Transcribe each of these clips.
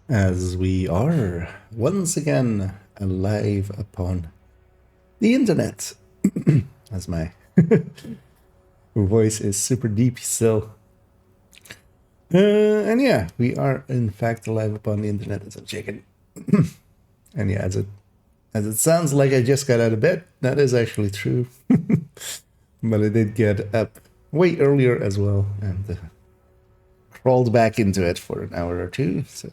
As we are once again alive upon the internet. As my voice is super deep still. And yeah, we are in fact alive upon the internet as a chicken. And yeah, as it sounds like I just got out of bed, that is actually true. But I did get up way earlier as well and crawled back into it for an hour or two. So,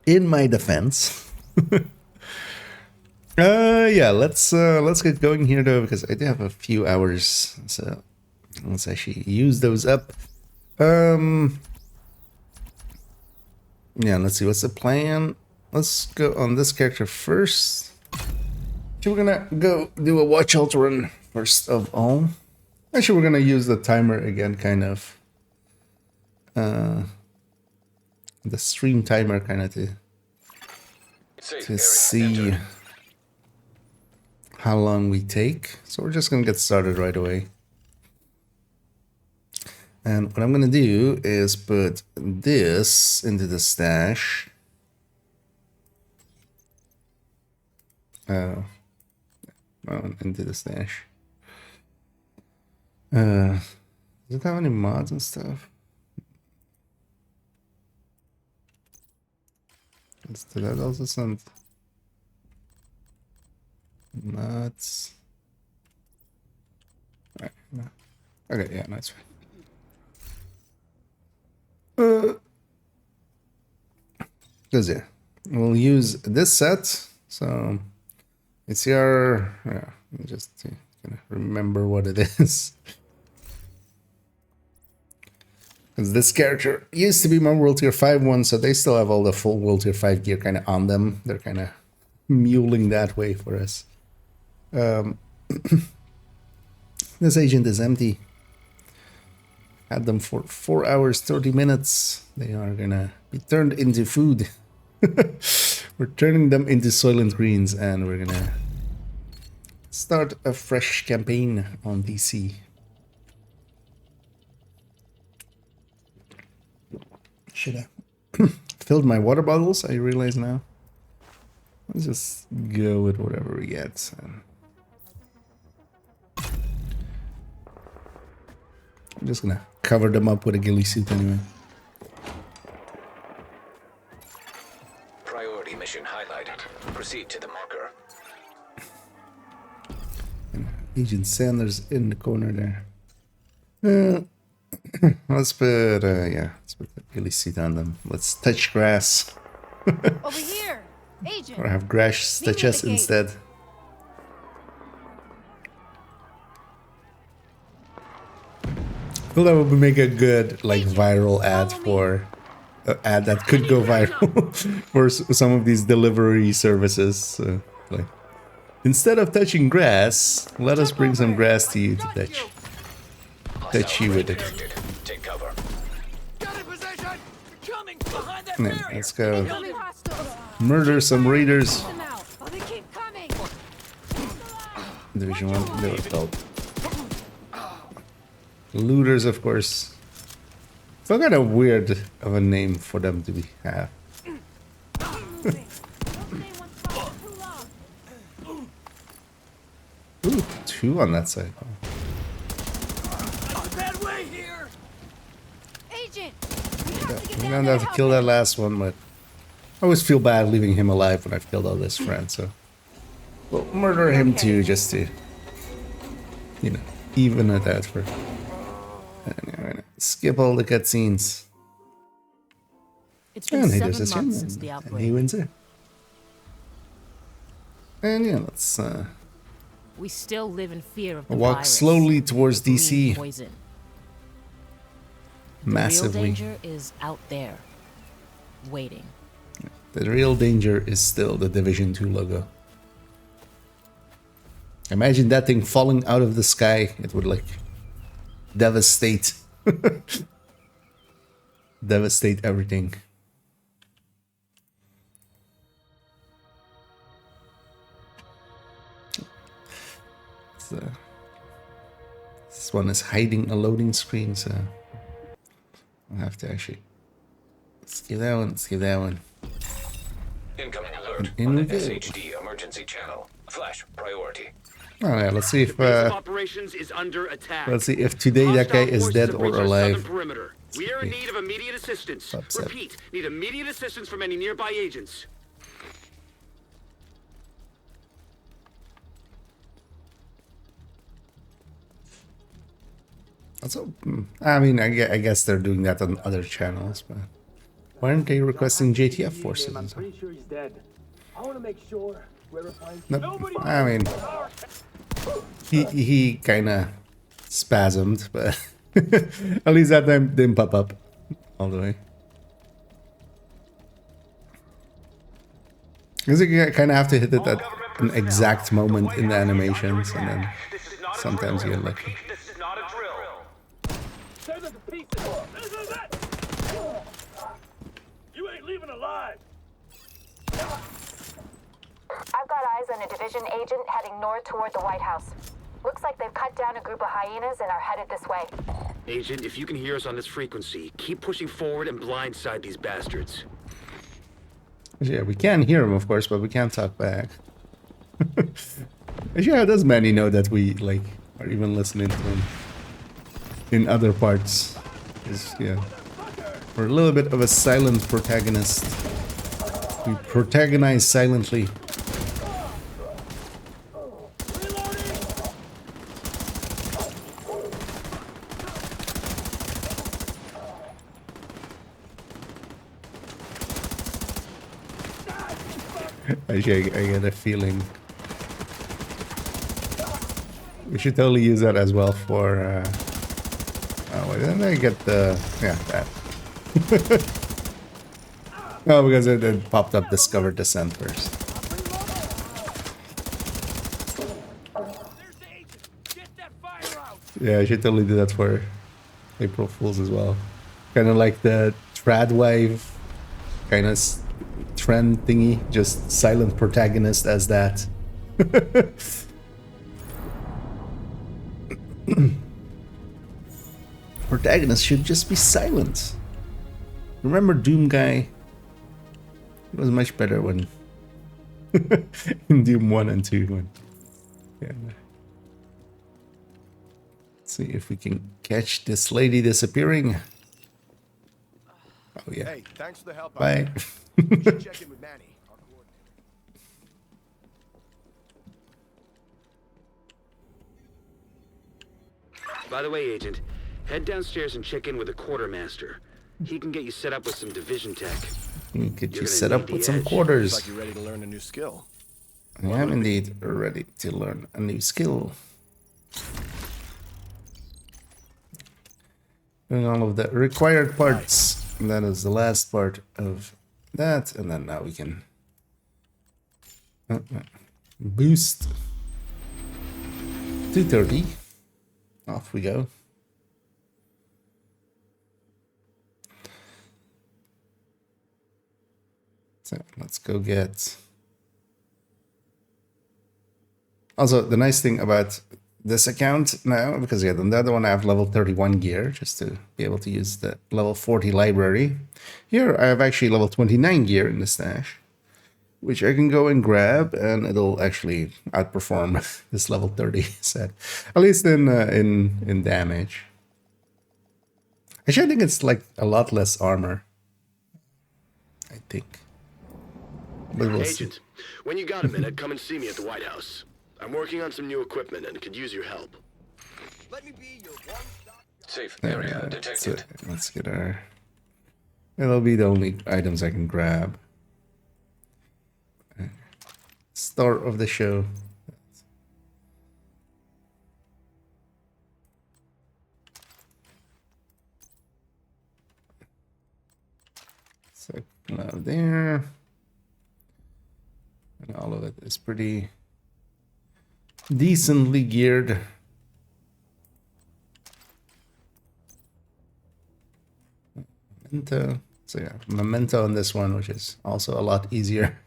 in my defense, yeah, let's get going here though, because I do have a few hours, so let's actually use those up. Yeah, let's see what's the plan. Let's go on this character first. So we're gonna go do a watch alt run first of all. Actually, we're gonna use the timer again, kind of. The stream timer, kind of to see how long we take. So we're just gonna get started right away. And what I'm gonna do is put this into the stash. Into the stash. Does it have any mods and stuff? Did that also sound nuts? Right, no. Okay, yeah, that's fine. Because yeah, we'll use this set. So it's your, yeah, just to kind of remember what it is. Because this character used to be my World Tier 5 one, so they still have all the full World Tier 5 gear kind of on them. They're kind of muling that way for us. This agent is empty. Had them for 4 hours, 30 minutes. They are gonna be turned into food. We're turning them into Soylent Greens, and we're gonna start a fresh campaign on DC. Should have filled my water bottles, I realize now. Let's just go with whatever we get. I'm just gonna cover them up with a ghillie suit anyway. Priority mission highlighted. Proceed to the marker. And Agent Sanders in the corner there. Let's put let's put the ghillie suit on them. Let's touch grass. Over here, Agent. Or have grass touch us instead. Well, that would make a good like viral ad for ad that could go viral for some of these delivery services. Like, instead of touching grass, let us bring some grass to you to touch you with it. Take cover. Yeah, let's go murder some raiders. Division 1, they were called looters, of course. So kind of weird of a name for them to have. Ooh, 2 on that side. I'm gonna have to kill that last one, but I always feel bad leaving him alive when I've killed all his friends, so we'll murder him too, just to, you know, even it out for. Anyway, skip all the cutscenes. It's been And 7 he does months this since the and he outbreak. wins it. And yeah, let's We still live in fear of the walk virus. slowly towards Green DC. Poison. Massively. The real danger is out there, waiting. The real danger is still the Division 2 logo. Imagine that thing falling out of the sky. It would like devastate. Devastate everything. So, this one is hiding a loading screen, so I'll have to actually skip that one, skip that one. Incoming alert In on the review. SHD emergency channel. Flash priority. Oh yeah, let's see The if base of operations is under attack. let's see if today that guy Hostile is forces dead have or breached our southern alive. perimeter. We are in need of immediate assistance. Upset. Repeat, need immediate assistance from any nearby agents. Also, I mean, I guess they're doing that on other channels, but why aren't they requesting JTF forces? I'm pretty sure he's dead. I want to make sure whoever finds No, I mean, he kind of spasmed, but at least that time didn't pop up all the way. Because you kind of have to hit it at an exact moment in the animations, and then sometimes you get lucky. This is not a drill. Send us to pieces. This is it. You ain't leaving alive. I've got eyes on a division agent heading north toward the White House. Looks like they've cut down a group of hyenas and are headed this way. Agent, if you can hear us on this frequency, keep pushing forward and blindside these bastards. Yeah, we can hear him, of course, but we can't talk back. Yeah, does Manny know that we like are even listening to him in other parts? 'Cause, yeah, we're a little bit of a silent protagonist. We protagonize silently. Actually, I get a feeling we should totally use that as well for. Oh, wait, then I get the that. Oh, because it popped up discover descent first. Yeah, I should totally do that for April Fools as well. Kind of like the Tradwive kind of trend thingy, just silent protagonist as that. Protagonist should just be silent. Remember Doom Guy? It was much better when in Doom 1 and 2. When, yeah. Let's see if we can catch this lady disappearing. Oh yeah. Hey, thanks for the help. Bye. We should check in with Manny. Our coordinator. By the way, Agent, head downstairs and check in with the quartermaster. He can get you set up with some division tech. Get you gonna set need up the with some edge. quarters. Looks like you're ready to learn a new skill. I am indeed ready to learn a new skill. Doing all of the required parts. And that is the last part of that. And then now we can boost 230. Off we go. So let's go get. Also, the nice thing about this account now, because yeah, on the other one I have level 31 gear just to be able to use the level 40 library. Here I have actually level 29 gear in the stash, which I can go and grab, and it'll actually outperform this level 30 set, at least in damage. Actually, I think it's like a lot less armor. I think. But we'll see. Agent, when you got a minute, come and see me at the White House. I'm working on some new equipment and could use your help. Let me be your one-stop. Safe There, area detected. let's get our. It'll be the only items I can grab. Start of the show. So now there, and all of it is pretty decently geared. Memento. So yeah, memento on this one, which is also a lot easier.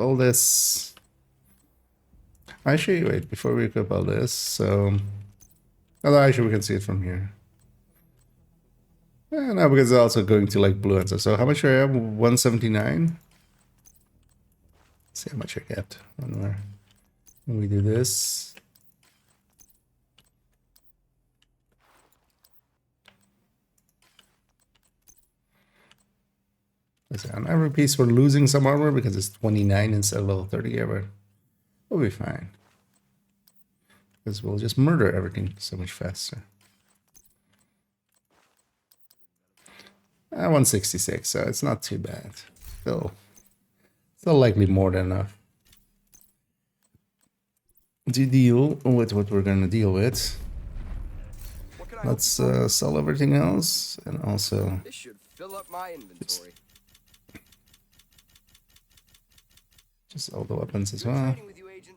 all this. Actually, wait, before we equip all this, so... Although actually we can see it from here. No, because it's also going to like blue and stuff. So how much do I have? 179? See how much I get when we do this. On every piece we're losing some armor because it's 29 instead of level 30, yeah, but we'll be fine. Because we'll just murder everything so much faster. 166, so it's not too bad. Still likely more than enough to deal with what we're gonna deal with. Let's sell everything else and also This should fill up my inventory. just all the weapons as well. Trading with you, Agent.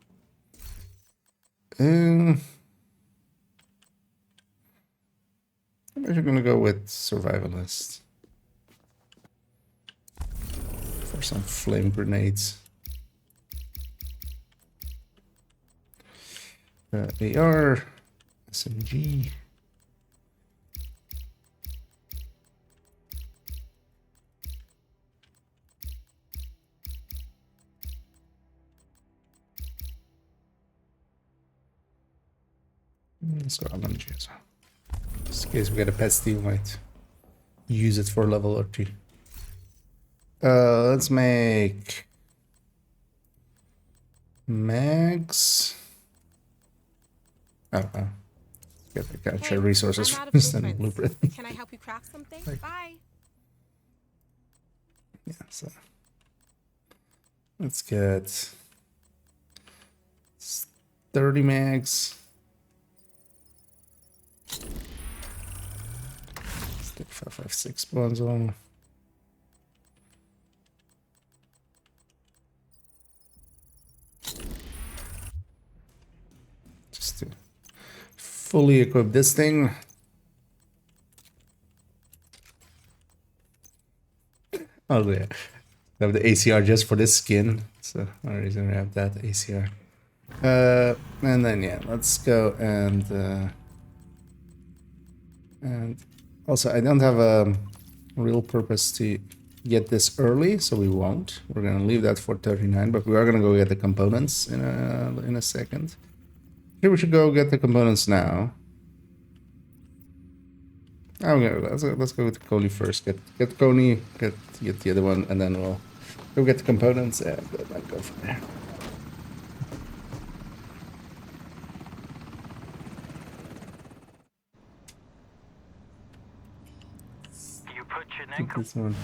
I'm actually gonna go with survivalist for some flame grenades. AR, SMG. Let's go LMG as well. Just in case we get a pet steal, might use it for level or two. Let's make mags. Oh, get the capture resources I'm out of first and then blueprints. blueprint. Can I help you craft something? Like- Bye. Yeah, so let's get 30 mags. Stick 556 bones on. Just to fully equip this thing. Oh yeah, I have the ACR just for this skin, so no reason to have that ACR. And then yeah, let's go and also I don't have a real purpose to get this early, so we won't. We're gonna leave that for 39, but we are gonna go get the components in a second. Here we should go get the components now. Let's go with Coney first. Get Coney, get the other one, and then we'll go get the components and then go from there. You put your Keep neck this one.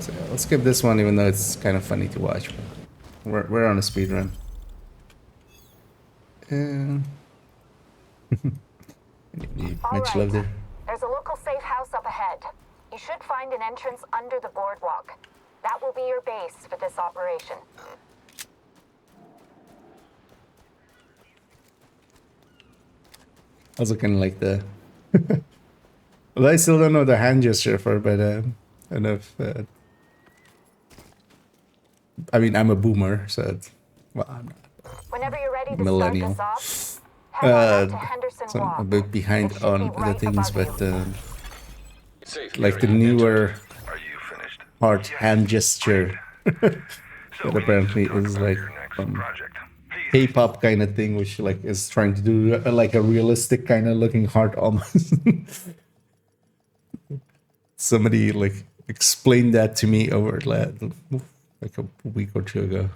So yeah, let's skip this one, even though it's kind of funny to watch. But we're on a speed run. Much love there. There's a local safe house up ahead. You should find an entrance under the boardwalk. That will be your base for this operation. Also kind of like the... Well, I still don't know the hand gesture for, but enough. I mean, I'm a boomer, so well, I'm not. Whenever you're ready to Millennial. start this off, head on out to Henderson So I'm Walk. a bit behind It should on be the right things, above but you. Safe like the area newer entered. Are you finished? heart hand gesture So that we apparently need to talk is about like your next from project. Please. K-pop kind of thing, which like is trying to do like a realistic kind of looking heart almost. Somebody like explained that to me over like a week or two ago.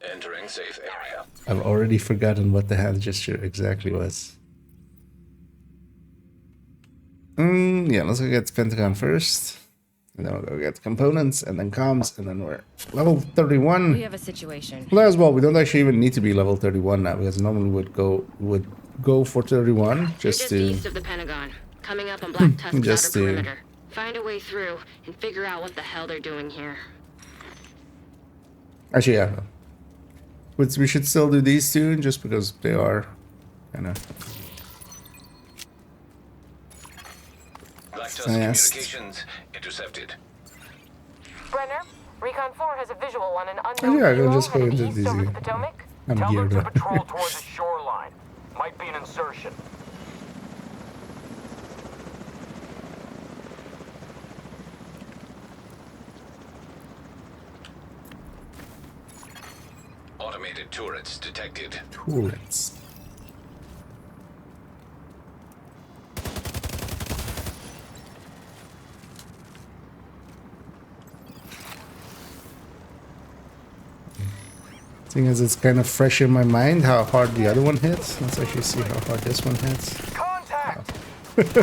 Entering safe area. I've already forgotten what the hand gesture exactly was. Yeah, let's go get Pentagon first. And then we'll go get components and then comms, and then we're level 31. We have a situation. Well, as well, we don't actually even need to be level 31 now, because normally would go for 31 just to east of the Pentagon, coming up on Black Tusk's just outer to- perimeter. Find a way through and figure out what the hell they're doing here. actually yeah. But we should still do these two just because they are kind of Black Tusk Fast. communications intercepted. Brenner, Recon 4 has a visual on an Oh, unknown yeah, I can helo just go headed into east these. over the Potomac. I'm Tell them geared to up. patrol toward the shoreline. Might be an insertion. Automated turrets detected. Turrets. Thing is, it's kind of fresh in my mind how hard the other one hits. Let's actually see how hard this one hits. Contact! Outside the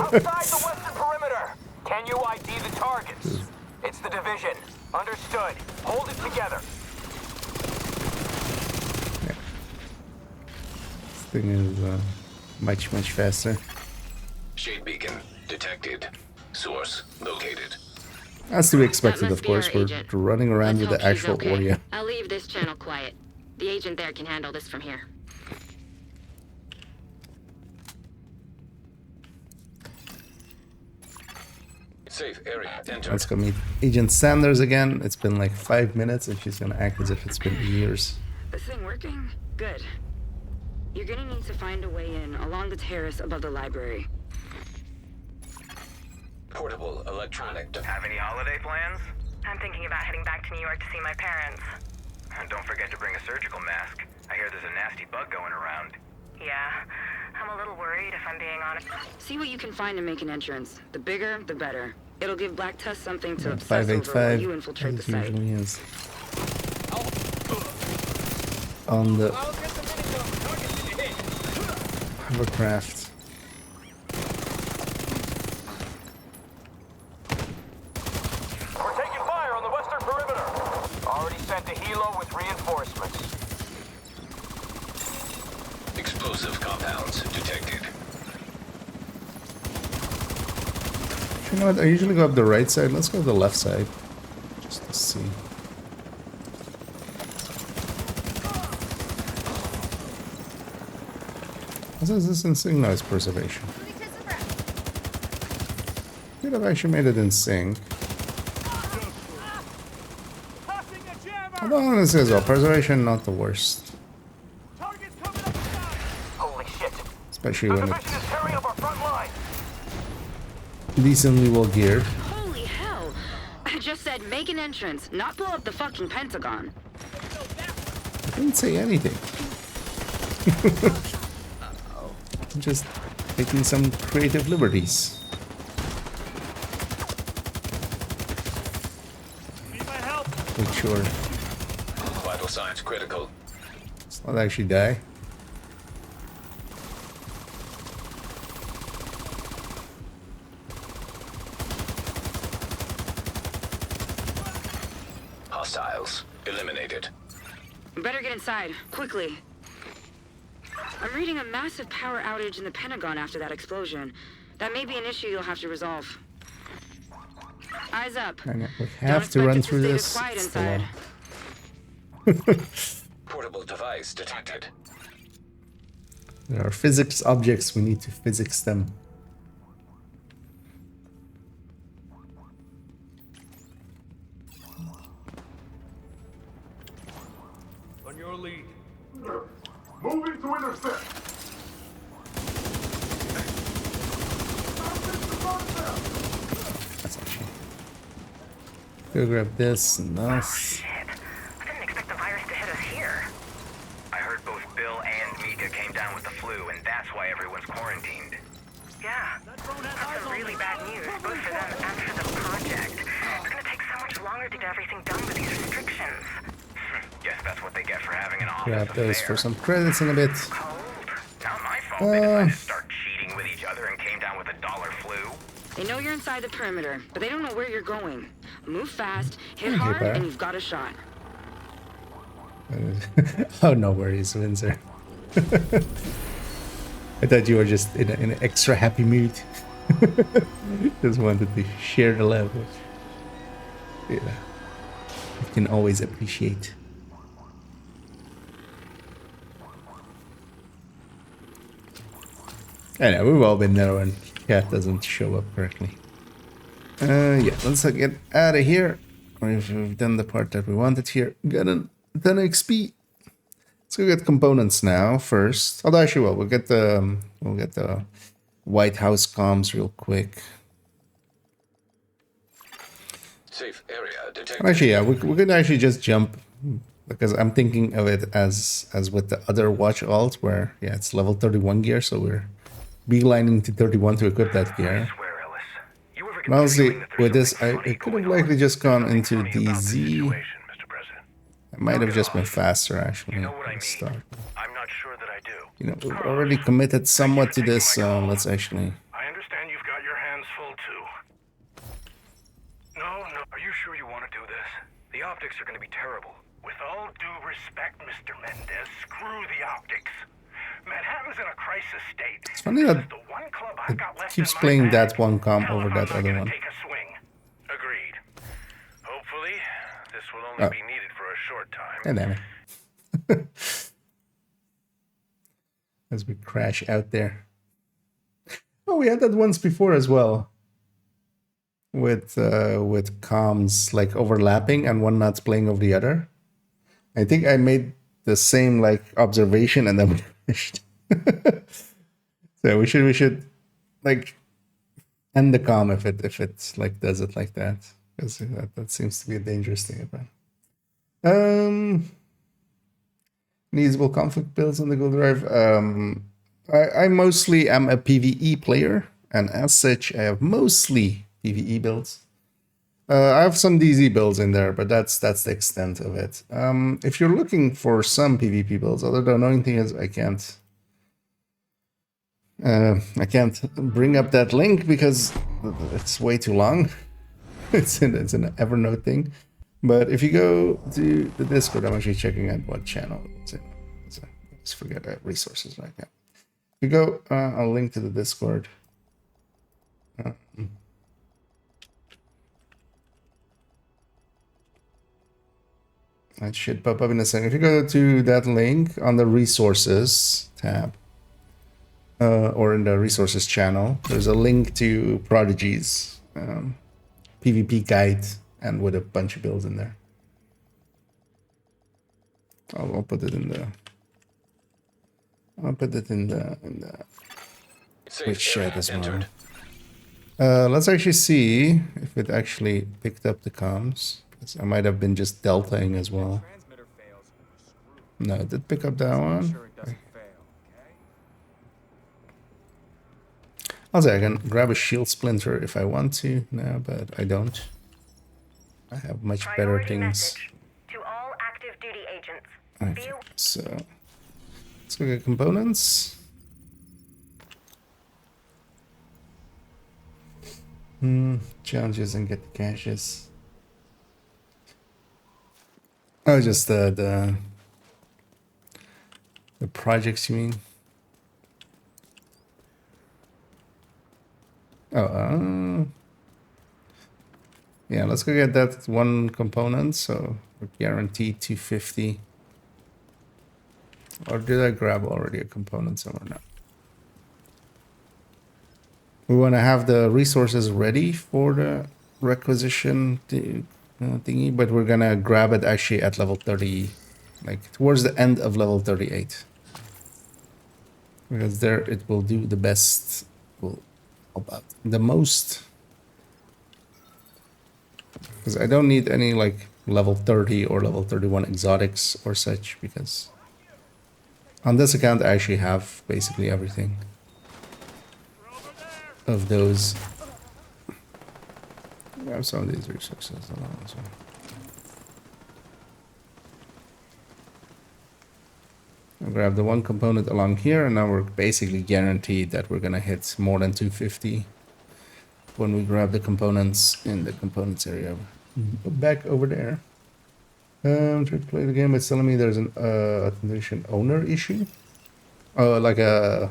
western perimeter! Can you ID the targets? It's the division. Understood. Hold it together. This thing is much faster. Shade beacon detected. Source located. As to be That expected, must of be course. our We're agent. running around Let's with the hope she's actual okay. Oreo. I'll leave this channel quiet. The agent there can handle this from here. Safe area entered. Let's go meet Agent Sanders again. It's been like 5 minutes and she's gonna act as if it's been years. This thing working? Good. You're gonna need to find a way in along the terrace above the library. Portable electronic. Have any holiday plans? I'm thinking about heading back to New York to see my parents. And don't forget to bring a surgical mask. I hear there's a nasty bug going around. Yeah, I'm a little worried if I'm being honest. See what you can find to make an entrance. The bigger, the better. It'll give Black Tusk something to Yeah, obsess over while 585 you infiltrate the as site. usually is. On the hovercraft. We're taking fire on the western perimeter. Already sent a helo with reinforcements. Explosive compounds detected. You know what? I usually go up the right side. Let's go to the left side. Just to see. This is this in sync? No, it's preservation. Could have actually made it in sync. Although this is well, preservation not the worst. Holy shit. Especially The when division is it's tearing up our front line. decently well geared. Holy hell! I just said make an entrance, not blow up the fucking Pentagon. I didn't say anything. I'm just taking some creative liberties. Make sure Vital signs critical. it's not actually die. Hostiles eliminated. Better get inside, quickly. I'm reading a massive power outage in the Pentagon after that explosion. That may be an issue you'll have to resolve. Eyes up. I know, we Don't have to expect run it to through stay this. quiet It's the inside. law. Portable device detected. There are physics objects, we need to physics them. On your lead. Moving to intercept. That's actually. Go grab this and this. Shit. I didn't expect the virus to hit us here. I heard both Bill and Mika came down with the flu, and that's why everyone's quarantined. Yeah. That's some really bad news, both for them and for the project. It's gonna take so much longer to get everything done with these restrictions. Guess that's what they get for having an office Grab those affair. for some credits in a bit. Cold? Not my fault they decided to start cheating with each other and came down with a dollar flu. They know you're inside the perimeter, but they don't know where you're going. Move fast, hit Okay, hard, bye. and you've got a shot. Oh, no worries, Windsor. I thought you were just in an extra happy mood. Just wanted to share the love. Yeah. You can always appreciate. I know, we've all been there when Cat doesn't show up correctly. Yeah, let's get out of here. We've done the part that we wanted here. Got a 10 XP. Let's go get components now first. Although actually, well, we'll get the White House comms real quick. Safe area detected. And actually, yeah, we could actually just jump, because I'm thinking of it as with the other watch alt, where yeah, it's level 31 gear, so we're beelining to 31 to equip that gear. And honestly, with this, I could have likely just gone into DZ. I might have just been faster, actually. Start. I'm not sure that I do. You know, we've already committed somewhat to this, so let's actually... I understand you've got your hands full too. No, are you sure you want to do this? The optics are going to be terrible. With all due respect, Mr. Mendez, screw the optics. Manhattan's in a crisis state. It's funny that it keeps playing that one comm over that other one. Agreed. Hopefully, this will only be needed for a short time. And then as we crash out there. Oh, we had that once before as well. With comms like overlapping and one not playing over the other. I think I made the same like observation and then we finished. So we should like end the comm if it like does it like that, because that seems to be a dangerous thing about it. Needable conflict builds on the Google Drive. I mostly am a PvE player, and as such I have mostly PvE builds. I have some DZ builds in there, but that's the extent of it. If you're looking for some PvP builds, although the annoying thing is I can't bring up that link because it's way too long. it's an Evernote thing. But if you go to the Discord, I'm actually checking out what channel it's in. So I just forget resources right now. If you go, I'll link to the Discord. That should pop up in a second. If you go to that link on the resources tab, or in the resources channel, there's a link to Prodigy's PvP guide, and with a bunch of builds in there. I'll put it in the. I'll put it in the Twitch chat as well. Let's actually see if it actually picked up the comms. I might have been just deltaing as well. No, it did pick up that one. I'll say I can grab a shield splinter if I want to now, but I don't. I have much better things. To all active duty agents. Okay, so let's look at components. Challenges and get the caches. Oh, just the projects, you mean? Oh, yeah, let's go get that one component, so we're guaranteed 250. Or did I grab already a component somewhere? No. We want to have the resources ready for the requisition thingy, but we're gonna grab it actually at level 30, like towards the end of level 38, because there it will do the best, will help out the most, because I don't need any like level 30 or level 31 exotics or such, because on this account I actually have basically everything of those. Grab some of these resources along as well. I'll grab the one component along here, and now we're basically guaranteed that we're gonna hit more than 250 when we grab the components in the components area. Back over there. Try to play the game. It's telling me there's an authentication owner issue. Like a.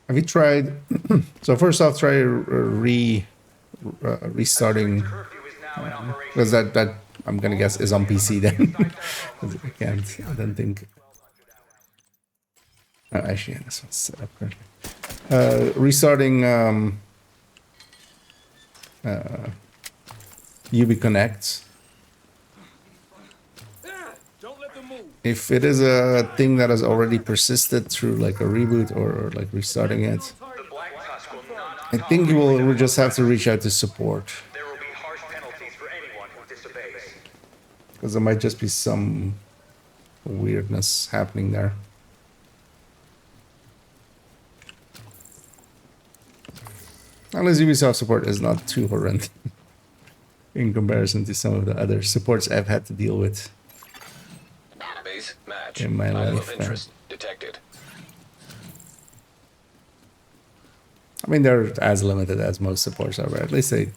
Have you tried? So first off, try restarting, because that I'm gonna guess is on PC then. I don't think. Oh, actually, this one's set up correctly. Restarting UB Connect if it is a thing that has already persisted through like a reboot or like restarting it, I think we'll just have to reach out to support. There will be harsh penalties for anyone who disobeys. Because there might just be some weirdness happening there. Unless Ubisoft support is not too horrendous in comparison to some of the other supports I've had to deal with Base match. in my Item life. of interest detected. I mean, they're as limited as most supports are, but at least they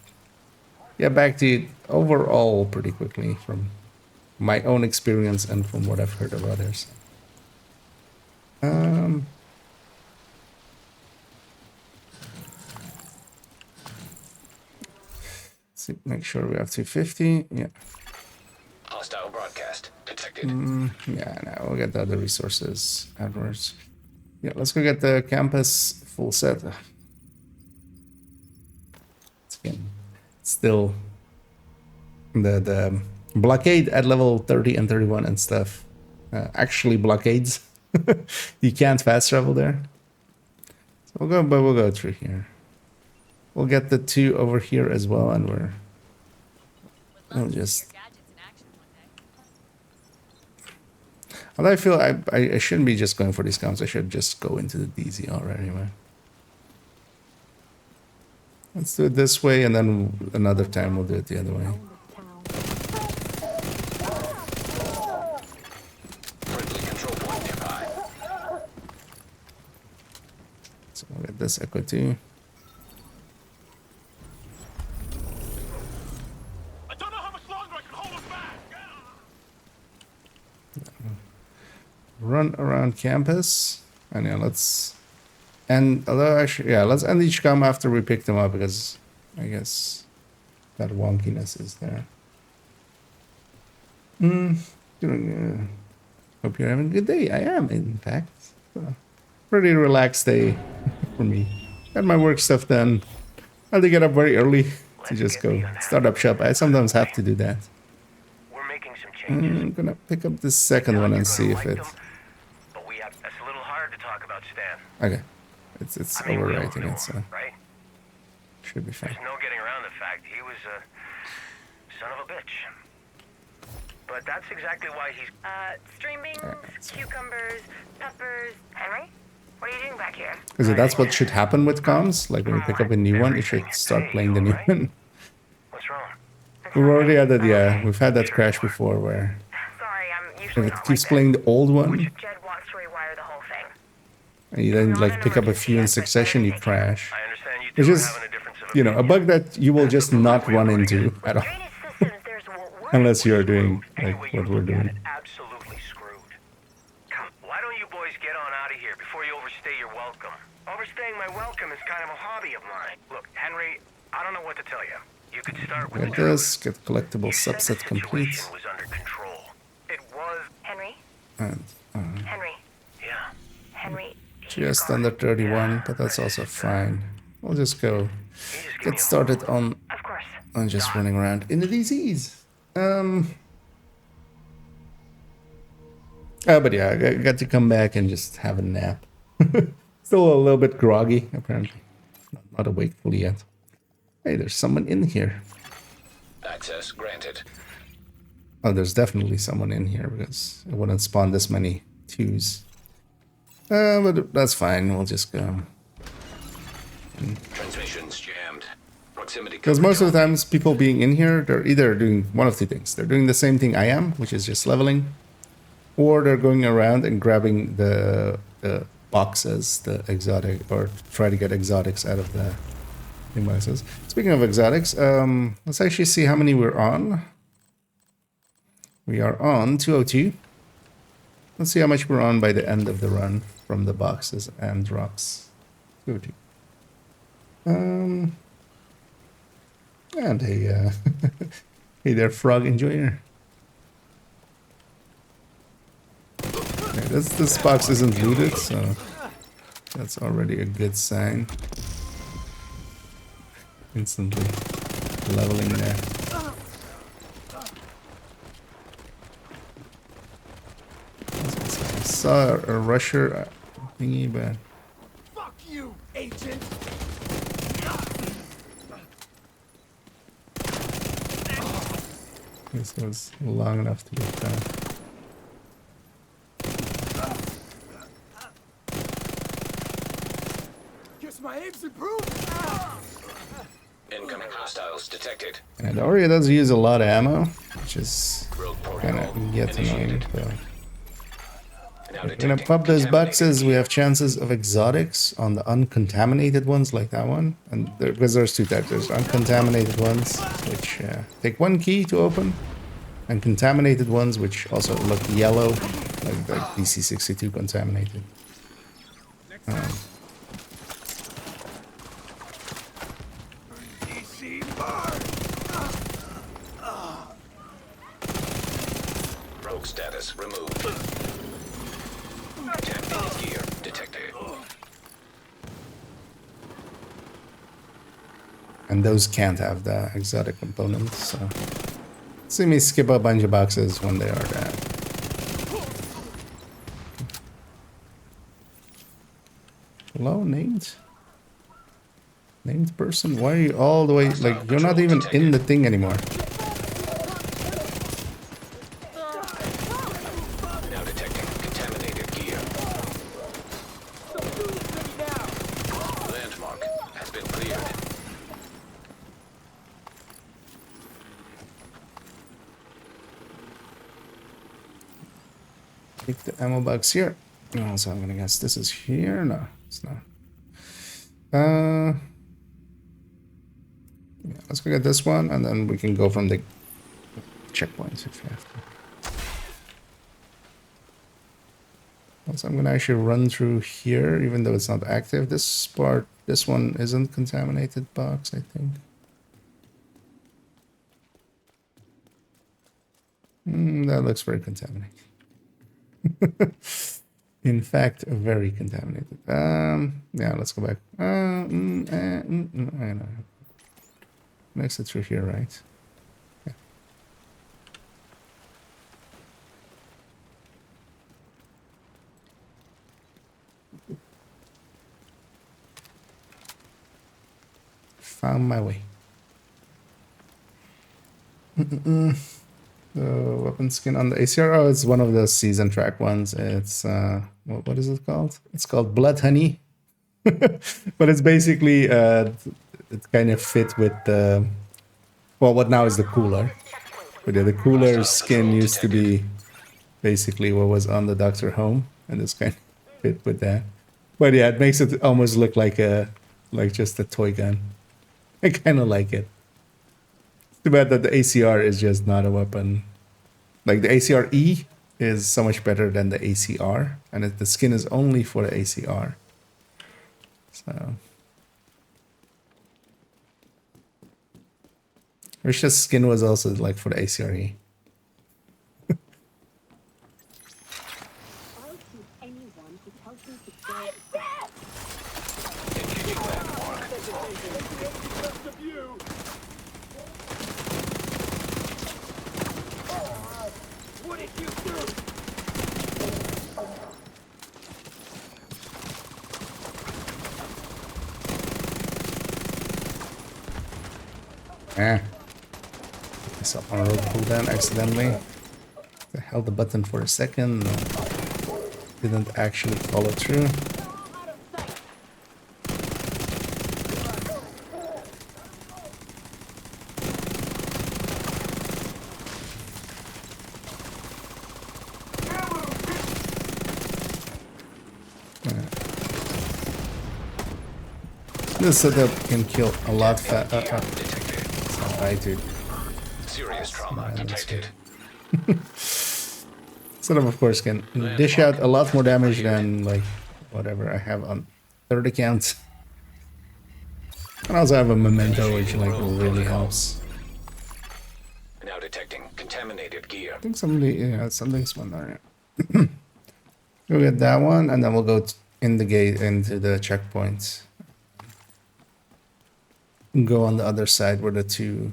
get back to it overall pretty quickly from my own experience and from what I've heard of others. Let's see, make sure we have 250. Yeah. Hostile broadcast detected. Yeah, no, we'll get the other resources afterwards. Yeah, let's go get the campus full set. It's again, still the blockade at level 30 and 31 and stuff. Actually blockades. You can't fast travel there. So we'll go through here. We'll get the 2 over here as well, and we'll just. Although I feel I shouldn't be just going for these comps. I should just go into the DZ already. Anyway. Let's do it this way, and then another time we'll do it the other way. Friendly control point nearby. So we'll get this echo too. I don't know how much longer I can hold him back. Run around campus, and yeah, let's. And although actually, yeah, let's end each com after we pick them up because I guess that wonkiness is there. Hope you're having a good day. I am, in fact. Pretty relaxed day for me. Got my work stuff done. I had to get up very early to just go start up shop. I sometimes have to do that. We're making some changes. I'm gonna pick up this second one and see if it. But we have. That's a little hard to talk about Stan. Okay, it's I mean, we all overwriting know it, so him, right? should be fine. There's no getting around the fact he was a son of a bitch. But that's exactly why he's. String beans, cucumbers, peppers. Henry, what are you doing back here? Because that's what should happen with comms. Like when you pick up a new one, you should start playing the new one. What's wrong? We've already had that. Yeah, we've had that crash before where Sorry, I'm if usually it not keeps like playing the old one Jed wants to rewire the whole thing. and you then like pick up a few in succession, you crash. I understand you It's two are just, having a difference of you know, a bug that you will just not run into at all. Drainage systems, there's one. Unless you're doing like Anyway, you what we're look at doing. it, absolutely screwed. Come, why don't you boys get on out of here before you overstay your welcome? Overstaying my welcome is kind of a hobby of mine. Look, Henry, I don't know what to tell you. You could start with Get the truth. this, get collectible You said the subset complete. situation was under control. It was. Henry, And Henry, Yeah. Henry. just under 31, but that's also fine. We'll just go get started on Of course. just running around in the DCs. But yeah, I got to come back and just have a nap. Still a little bit groggy, apparently. Not awake fully yet. Hey, there's someone in here. Access granted. Oh, there's definitely someone in here because it wouldn't spawn this many 2s. But that's fine. We'll just go. Transmissions jammed. Proximity. Because most of the times, people being in here, they're either doing one of two things. They're doing the same thing I am, which is just leveling, or they're going around and grabbing the boxes, the exotic, or try to get exotics out of the boxes. Speaking of exotics, let's actually see how many we're on. We are on 202. Let's see how much we're on by the end of the run from the boxes and drops. 202. And hey, hey there, frog enjoyer. Okay, this box isn't looted, so that's already a good sign. Instantly leveling there. saw a rusher thingy, but Fuck you, agent. this was long enough to get done. Guess my aim's improved. Incoming hostiles detected. And Aria does use a lot of ammo, which is Rogue kind protocol of gets annoying. initiated. But Now we're gonna detecting pop those contaminated boxes. We gear. have chances of exotics on the uncontaminated ones, like that one. And because there's two types. There's uncontaminated ones, which take 1 key to open, and contaminated ones, which also look yellow, like DC-62 contaminated. Rogue status removed. Contaminated gear detected. And those can't have the exotic components, so see me skip a bunch of boxes when they are there. Hello, named person? Why are you all the way, like, you're not even in the thing anymore? Now detecting contaminated gear. Landmark has been cleared. Take the ammo box here. Oh, so I'm gonna guess this is here. No, it's not. Yeah, let's go get this one, and then we can go from the checkpoints if you have to. Also, I'm gonna actually run through here, even though it's not active. This part, this one isn't contaminated box, I think. That looks very contaminated. In fact, very contaminated. Yeah, let's go back. I know. Makes it through here, right? Yeah. Found my way. The weapon skin on the ACR. Oh, it's one of the season track ones. It's what is it called? It's called Blood Honey. But it's basically it kind of fit with the what now is the cooler. But yeah, the cooler skin used to be basically what was on the Dr. Home, and this kind of fit with that. But yeah, it makes it almost look like just a toy gun. I kind of like it. Too bad that the ACR is just not a weapon. Like the ACR-E is so much better than the ACR, and the skin is only for the ACR. So, wish the skin was also like for the ACR-E. Myself on a road cooldown accidentally. I held the button for a second. Didn't actually follow through. This setup can kill a lot faster. It's not right, dude. Serious trauma detected. Setup, of course, can dish out a lot more damage than like whatever I have on third account. And I also have a memento, which like really helps. Now detecting contaminated gear. I think something's one there. We'll get that one, and then we'll go in the gate into the checkpoints. Go on the other side where the two.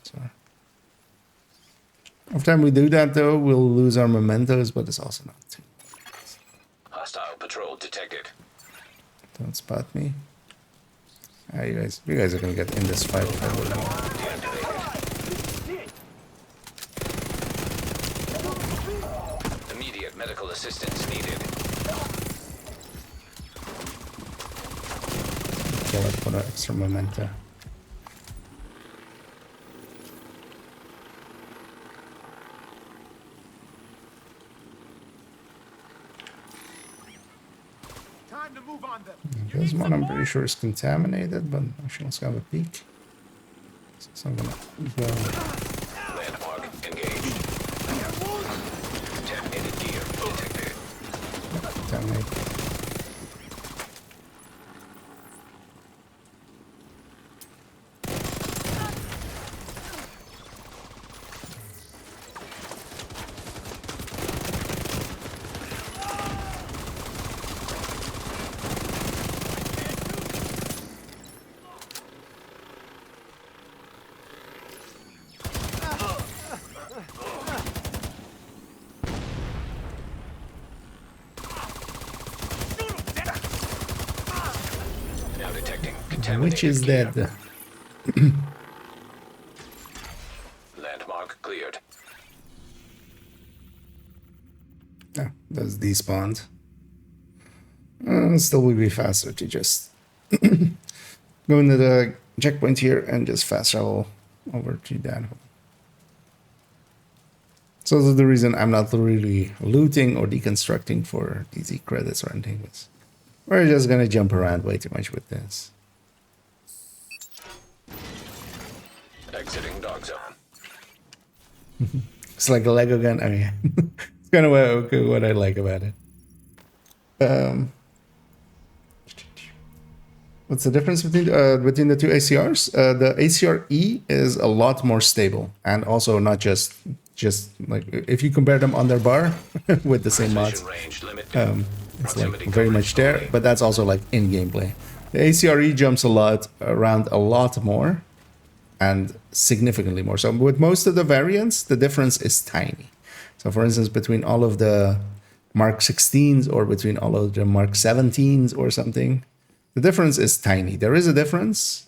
Sorry. Every time we do that, though, we'll lose our mementos, but it's also not too Hostile patrol detected. Don't spot me. Ah, you guys are gonna get in this fight. Immediate medical assistance needed. Kill it for the extra memento. Time to move on them. This one I'm pretty sure is contaminated, but actually let's have a peek. So I'm gonna go. Landmark engaged. Contaminated gear detected. Contaminate. Now detecting Which contaminated is gear. dead. Landmark cleared. Yeah, that's despawned. Still would be faster to just go into the checkpoint here and just fast travel over to that. So that's the reason I'm not really looting or deconstructing for DZ credits or anything. We're just gonna jump around way too much with this. Exiting dog zone. It's like a Lego gun. I mean, it's kind of what I like about it. What's the difference between the two ACRs? The ACR-E is a lot more stable, and also not just like if you compare them on their bar with the same mods, Range limit. it's like very much there. But that's also like in gameplay. The ACR-E jumps around a lot more, and significantly more. So with most of the variants, the difference is tiny. So for instance, between all of the Mark 16s or between all of the Mark 17s or something, the difference is tiny. There is a difference,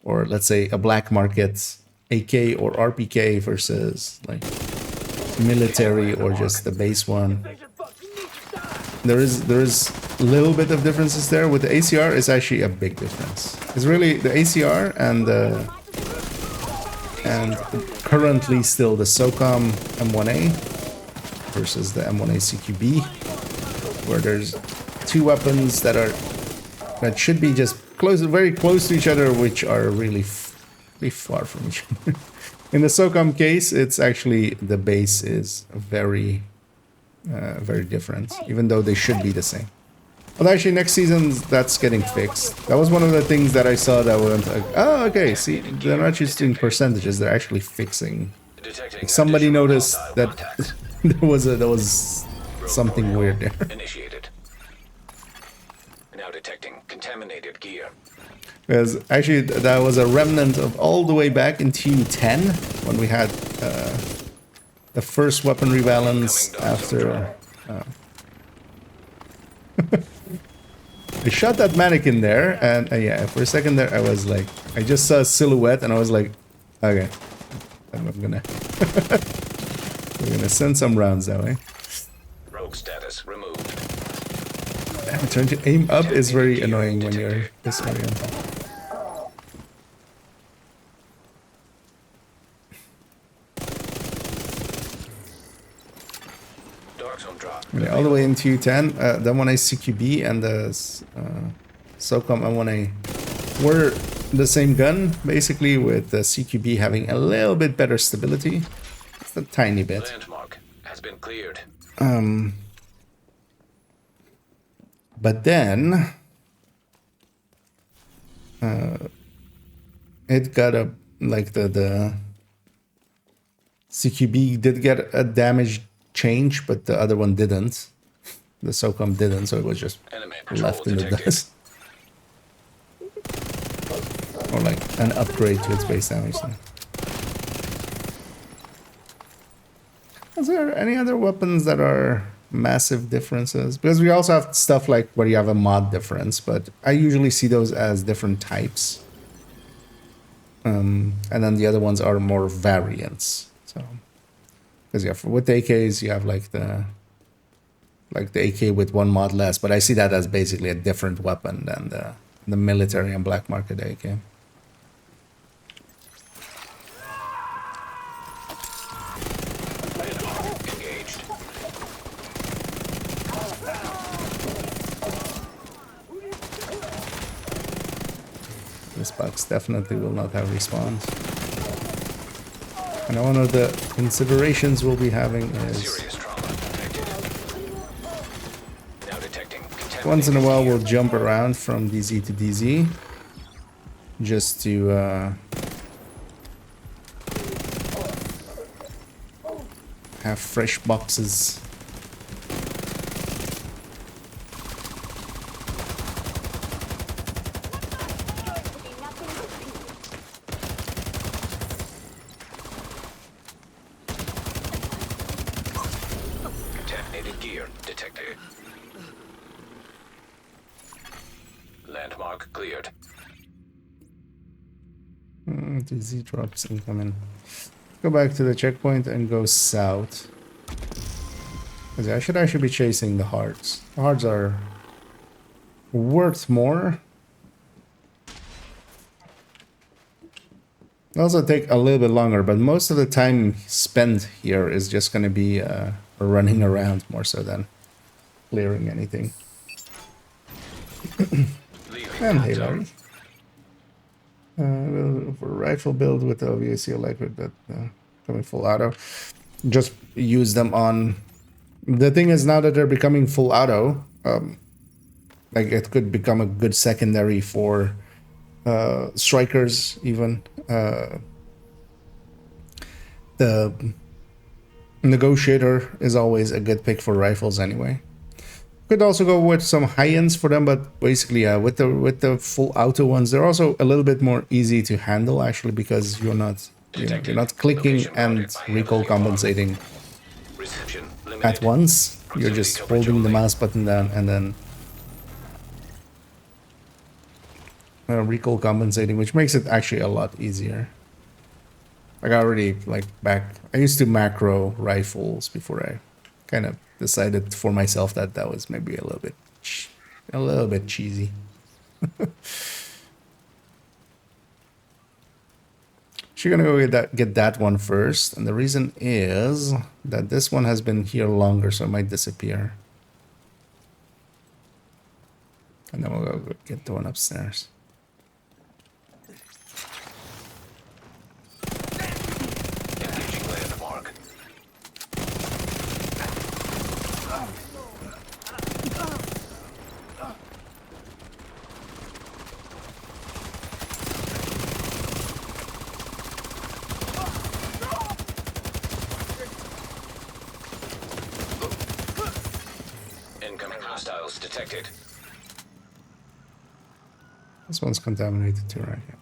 or let's say a black market AK or RPK versus like military or just the base one. There is a little bit of differences there. With the ACR, it's actually a big difference. It's really the ACR and currently still the SOCOM M1A versus the M1A CQB, where there's two weapons that should be just very close to each other, which are really far from each other. In the SOCOM case, it's actually the base is very different, even though they should be the same. But actually, next season that's getting fixed. That was one of the things that I saw that went like, oh, okay. See, they're not just doing percentages; they're actually fixing. Like somebody noticed that there was something weird there. Initiated. Now detecting contaminated gear. Because actually, that was a remnant of all the way back in TU10 when we had the first weapon rebalance after. I shot that mannequin there, and yeah, for a second there, I was like, I just saw a silhouette, and I was like, okay, I'm gonna send some rounds that way. Rogue status removed. Trying to aim up is very annoying when you're disoriented. Yeah, all the way into 10, the M1A CQB and the SOCOM M1A were the same gun, basically, with the CQB having a little bit better stability. Just a tiny bit. Landmark has been cleared. But then it got a the CQB did get a damage change, but the other one didn't. The SOCOM didn't, so it was just left in the dust. Or like an upgrade to its base damage. So. Is there any other weapons that are massive differences, because we also have stuff like where you have a mod difference, but I usually see those as different types. And then the other ones are more variants. So, because yeah, with the AKs you have like the AK with one mod less, but I see that as basically a different weapon than the military and black market AK. This box definitely will not have respawns. And one of the considerations we'll be having is once in a while we'll jump around from DZ to DZ just to have fresh boxes. Contaminated gear detected. Landmark cleared. DZ drops incoming. Go back to the checkpoint and go south. Because I should actually be chasing the hearts. The hearts are worth more. They also take a little bit longer, but most of the time spent here is just going to be running around more so than clearing anything. And hey Larry. For rifle build with the OVAC electric, but coming full auto. Just use them on... The thing is, now that they're becoming full auto, like it could become a good secondary for strikers even. The negotiator is always a good pick for rifles anyway. Could also go with some high ends for them, but basically with the full auto ones, they're also a little bit more easy to handle actually, because you're not you're not clicking and recoil compensating at once. You're just holding the mouse button down and then recoil compensating, which makes it actually a lot easier. Like I already I used to macro rifles before I kind of decided for myself that that was maybe a little bit cheesy. So you're gonna go get that one first, and the reason is that this one has been here longer, so it might disappear. And then we'll go get the one upstairs. Hostiles detected. This one's contaminated too, right here.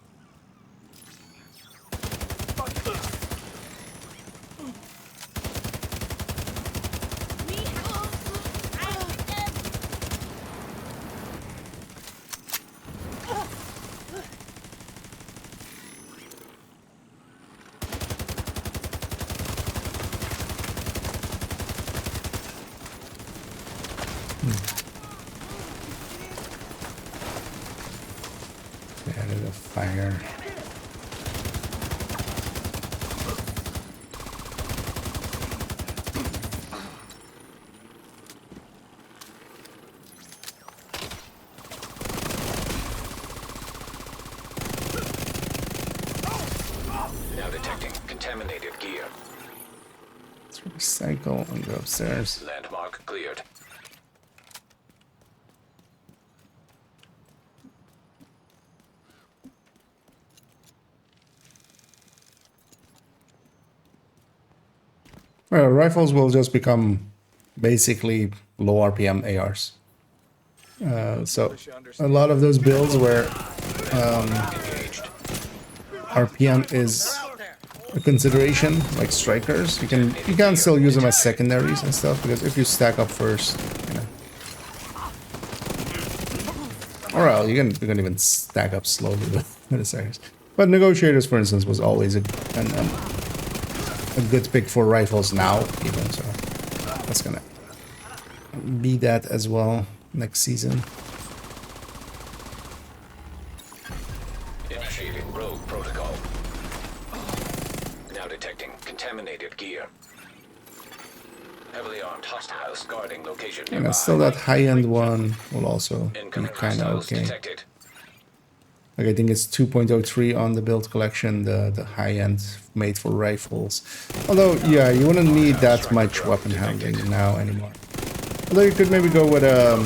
Added a fire. Now detecting contaminated gear. Let's recycle and go upstairs. Landmark cleared. Rifles will just become basically low RPM ARs. So a lot of those builds where RPM is a consideration, like strikers. You can still use them as secondaries and stuff, because if you stack up first, you know. Or else you can even stack up slowly with the strikers. But negotiators, for instance, was always a good pick for rifles now, even, so that's gonna be that as well next season. Initiating rogue protocol. Now detecting contaminated gear. Heavily armed hostiles guarding location nearby. And still that high-end one will also be Incoming kind of hostiles okay. detected. Like I think it's 2.03 on the build collection, the high-end made for rifles. Although, yeah, you wouldn't need that much weapon handling now anymore. Although you could maybe go with or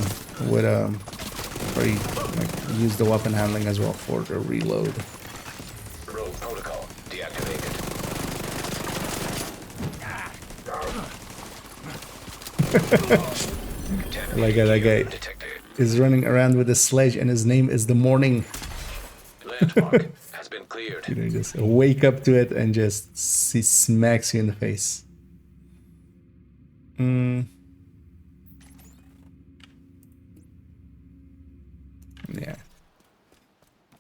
you, like, use the weapon handling as well for the reload. Rogue protocol deactivated. Like that guy is running around with a sledge and his name is the morning. Landmark has been cleared. You know, you just wake up to it and just smacks you in the face. Yeah.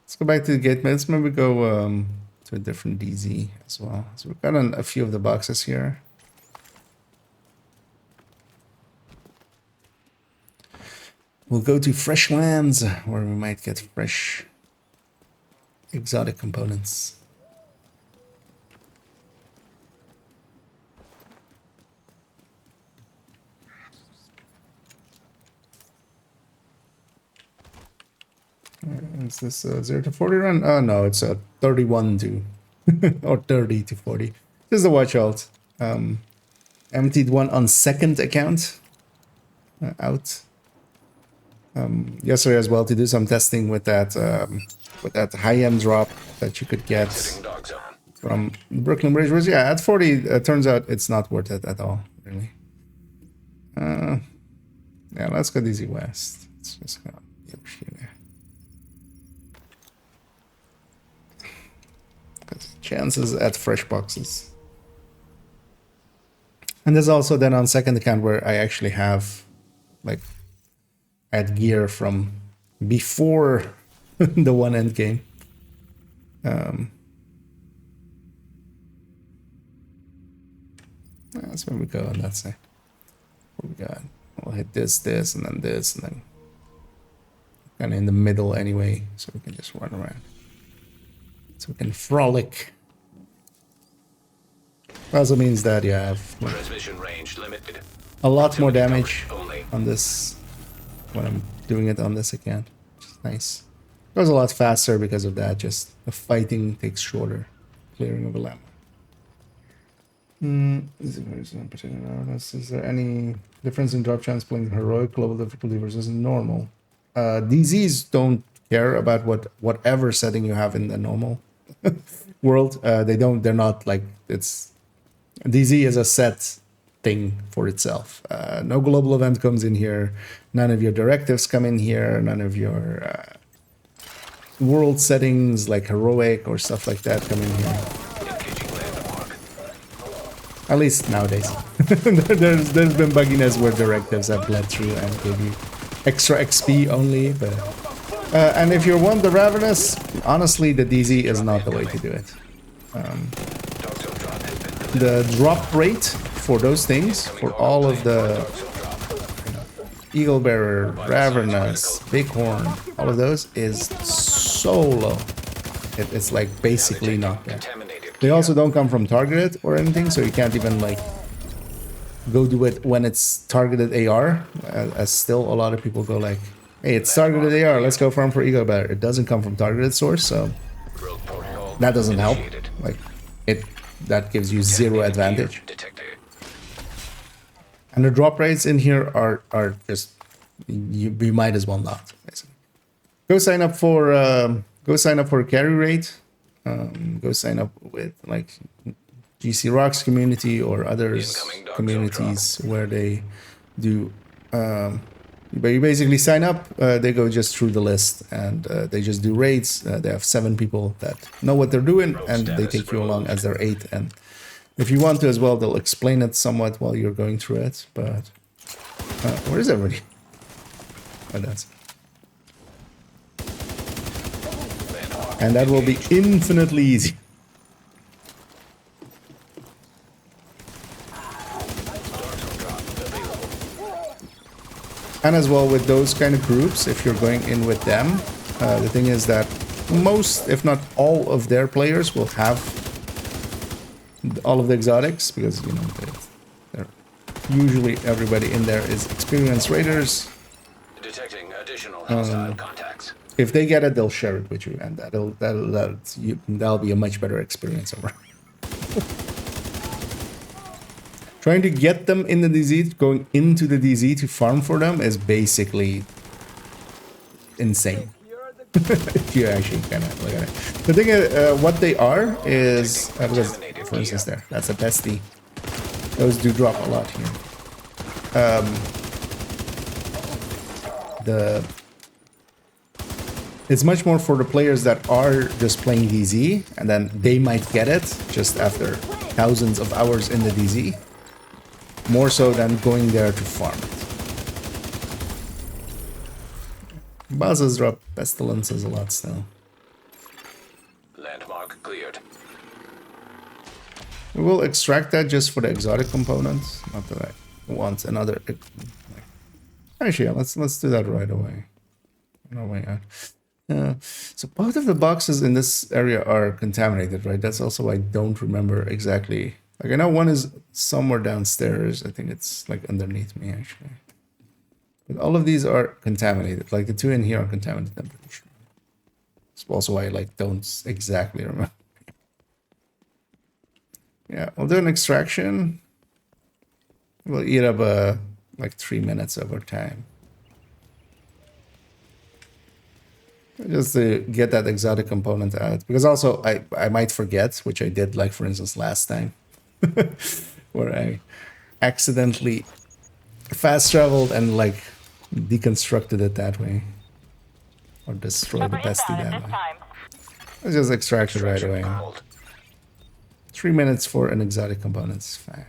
Let's go back to the gate. Let's maybe go to a different DZ as well. So we've got a few of the boxes here. We'll go to fresh lands where we might get fresh exotic components. Is this a 0 to 40 run? Oh no, it's a 31 to or 30 to 40. This is a watch out. Emptied one on second account. Out. Yesterday as well to do some testing with that high-end drop that you could get from Brooklyn Bridge. Was, yeah, at 40, it turns out it's not worth it at all, really. Yeah, let's go DZ West. Let's just go over here. Because chances at fresh boxes. And there's also then on second account where I actually have, like, add gear from before the one end game. That's where we go on that side. What we got? We'll hit this, and then this, and then kind of in the middle anyway, so we can just run around. So we can frolic. Also means that you have Transmission range limited. a lot more damage on this when I'm doing it on this account, which is nice. It goes a lot faster because of that, just the fighting takes shorter, clearing of a lamp. Is there any difference in drop chance playing heroic level difficulty versus normal? DZs don't care about whatever setting you have in the normal world. They're not like, it's DZ is a set thing for itself. No global event comes in here. None of your directives come in here. None of your world settings like heroic or stuff like that come in here. At least nowadays. there's been bugginess where directives have bled through and give you extra XP only, but and if you want the Ravenous, honestly the DZ is not the way to do it. The drop rate for those things, for all of the Eagle Bearer, Ravenous, Bighorn, all of those is so low. It's like basically not there. They also don't come from targeted or anything, so you can't even like go do it when it's targeted AR, as still a lot of people go like, hey, it's targeted AR, let's go farm for Eagle Bearer. It doesn't come from targeted source, so that doesn't help. Like that gives you zero advantage. And the drop rates in here are just, you might as well not, basically. Go sign up for a carry rate. Go sign up with like GC Rocks community or others communities where they do But you basically sign up, they go just through the list, and they just do raids. They have 7 people that know what they're doing, and they take you along as their 8. And if you want to as well, they'll explain it somewhat while you're going through it. But where is everybody? Oh, that's. And that will be infinitely easy. And as well with those kind of groups, if you're going in with them, the thing is that most, if not all of their players will have all of the exotics, because, you know, they're usually everybody in there is experienced raiders. Detecting additional hostile contacts. If they get it, they'll share it with you, and that'll be a much better experience over. Trying to get them in the DZ, going into the DZ to farm for them is basically insane. If you actually kind of look at it. The thing is, what they are is, because, for instance, that's a bestie. Those do drop a lot here. It's much more for the players that are just playing DZ, and then they might get it just after thousands of hours in the DZ. More so than going there to farm it. Bosses drop pestilences a lot still. Landmark cleared. We will extract that just for the exotic components. Not that I want another. Actually, yeah, let's do that right away. No way out. So both of the boxes in this area are contaminated, right? That's also why I don't remember exactly. Like, I know one is somewhere downstairs. I think it's like underneath me, actually. But all of these are contaminated. Like the 2 in here are contaminated, I'm pretty sure. That's also why I like don't exactly remember. Yeah, we'll do an extraction. We'll eat up like 3 minutes of our time. Just to get that exotic component out. Because also I might forget, which I did, like for instance last time. Where I accidentally fast traveled and like deconstructed it that way, or destroyed the bestie that way. Let's just extract it right away. 3 minutes for an exotic component is fine.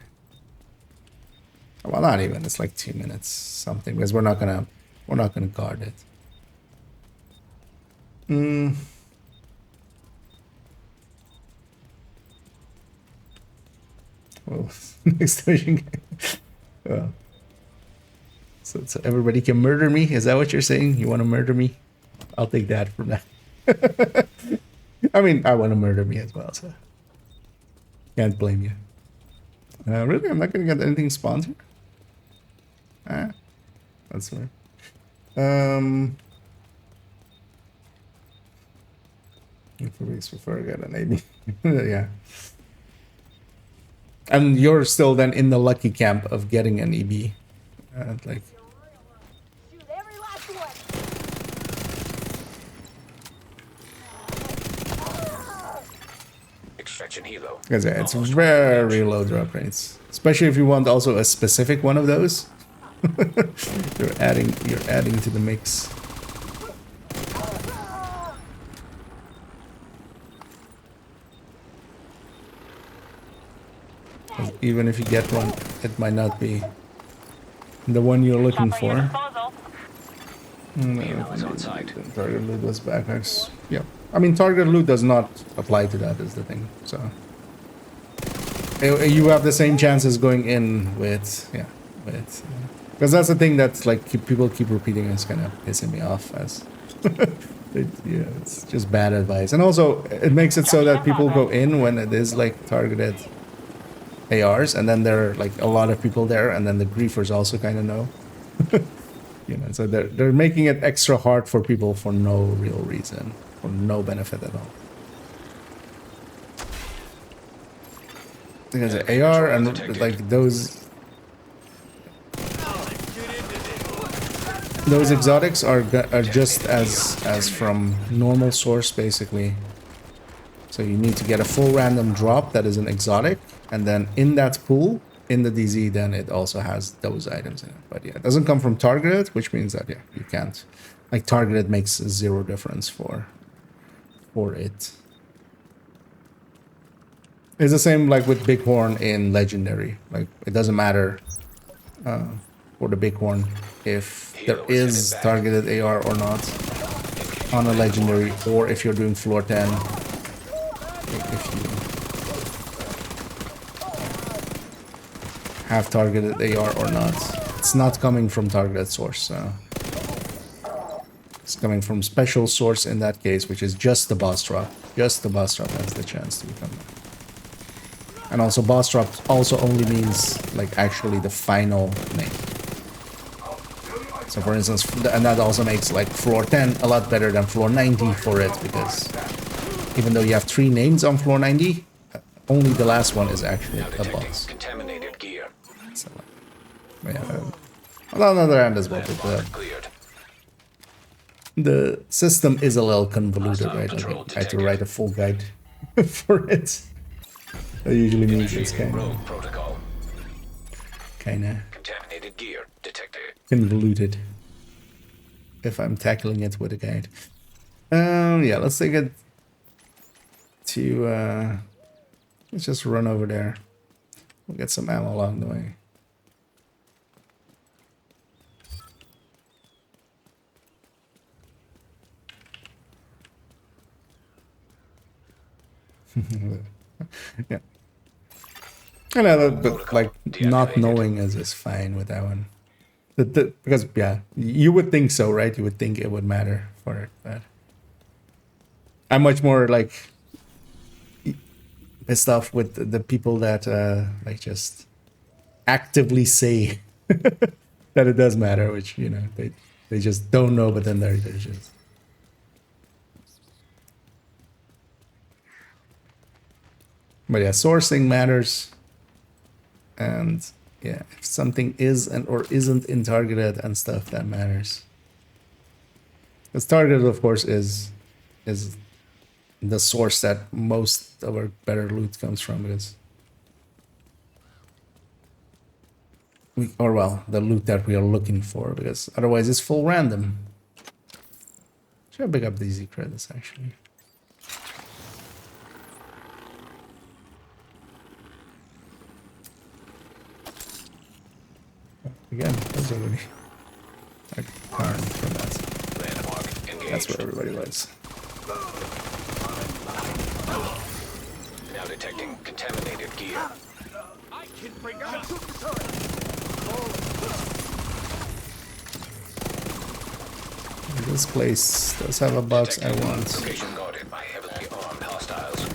Well, not even. It's like 2 minutes something, because we're not gonna guard it. Well, next version. So everybody can murder me? Is that what you're saying? You want to murder me? I'll take that from that. I mean, I want to murder me as well, so can't blame you. Really? I'm not going to get anything sponsored? That's right. Before I get an AB. Yeah. And you're still then in the lucky camp of getting an EB. Like. Extraction helo. Because it's very low drop rates, especially if you want also a specific one of those. you're adding to the mix. Even if you get one, it might not be the one you're looking for. Target loot was backpacks. Yeah, I mean target loot does not apply to that, is the thing. So you have the same chances going in with because that's the thing that's like people keep repeating. It's kind of pissing me off as it's just bad advice, and also it makes it so that people go in when it is like targeted ARs, and then there are like a lot of people there, and then the griefers also kind of know. You know, so they're making it extra hard for people for no real reason, for no benefit at all. Because the AR and like those exotics are just as from normal source basically. So you need to get a full random drop that is an exotic, and then in that pool in the DZ, then it also has those items in it. But yeah, it doesn't come from targeted, which means that yeah, you can't. Like targeted makes zero difference for it. It's the same like with Bighorn in Legendary. Like it doesn't matter for the Bighorn if there is targeted AR or not on a Legendary, or if you're doing floor 10. If you have targeted AR or not, it's not coming from targeted source. So it's coming from special source in that case, which is just the boss drop. Just the boss drop has the chance to become that. And also boss drop also only means like actually the final name. So for instance, and that also makes like floor 10 a lot better than floor 90 for it, because even though you have 3 names on floor 90, only the last one is actually a boss. Contaminated gear. So, yeah, on the other hand as well, the system is a little convoluted, right? Like I had to write a full guide for it. That usually means it's kind of contaminated gear detected. Convoluted if I'm tackling it with a guide. Yeah, let's take it to let's just run over there. We'll get some ammo along the way. Yeah. I know, but like not knowing is fine with that one. Because yeah, you would think so, right? You would think it would matter for it, but I'm much more like pissed off with the people that like just actively say that it does matter, which you know they just don't know, but then they're just. But yeah, sourcing matters, and yeah, if something is and or isn't in targeted and stuff, that matters. Because targeted, of course, is the source that most of our better loot comes from, because the loot that we are looking for, because otherwise it's full random. Should I pick up these credits actually? Again, that's already like Karn from that. That's where everybody was. Now detecting contaminated gear. I can bring out. This place does have a box I want. Location guarded by heavily armed hostiles.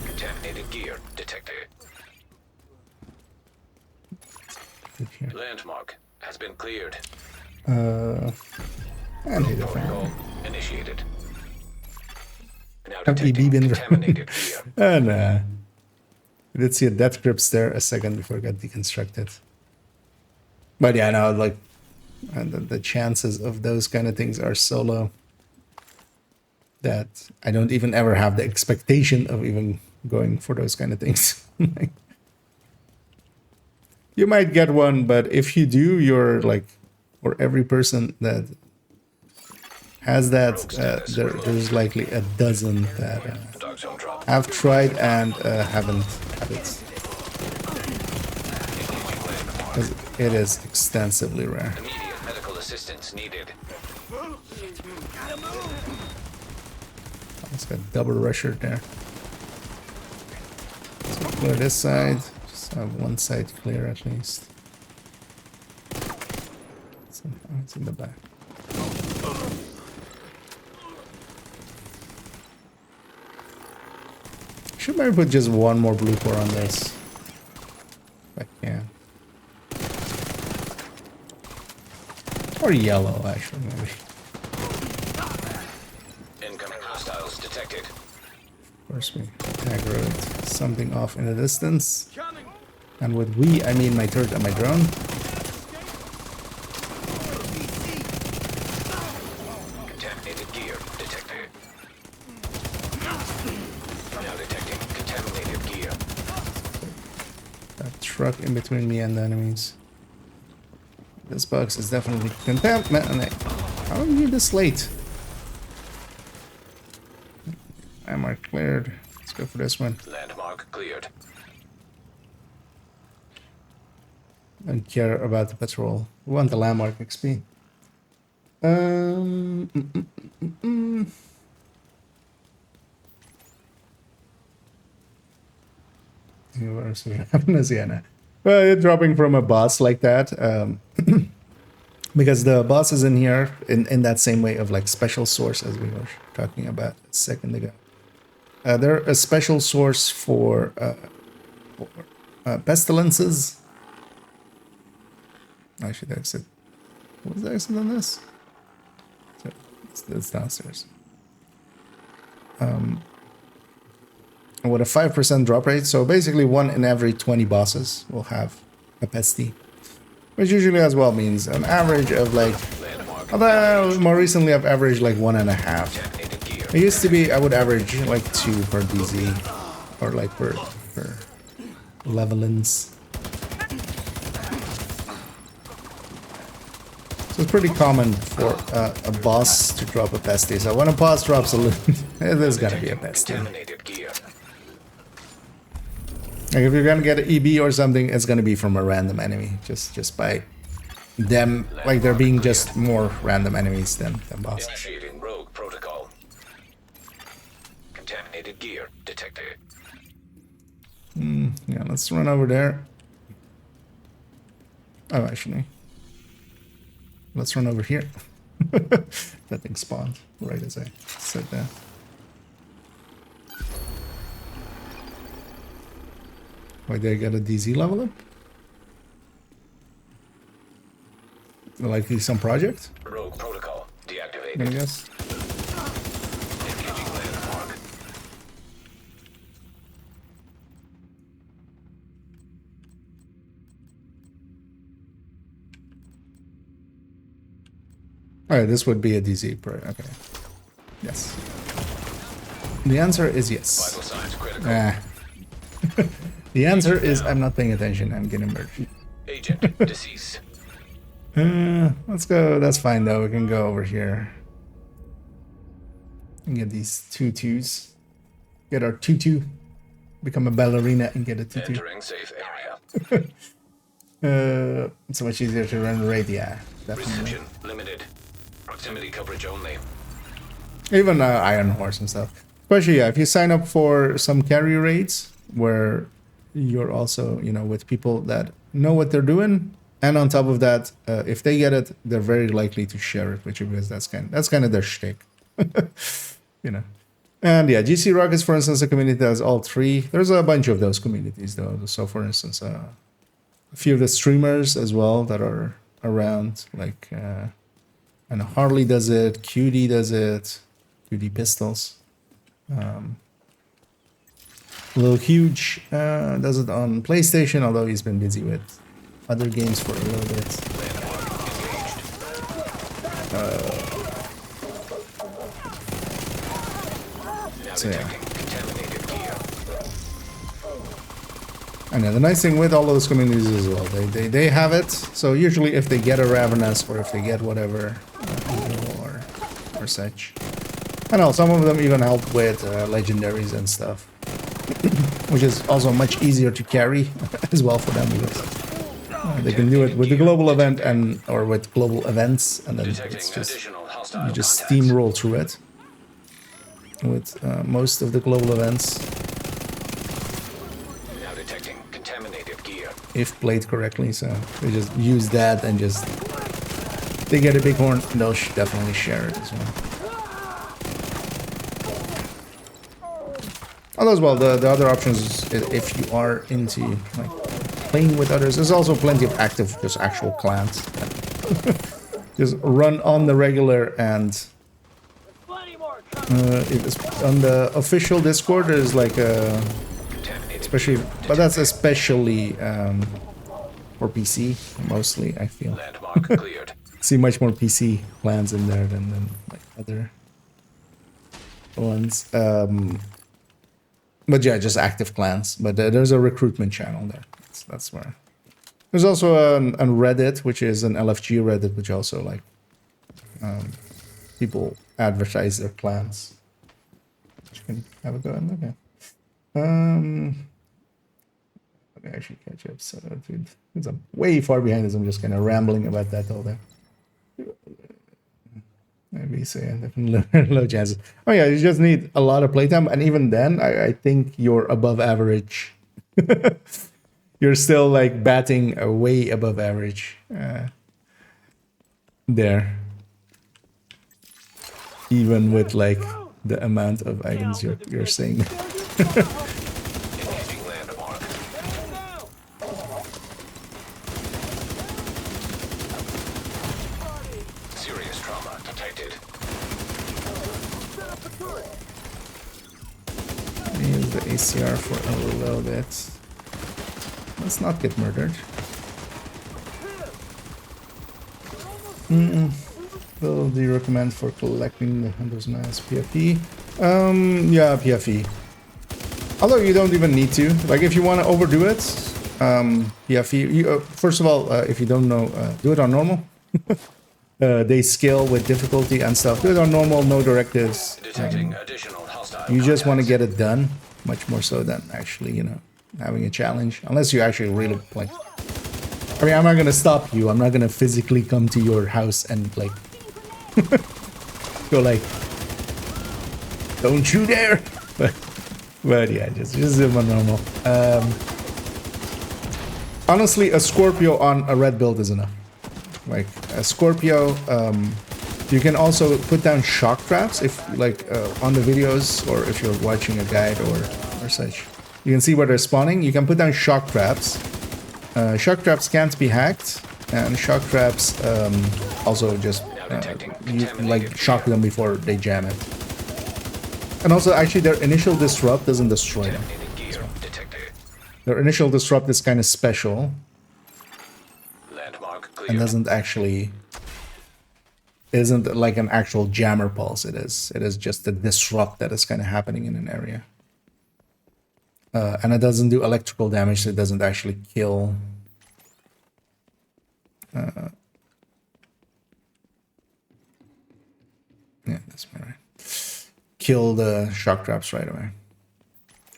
Contaminated gear detected. Landmark has been cleared. And hit Protocol initiated. Now have EB detecting been contaminated gear. and we did see a death grips there a second before it got deconstructed. But yeah, now like the chances of those kind of things are so low that I don't even ever have the expectation of even going for those kind of things. Like, you might get one, but if you do, you're like, for every person that has that, there's likely a dozen that have tried and haven't had it. Because it is extensively rare. Immediate medical assistance needed. It's got double rusher there. So clear this side. Just have one side clear at least. It's in the back. Should maybe put just one more blue core on this. If I can. Or yellow, actually, maybe. Incoming hostiles detected. course, we aggroed something off in the distance. And with we, I mean my turret and my drone. Contaminated gear detected. Now detecting contaminated gear. That truck in between me and the enemies. This box is definitely contaminated. How are you this late? Landmark cleared. Let's go for this one. Landmark cleared. Don't care about the patrol. We want the landmark XP. Well, you're dropping from a boss like that. Because the boss is in here in that same way of like special source as we were talking about a second ago. They're a special source for pestilences. I should exit. What was the exit on this? So it's downstairs. With a 5% drop rate, so basically 1 in every 20 bosses will have a pesty. Which usually as well means an average of like, although more recently I've averaged like 1.5. It used to be I would average like 2 per DZ, or like per levelins. So it's pretty common for a boss to drop a pesty. So when a boss drops a loot, there's gonna be a pesty. Like if you're gonna get an EB or something, it's gonna be from a random enemy, just by them, like there being just more random enemies than bosses. Initiating rogue protocol. Contaminated gear detected. Yeah, let's run over there. Oh, actually, let's run over here. That thing spawned right as I said that. Wait, did I get a DZ level up? Likely some project? Rogue protocol deactivated. I guess. Engaging landmark. Alright, this would be a DZ. Okay. Yes. The answer is yes. Vital signs critical. The answer is I'm not paying attention. I'm getting merged. Agent deceased. Let's go. That's fine though. We can go over here and get these tutus. Get our tutu. Become a ballerina and get a tutu. Entering safe area. It's much easier to run raid. Yeah, definitely. Reception limited. Proximity coverage only. Even Iron Horse and stuff. Especially yeah, if you sign up for some carry raids where you're also, you know, with people that know what they're doing, and on top of that, if they get it, they're very likely to share it with you because that's kind of their shtick, you know. And yeah, GC Rock is, for instance, a community that has all three. There's a bunch of those communities though. So, for instance, a few of the streamers as well that are around, like I know Harley does it, QD does it, QD Pistols. Lil Huge does it on PlayStation, although he's been busy with other games for a little bit. So yeah. And yeah, the nice thing with all those communities as well, they have it. So usually if they get a Ravenous or if they get whatever, or such. I know some of them even help with legendaries and stuff. Which is also much easier to carry as well for them because they can do it with the global event or with global events, and then it's just you just steamroll through it with most of the global events. Now detecting contaminated gear. If played correctly, so they just use that and just they get a bighorn, they'll definitely share it as well. Although as well, the other options, if you are into like playing with others, there's also plenty of active, just actual clans that just run on the regular and On the official Discord, there's like a especially, but that's especially for PC mostly. I feel Landmark cleared. see much more PC plans in there than like other ones. But yeah, just active clans. But there's a recruitment channel there. That's where. There's also a Reddit, which is an LFG Reddit, which also like people advertise their clans. You can have a go and look at. Let me actually catch up. So, dude, since I'm way far behind this, I'm just kind of rambling about that all day. Maybe so, yeah, definitely low chances. Oh yeah, you just need a lot of playtime, and even then, I think you're above average. You're still like batting way above average there, even with like the amount of items you're saying. Engaging landmark. Serious trauma detected. Use the ACR for a little bit. Let's not get murdered. What do you recommend for collecting the Hunter's Mass PFE? Yeah, PFE. Although you don't even need to. Like, if you want to overdo it, PFE. First of all, if you don't know, do it on normal. They scale with difficulty and stuff. Do it on normal, no directives. Detecting additional hostile You just want to contacts. get it done, much more so than actually, you know, having a challenge. Unless you actually really like. I mean, I'm not gonna stop you. I'm not gonna physically come to your house and like go like, don't you dare. But yeah, just do it on normal. Honestly, a Scorpio on a red build is enough. Like a Scorpio, you can also put down shock traps if like on the videos, or if you're watching a guide or such. You can see where they're spawning. You can put down shock traps. Shock traps can't be hacked, and shock traps also just you like shock them before they jam it. And also, actually, their initial disrupt doesn't destroy them. Gear detected. Their initial disrupt is kind of special Landmark cleared. and doesn't actually isn't like an actual jammer pulse. It is just a disrupt that is kind of happening in an area. And it doesn't do electrical damage, so it doesn't actually kill. Yeah, that's right. Kill the shock traps right away.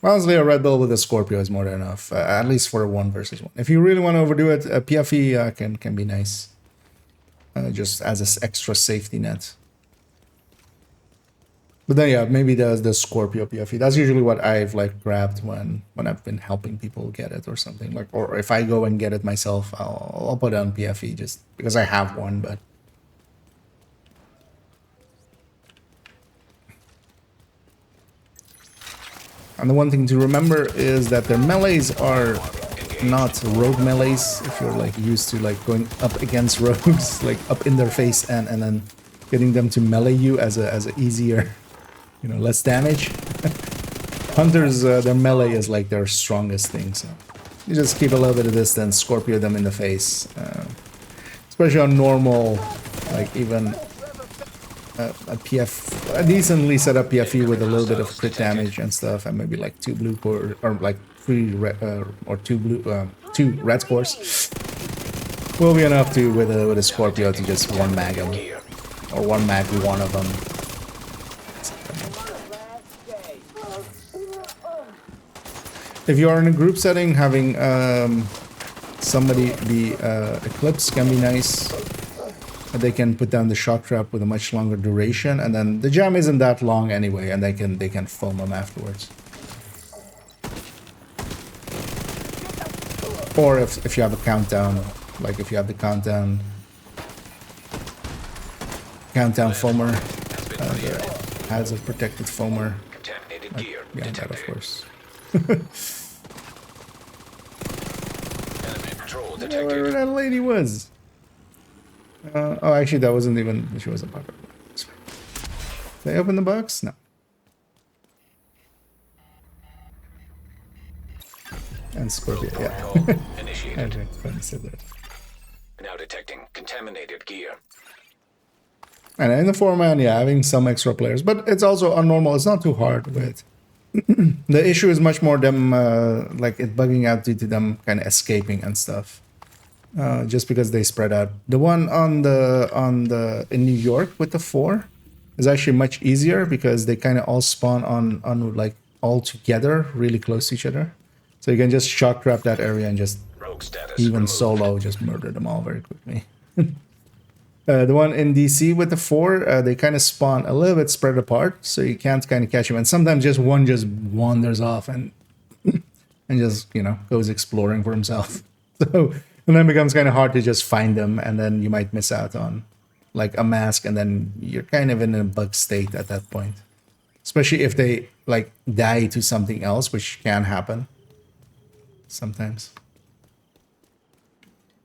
Honestly, a red build with a Scorpio is more than enough, at least for a 1 versus 1. If you really want to overdo it, a PFE can be nice, just as an extra safety net. But then yeah, maybe the Scorpio PFE. That's usually what I've like grabbed when I've been helping people get it or something. Like, or if I go and get it myself, I'll put on PFE just because I have one. But and the one thing to remember is that their melees are not rogue melees. If you're like used to like going up against rogues, like up in their face and then getting them to melee you as a easier, you know, less damage. Hunters, their melee is like their strongest thing, so you just keep a little bit of distance, Scorpio them in the face, especially on normal, like even a decently set up PFE with a little bit of crit damage and stuff, and maybe like 2 blue core or like 3 red, or 2 blue, 2 red cores will be enough to with a Scorpio to just one mag them, or one mag one of them. If you are in a group setting, having somebody be Eclipse can be nice. They can put down the shock trap with a much longer duration, and then the jam isn't that long anyway, and they can foam them afterwards. Or if you have a countdown, like if you have the countdown foamer, that has a protected foamer. Contaminated gear Yeah, that detected. of course. Enemy patrol Where detected. that lady was. Oh, actually, that wasn't even. She wasn't part of it. Did I open the box? No. And Scorpio, yeah. Protocol initiated. Okay, funny said that. Now detecting contaminated gear. And in the 4-man, yeah, having some extra players, but it's also unnormal. It's not too hard with. The issue is much more them like it bugging out due to them kind of escaping and stuff. Just because they spread out. The one on the in New York with the 4 is actually much easier because they kind of all spawn on like all together, really close to each other. So you can just shock trap that area and just Rogue status even removed. solo just murder them all very quickly. The one in DC with the 4, they kind of spawn a little bit spread apart, so you can't kind of catch them. And sometimes just one just wanders off and just, you know, goes exploring for himself. So, and then it becomes kind of hard to just find them, and then you might miss out on like a mask, and then you're kind of in a bug state at that point. Especially if they like die to something else, which can happen sometimes.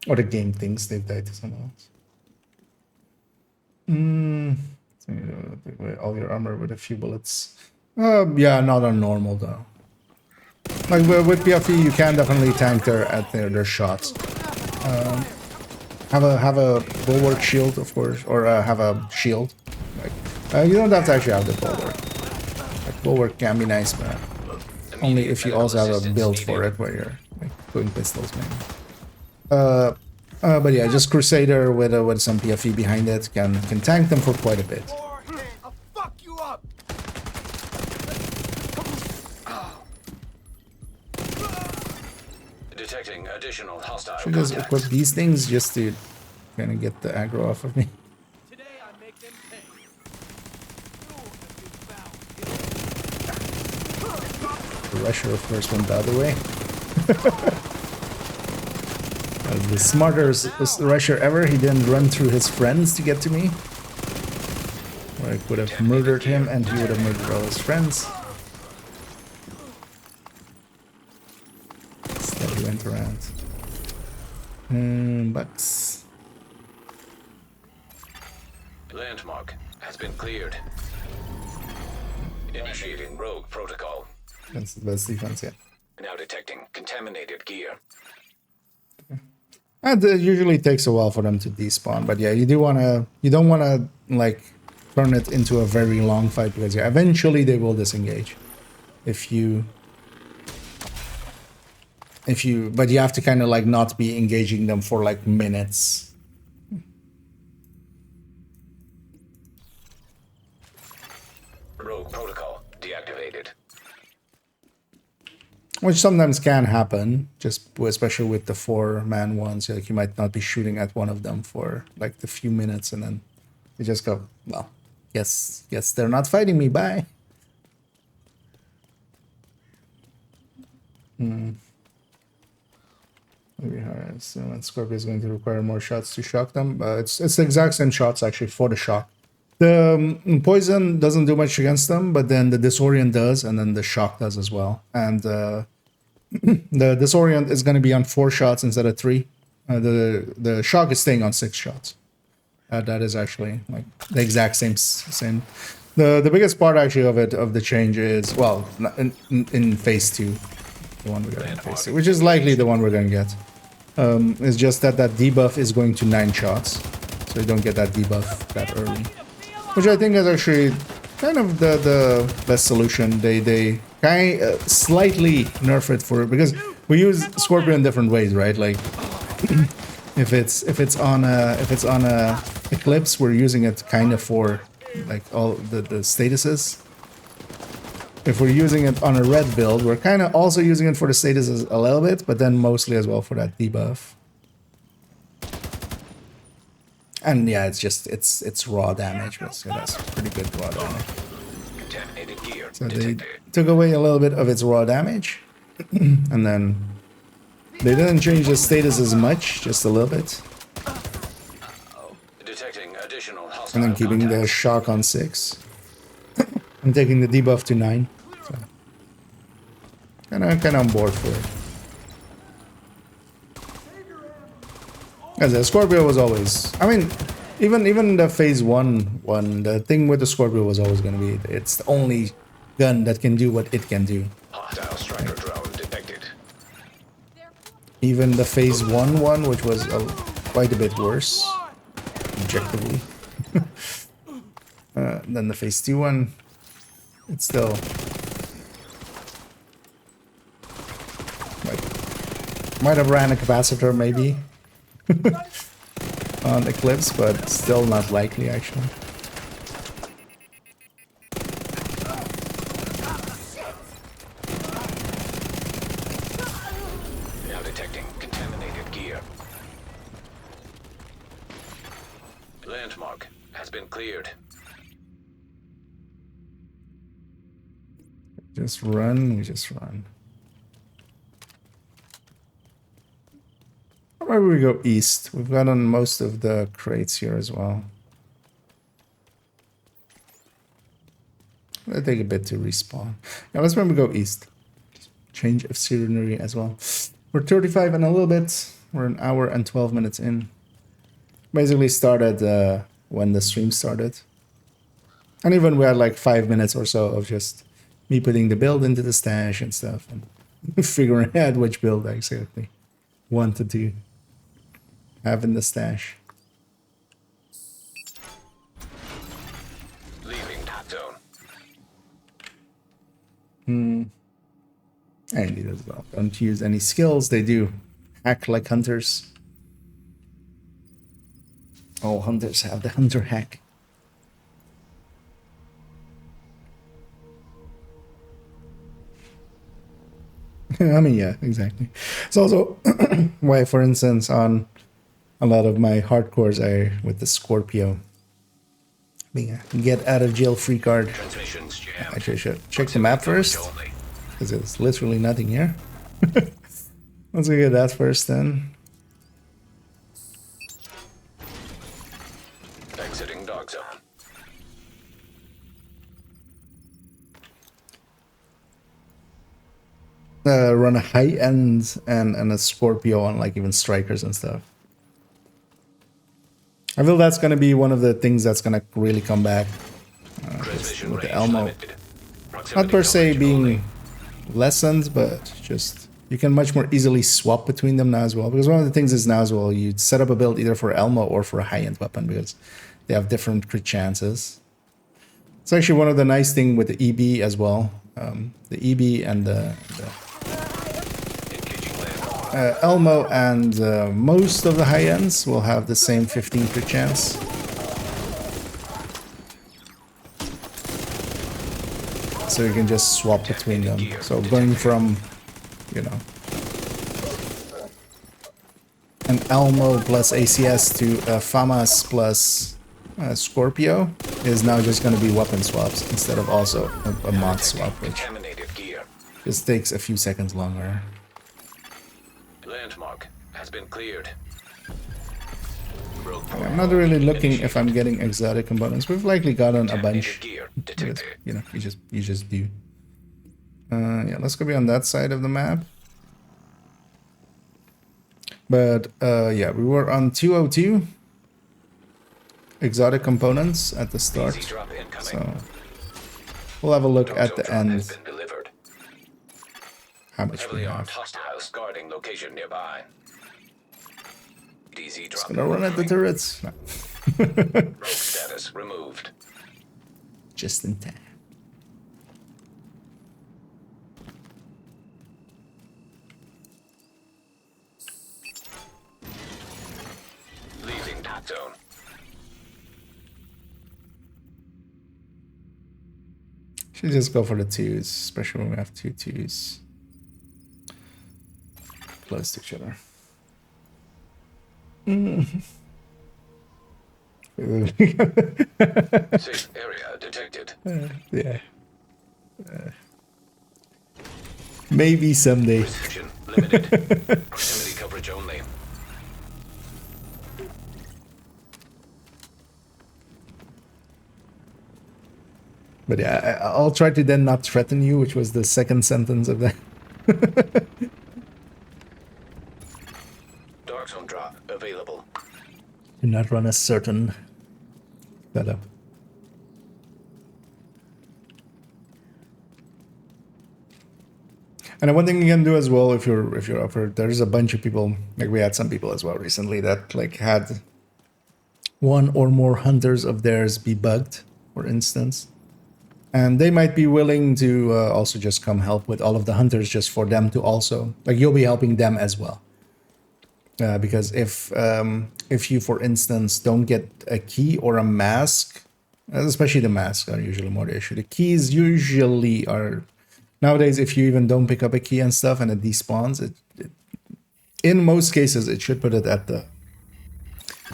Or the game thinks they've died to someone else. So you take away all your armor with a few bullets. Yeah, not on normal though. Like with PFE, you can definitely tank their shots. Have a bulwark shield, of course, or have a shield. Like you don't have to actually have the bulwark. Like bulwark can be nice, but only if you also have a build for it, where you're like doing pistols, maybe. But yeah, just Crusader with some PFE behind it can tank them for quite a bit. I'll fuck you up. Detecting additional hostile Should just contacts. equip these things just to kind of get the aggro off of me. Today I make them pay. The Rusher, of course, went the other way. As the smartest Rusher ever, he didn't run through his friends to get to me. Or I could have murdered him and he would have murdered all his friends. Instead he went around. Bucks. Landmark has been cleared. Initiating rogue protocol. That's the best defense yet. Now detecting contaminated gear. And it usually takes a while for them to despawn, but yeah, you don't wanna like turn it into a very long fight, because yeah, eventually they will disengage. But you have to kind of like not be engaging them for like minutes. Rogue protocol deactivated. Which sometimes can happen, especially with the 4-man ones. Like you might not be shooting at one of them for like the few minutes, and then you just go, well, yes, they're not fighting me. Bye. Maybe hard. So when Scorpio is going to require more shots to shock them. It's the exact same shots actually for the shock. The poison doesn't do much against them, but then the disorient does, and then the shock does as well. And the disorient is going to be on 4 shots instead of 3. The shock is staying on 6 shots. That is actually like the exact same. The biggest part actually of the change is, well, in phase 2, the one we're going to phase 2, which is likely the one we're going to get. It's just that debuff is going to 9 shots, so you don't get that debuff that early. Which I think is actually kind of the best solution. They kind of slightly nerf it because we use Scorpio in different ways, right? Like if it's on a Eclipse, we're using it kind of for like all the statuses. If we're using it on a red build, we're kind of also using it for the statuses a little bit, but then mostly as well for that debuff. And yeah, it's raw damage, but so that's pretty good raw damage. Contaminated gear So they detected. took away a little bit of its raw damage, and then they didn't change the status as much, just a little bit, Detecting additional hostile and then keeping the contacts. shock on 6, and taking the debuff to 9. So kind of on board for it. As the Scorpio was always, I mean, even the phase 1, the thing with the Scorpio was always going to be, it's the only gun that can do what it can do. Hostile striker drone detected. Even the phase 1 one, which was quite a bit worse, objectively, than the phase 2 one, it's still like might have ran a capacitor maybe on Eclipse, but still not likely actually. Now detecting contaminated gear. Landmark has been cleared. Just run, we just run. Or maybe we go east. We've got on most of the crates here as well. It'll take a bit to respawn. Yeah, let's maybe go east. Change of scenery as well. We're 35 and a little bit. We're an hour and 12 minutes in. Basically started when the stream started. And even we had like 5 minutes or so of just me putting the build into the stash and stuff. And figuring out which build I exactly wanted to have in the stash. Leaving top zone. I need as well. Don't use any skills. They do hack like hunters. All hunters have the hunter hack. I mean, yeah, exactly. It's also why, for instance, on a lot of my hardcores are with the Scorpio. Being a get out of jail free card. Transmissions jammed. Actually, I should check the map first, because there's literally nothing here. Let's go get that first then. Exiting dog zone. Run a high end and a Scorpio on like even strikers and stuff. I feel that's gonna be one of the things that's gonna really come back with the Elmo. Not per se being lessened, but just you can much more easily swap between them now as well. Because one of the things is now as well, you set up a build either for Elmo or for a high-end weapon because they have different crit chances. It's actually one of the nice thing with the EB as well. The EB and the Elmo and most of the high ends will have the same 15 crit chance. So you can just swap between them. So going from, you know, an Elmo plus ACS to a FAMAS plus Scorpio is now just going to be weapon swaps instead of also a mod swap, which just takes a few seconds longer. Landmark has been cleared. I'm not really looking if I'm getting exotic components. We've likely gotten a bunch. But, you know, you just do. Yeah, let's go be on that side of the map. But yeah, we were on 202 exotic components at the start. So we'll have a look at the end. How much we have. Hostiles guarding location nearby. DZ Just gonna run at the turrets. No. Rogue status removed. Just in time. Leaving top zone. Should just go for the twos, especially when we have two twos close to each other. Safe area detected. Yeah. Maybe someday. Precision limited. Proximity coverage only. But yeah, I'll try to then not threaten you, which was the second sentence of that. Dark zone drop available. Do not run a certain setup. And one thing you can do as well, if you're up for it, there's a bunch of people, like we had some people as well recently that like had one or more hunters of theirs be bugged, for instance. And they might be willing to also just come help with all of the hunters just for them to also, like you'll be helping them as well. Because if you, for instance, don't get a key or a mask, especially the masks are usually more the issue. The keys usually are, nowadays, if you even don't pick up a key and stuff and it despawns, in most cases, it should put it at the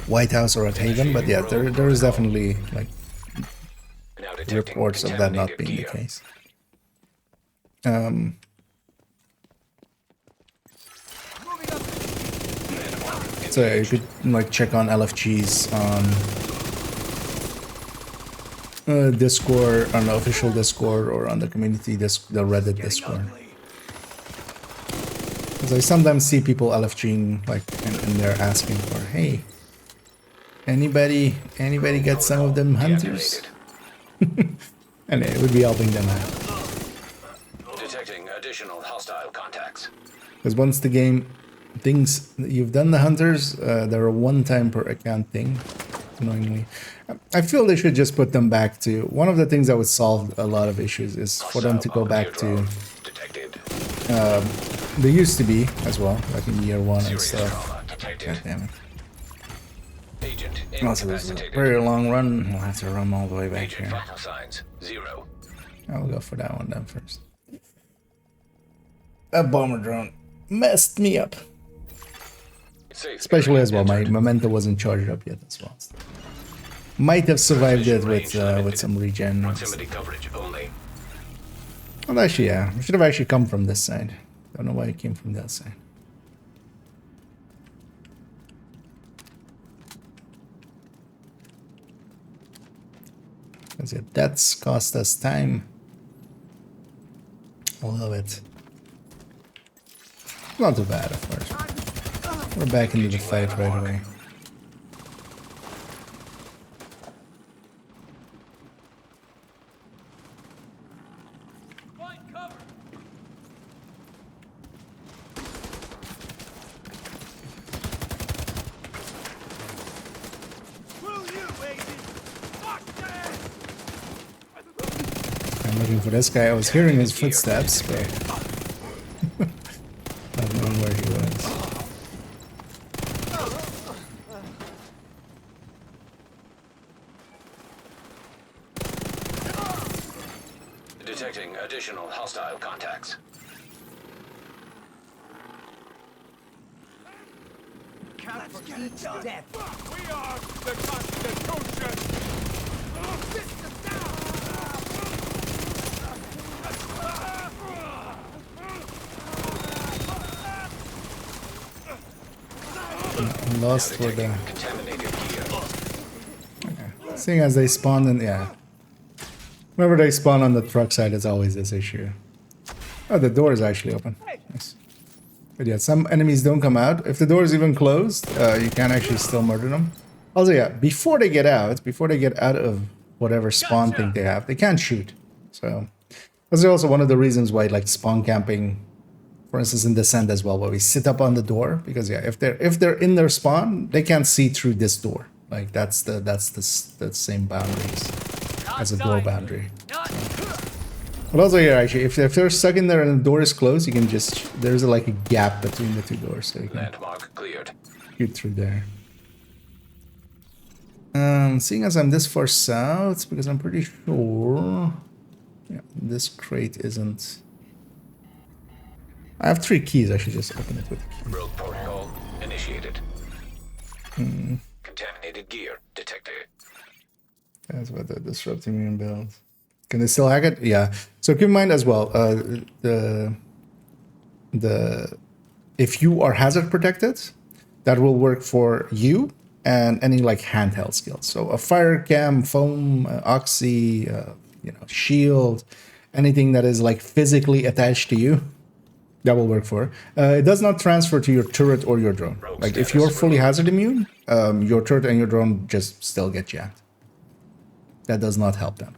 White House or at Haven. But yeah, there is definitely like reports of that not being the case. So yeah, you could like check on LFGs on Discord, on the official Discord, or on the community the Reddit Discord. Because I sometimes see people LFGing like and they're asking for, hey, anybody get some of them hunters? And it would be helping them out. Detecting additional hostile contacts. Because once the game thinks that you've done the hunters, they're a one-time per account thing, annoyingly. I feel they should just put them back to... One of the things that would solve a lot of issues is for them to go back to... They used to be, as well, like in year 1 and stuff. God damn it. Also, this is a very long run. We'll have to run all the way back here. I'll go for that one then first. That bomber drone messed me up. Especially as well, my memento wasn't charged up yet as well. Might have survived it with some regen. Well, actually, yeah. It should have actually come from this side. Don't know why it came from that side. Because yeah, that's cost us time. I love it. Not too bad, of course. We're back into the fight right away. I'm looking for this guy. I was hearing his footsteps, but not knowing where he was. Detecting additional hostile contacts. Let's get it done. We are the Constitution. System down. I'm lost for the... Okay. Seeing as they spawn in... Yeah. Whenever they spawn on the truck side, it's always this issue. Oh, the door is actually open. Nice. But yeah, some enemies don't come out. If the door is even closed, you can actually still murder them. Also, yeah, before they get out of whatever spawn thing they have, they can't shoot. So that's also one of the reasons why, like, spawn camping, for instance, in Descent as well, where we sit up on the door, because yeah, if they're in their spawn, they can't see through this door. Like that's the same boundaries as a door boundary. But also here, actually, if they're stuck in there and the door is closed, you can just, there's like a gap between the two doors, so you can shoot through there. Seeing as I'm this far south, because I'm pretty sure, yeah, this crate isn't. I have 3 keys. I should just open it with a key. Rogue protocol initiated. Contaminated gear detected. That's what the disrupting immune build. Can they still hack it? Yeah. So keep in mind as well, if you are hazard protected, that will work for you and any like handheld skills. So a fire cam, foam, oxy, shield, anything that is like physically attached to you, that will work for. It does not transfer to your turret or your drone. Like if you're fully hazard immune, your turret and your drone just still get jacked. That does not help them.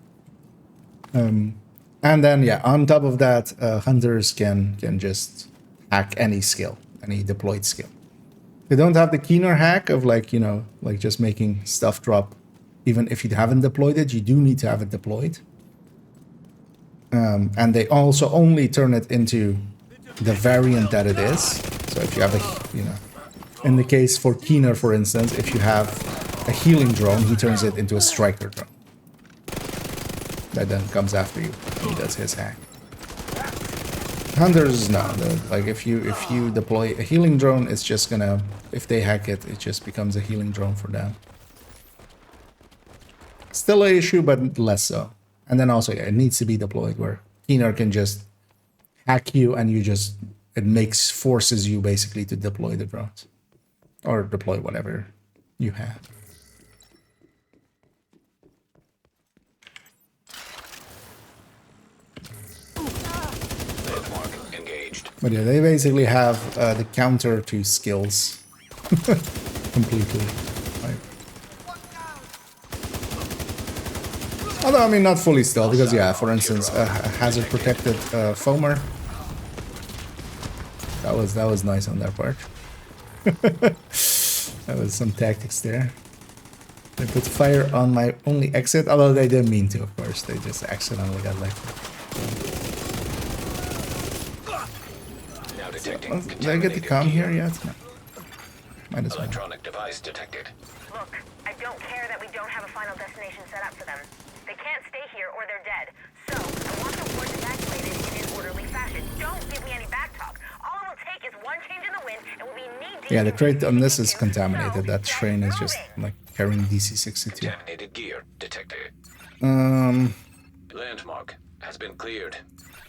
And then yeah, on top of that, hunters can just hack any skill, any deployed skill. They don't have the keener hack of like, you know, like just making stuff drop. Even if you haven't deployed it, you do need to have it deployed. And they also only turn it into the variant that it is. So if you have a, you know, in the case for Keener, for instance, if you have a healing drone, he turns it into a striker drone. That then comes after you. He does his hack. Hunters, no. Like if you deploy a healing drone, it's just gonna, if they hack it, it just becomes a healing drone for them. Still an issue, but less so. And then also, yeah, it needs to be deployed where Keener can just hack you and you just, it forces you basically to deploy the drones. Or deploy whatever you have. But yeah, they basically have the counter to skills completely. Right. Although, I mean, not fully still, because yeah, for instance, a hazard protected foamer. That was nice on their part. That was some tactics there. They put fire on my only exit, although they didn't mean to, of course. They just accidentally got left. Did I get the comm here yet? No. Might as well. Electronic device detected. Look, I don't care that we don't have a final destination set up for them. They can't stay here or they're dead. So, I want the ward evacuated in an orderly fashion. Don't give me any backtalk. All it will take is one change in the wind and we'll be knee-deep. Yeah, the crate on this is contaminated. That train is just like carrying DC-62. Contaminated gear detected. Landmark has been cleared.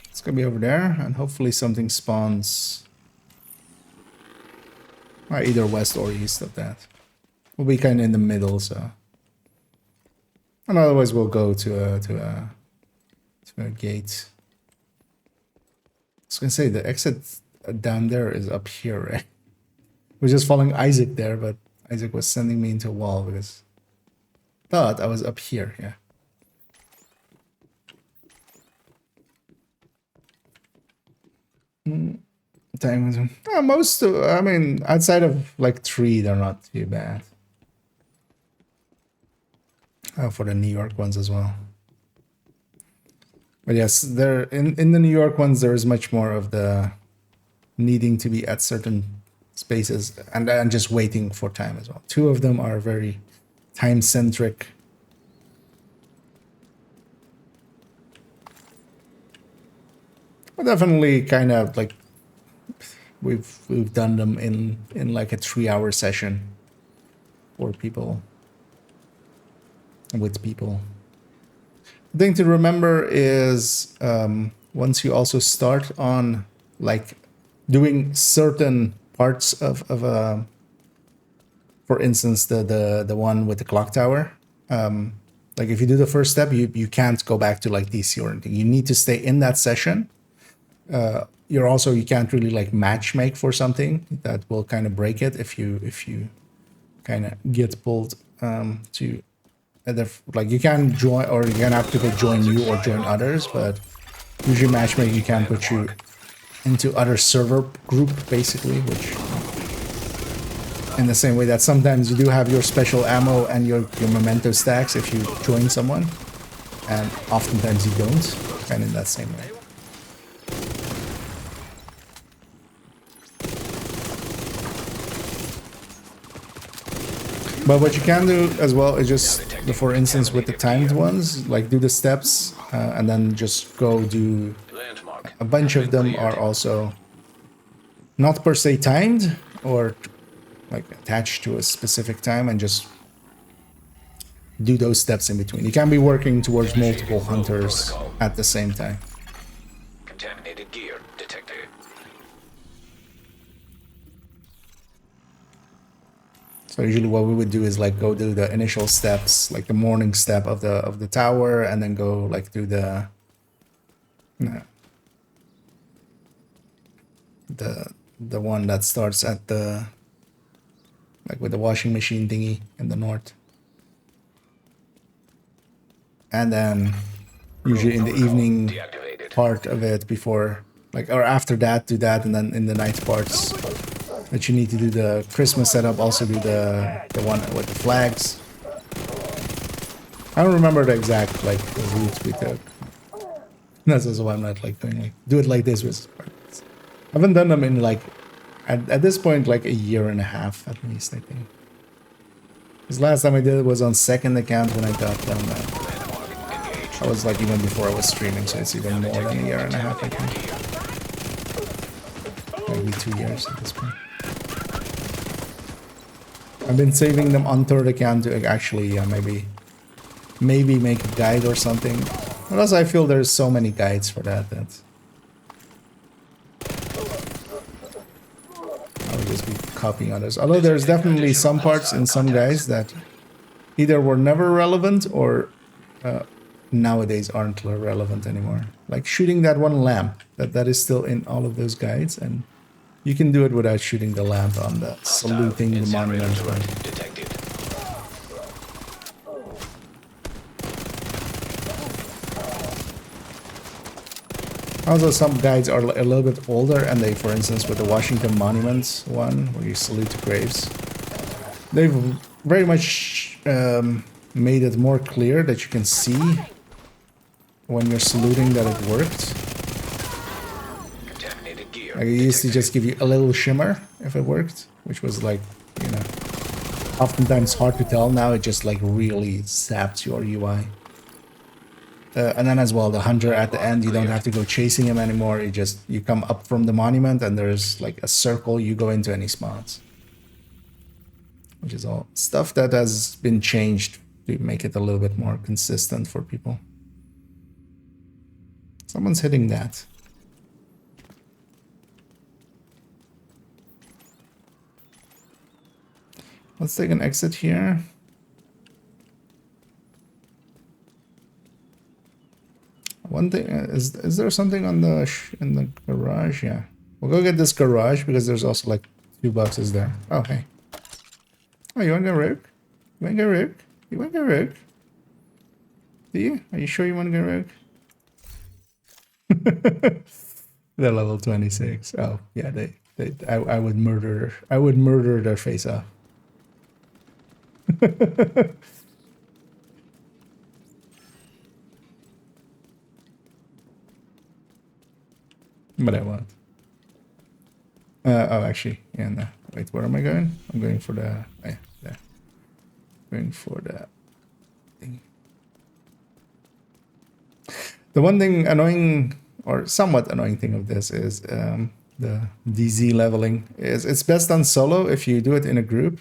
It's gonna be over there, and hopefully something spawns either west or east of that. We'll be kind of in the middle, so. And otherwise, we'll go to a gate. I was gonna say the exit down there is up here, right? We're just following Isaac there, but Isaac was sending me into a wall because I thought I was up here. Yeah. Most, I mean, outside of like 3, they're not too bad. For the New York ones as well. But yes, there in the New York ones, there is much more of the needing to be at certain spaces and just waiting for time as well. 2 of them are very time-centric. But definitely kind of like we've done them in like a 3-hour session for people, with people. The thing to remember is once you also start on like doing certain parts of for instance the one with the clock tower, like if you do the first step, you can't go back to like DC or anything. You need to stay in that session. You can't really like match make for something that will kind of break it if you kind of get pulled to like you can join, or you can activate join you or join others, but usually matchmaking can put you into other server group basically, which in the same way that sometimes you do have your special ammo and your memento stacks if you join someone, and oftentimes you don't, kind of in that same way. But what you can do as well is just, for instance, with the timed ones, like do the steps and then just go do. A bunch of them are also not per se timed or like attached to a specific time, and just do those steps in between. You can be working towards multiple hunters at the same time. Contaminated gear detected. So usually what we would do is like go do the initial steps, like the morning step of the tower, and then go like do the one that starts at the like with the washing machine thingy in the north. And then usually in the evening part of it before, like, or after that, do that, and then in the night parts that you need to do the Christmas setup, also do the one with the flags. I don't remember the exact, like, the route we took. That's also why I'm not, like, going, like, do it like this with parts. I haven't done them in, like, at this point, like, a year and a half, at least, I think. Because last time I did it was on second account when I got them. I was, like, even before I was streaming, so it's even more than a year and a half, I think. Maybe 2 years at this point. I've been saving them on third account to actually, maybe make a guide or something. But also I feel there's so many guides for that I would just be copying others. Although there's definitely some parts in some guides that either were never relevant or nowadays aren't relevant anymore. Like shooting that one lamp, that is still in all of those guides, and you can do it without shooting the lamp on the saluting the monument one. Also, some guides are a little bit older, and they, for instance, with the Washington Monument one, where you salute the graves, they've very much made it more clear that you can see when you're saluting that it worked. Like, it used to just give you a little shimmer if it worked, which was like, you know, oftentimes hard to tell. Now it just like really zaps your UI. And then as well, the hunter at the end, you don't have to go chasing him anymore. You come up from the monument and there's like a circle, you go into any spots. Which is all stuff that has been changed to make it a little bit more consistent for people. Someone's hitting that. Let's take an exit here. One thing is there something on the in the garage? Yeah, we'll go get this garage because there's also like 2 boxes there. Oh hey, oh you want to go rogue? You want to go rogue? You want to go rogue? Do you? Are you sure you want to go rogue? They're level 26. Oh yeah, I would murder. I would murder their face off. But I won't. Oh, actually, yeah, no. Wait, where am I going? I'm going for the... Oh, yeah, there. Going for the thing. The one thing annoying, or somewhat annoying thing of this is the DZ leveling. It's best done solo if you do it in a group.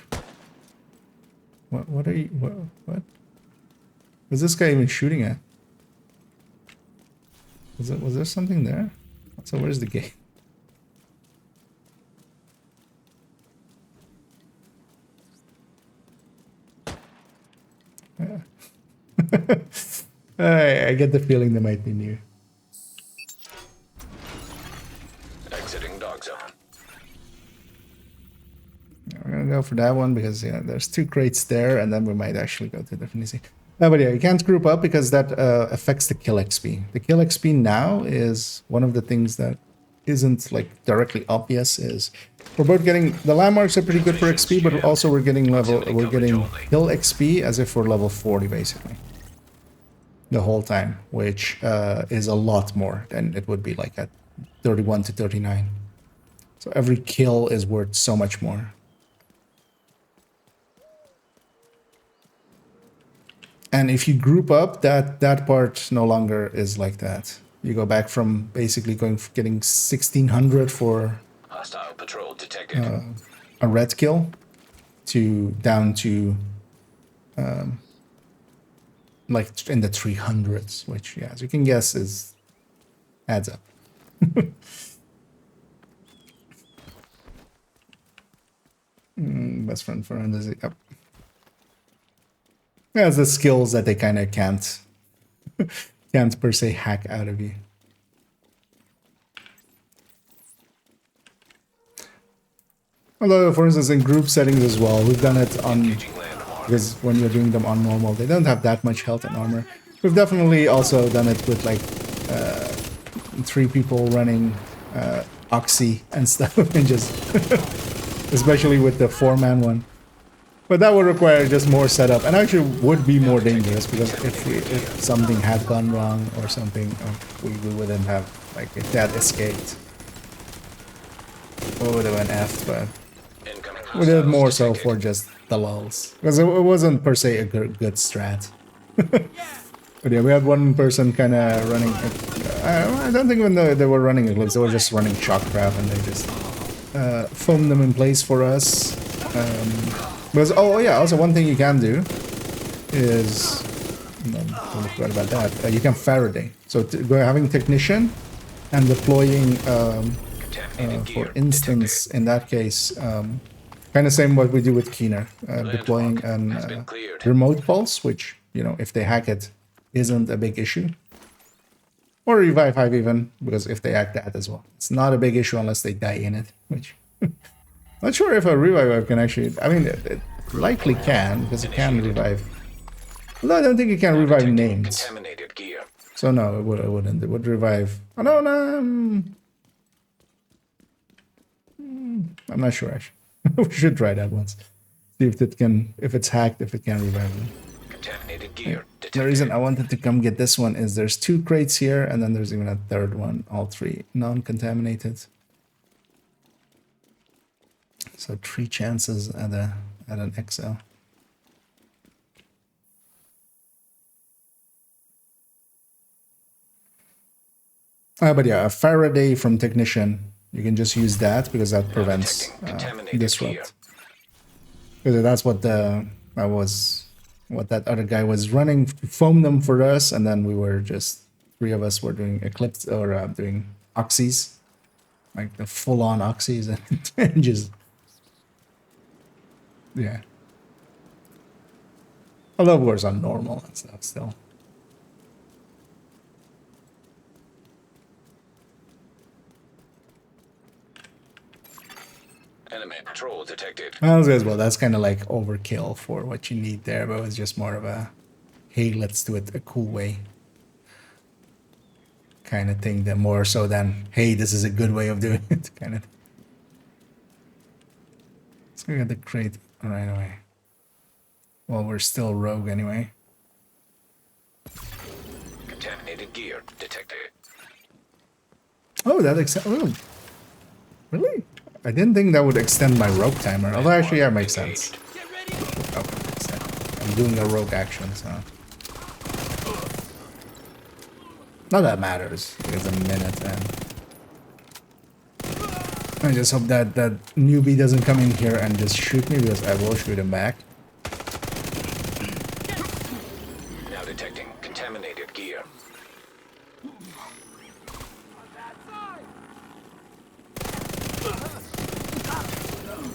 What are you... What? Was this guy even shooting at? Was there something there? So where's the game? I get the feeling they might be new. Exiting dog zone. We're gonna go for that one because yeah, there's 2 crates there, and then we might actually go to the Finisi. No, but yeah, you can't group up because that affects the kill XP. The kill XP now is one of the things that isn't like directly obvious. Is we're both getting the landmarks are pretty good for XP, but also we're getting kill XP as if we're level 40 basically the whole time, which is a lot more than it would be like at 31 to 39. So every kill is worth so much more. And if you group up, that part no longer is like that. You go back from basically getting 1600 for Hostile patrol detected. A red kill to down to like in the 300s, which yeah, as you can guess adds up. Best friend for Hernandez. Yep. Yeah, it's the skills that they kind of can't per se hack out of you. Although, for instance, in group settings as well, we've done it on, because when you're doing them on normal, they don't have that much health and armor. We've definitely also done it with like 3 people running Oxy and stuff, and just especially with the 4-man one. But that would require just more setup, and actually would be more dangerous, because if something had gone wrong or something, we wouldn't have, like, if that escaped, we would have been effed. But we did it more so for just the lulls, because it wasn't per se a good strat. But yeah, we had one person kind of running. I don't think when they were running Eclipse, they were just running Shock Trap, and they just foamed them in place for us. Because, oh yeah, also one thing you can do is, I forgot about that, you can Faraday. So having Technician and deploying, for instance, in that case, kind of same what we do with Keener, deploying an remote pulse, which, you know, if they hack it, isn't a big issue. Or Revive 5 even, because if they hack that as well, it's not a big issue unless they die in it, which... Not sure if a Revive can actually... I mean, it likely can, because it can revive. Although I don't think it can revive names. So no, it wouldn't. It would revive... Oh, no, no... I'm not sure, actually. We should try that once. See if it can... If it's hacked, if it can revive them. Contaminated gear. The reason I wanted to come get this one is there's 2 crates here, and then there's even a 3rd one. All 3 non-contaminated. So 3 chances at an XL. But yeah, a Faraday from Technician. You can just use that because that prevents disrupt. Because that's what what that other guy was running, foamed them for us, and then we were just 3 of us were doing Eclipse or doing Oxys, like the full-on Oxys, and just. Yeah. Although, of course, I'm normal and stuff still. Enemy patrol detected. Well, that's kind of like overkill for what you need there, but it was just more of a, hey, let's do it a cool way kind of thing, that more so than, hey, this is a good way of doing it kind of. Let's go get the crate right away. Well, we're still rogue anyway. Contaminated gear detected. Oh, that oh, really? I didn't think that would extend my rogue timer. Although actually, yeah, it makes sense. Oh, I'm doing a rogue action, so not that matters. It's a minute, and I just hope that that newbie doesn't come in here and just shoot me, because I will shoot him back. Now detecting contaminated gear.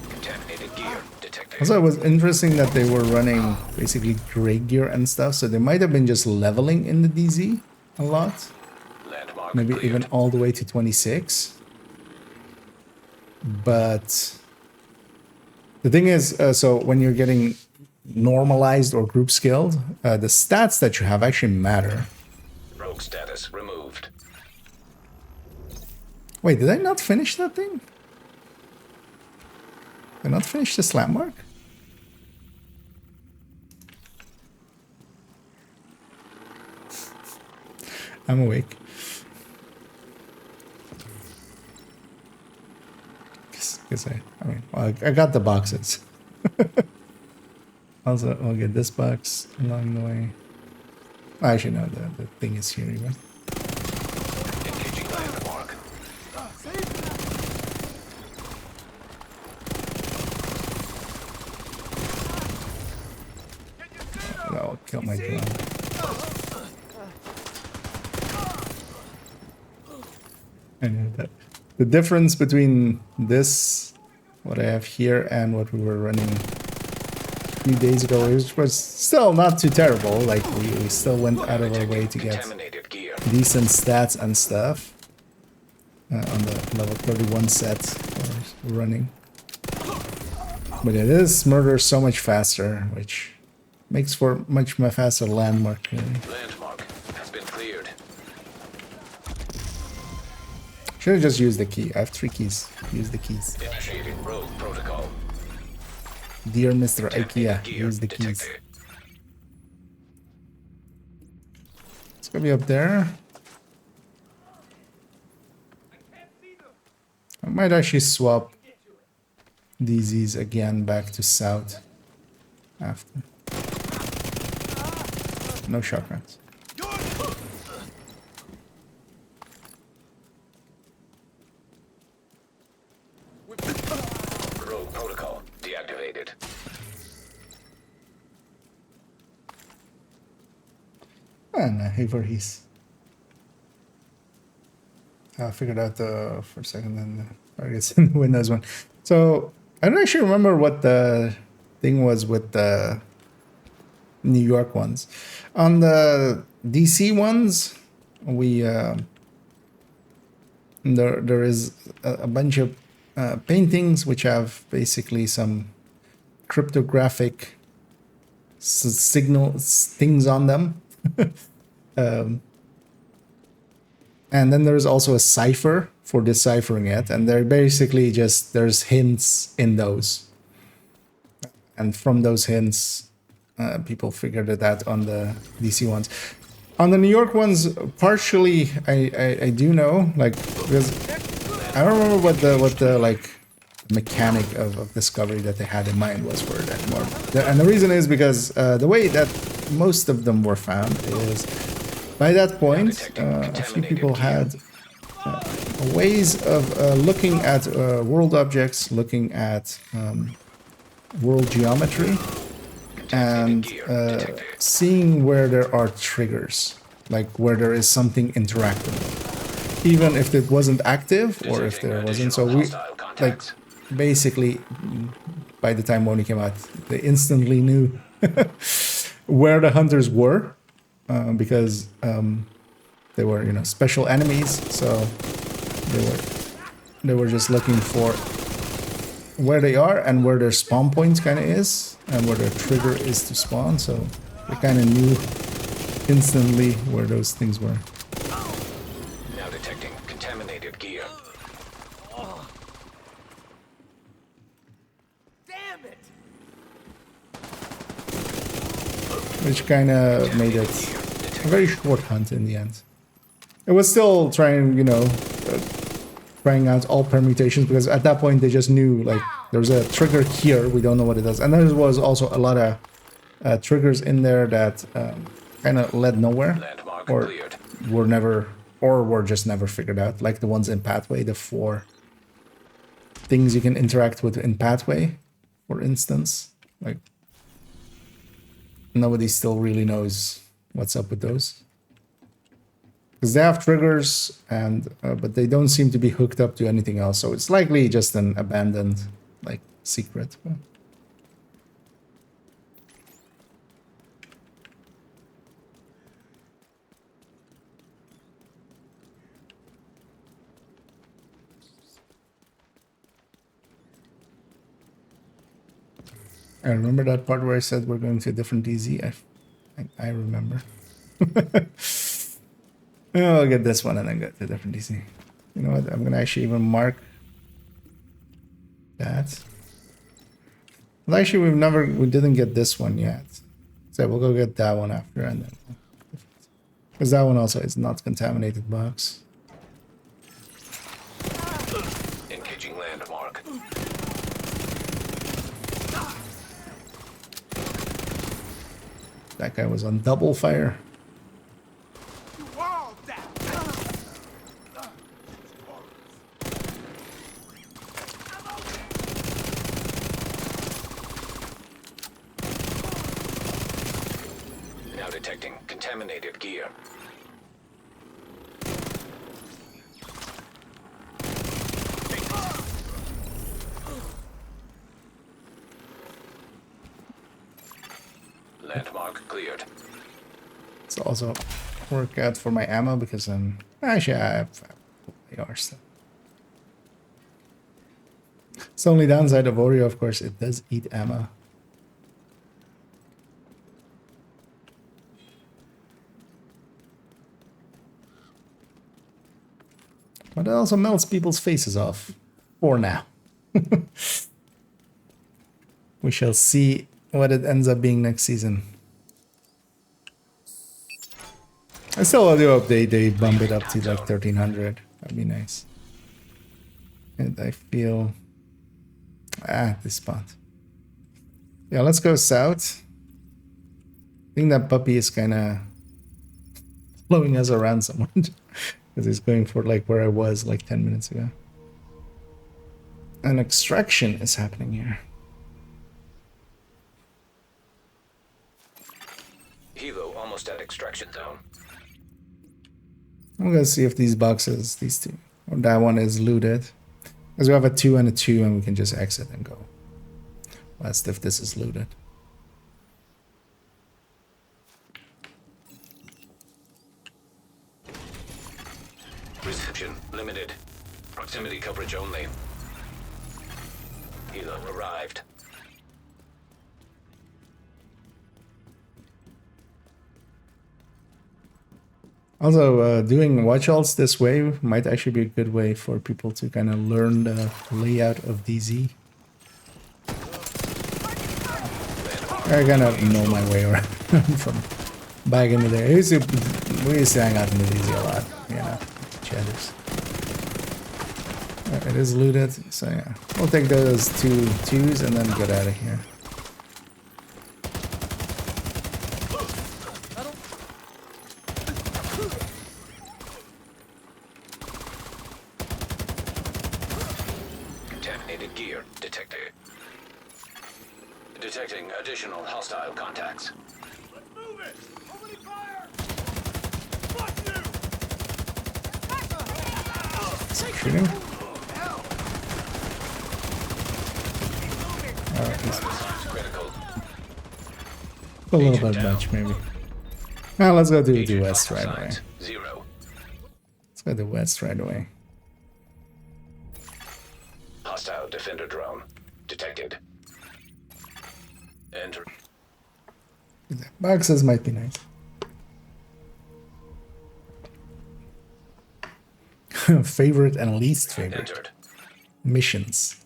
Contaminated gear detected. Also, it was interesting that they were running basically gray gear and stuff, so they might have been just leveling in the DZ a lot. Landmark Maybe cleared. even all the way to 26. But the thing is, so when you're getting normalized or group skilled, the stats that you have actually matter. Rogue status removed. Wait, did I not finish that thing? Did I not finish the slam mark? I'm awake. Because I mean, well, I got the boxes. Also, I'll get this box along the way. Actually, no, the thing is here even. Engaging landmark. That'll kill my drone. And that. The difference between this, what I have here, and what we were running a few days ago, which was still not too terrible. Like, we still went out of our way to get decent stats and stuff on the level 31 set we're running. But it is murder so much faster, which makes for much faster landmark. Really. Landmark has been cleared. Should have just used the key. I have 3 keys. Use the keys. Initiating rogue protocol. Dear Mr. Contaminated IKEA, gear use the keys. detected. It's gonna be up there. I might actually swap DZs again back to south after. No shotguns. Rogue protocol deactivated. And hey for his. I figured out for a second then the targets in the Windows one. So I don't actually remember what the thing was with the New York ones. On the DC ones, we there is a bunch of paintings which have basically some cryptographic signal things on them. And then there's also a cipher for deciphering it, and they're basically just there's hints in those, and from those hints people figured it out on the DC ones. On the New York ones, partially I do know, like, because I don't remember what the like mechanic of discovery that they had in mind was for it anymore. And the reason is because the way that most of them were found is by that point a few people had ways of looking at world objects, looking at world geometry, and seeing where there are triggers, like where there is something interactive, even if it wasn't active or if there wasn't. So we, like, basically, by the time Moni came out, they instantly knew where the hunters were, because they were, you know, special enemies. So they were just looking for where they are and where their spawn points kind of is, and where their trigger is to spawn. So they kind of knew instantly where those things were. Now detecting contaminated gear. Damn it! Which kind of made it a very short hunt in the end. It was still trying, you know, trying out all permutations, because at that point they just knew, like, there's a trigger here, we don't know what it does. And there was also a lot of triggers in there that kind of led nowhere, or were never, or were just never figured out, like the ones in Pathway, the 4 things you can interact with in Pathway, for instance. Like, nobody still really knows what's up with those, because they have triggers, and but they don't seem to be hooked up to anything else. So it's likely just an abandoned, like, secret. I remember that part where I said we're going to a different DZ. I remember. I'll get this one and then get to a different DC. You know what? I'm gonna actually even mark that. Well, actually, we didn't get this one yet. So we'll go get that one after, and then, because that one also is not contaminated box. Engaging landmark. That guy was on double fire. Now detecting contaminated gear. Landmark cleared. It's also work out for my ammo, because actually I have AR stuff. It's the only downside of Oreo, of course, it does eat ammo. But it also melts people's faces off. For now. We shall see what it ends up being next season. I still do hope they bump it up to like 1300. That'd be nice. And I feel... this spot. Yeah, let's go south. I think that puppy is kind of following us around somewhat. Because he's going for like where I was like 10 minutes ago. An extraction is happening here. Hilo almost at extraction zone. I'm gonna see if these boxes, these two, or that one is looted. Because we have a 2 and a 2 and we can just exit and go. Last if this is looted. Reception limited. Proximity coverage only. Hilo arrived. Also, doing watch alts this way might actually be a good way for people to kind of learn the layout of DZ. I kind of know my way around from back in the day. We used to hang out in the DZ a lot, you know, chatters. It is looted, so yeah. We'll take those 2 2s and then get out of here. Contaminated gear detected. Detecting additional hostile contacts. Let's move it! Opening fire! Shooting? Critical. A little bit much, maybe. Now let's go to the west right away. 0. Let's go to the west right away. Hostile defender drone detected. Enter. Boxes might be nice. Favorite and least favorite Entered. missions.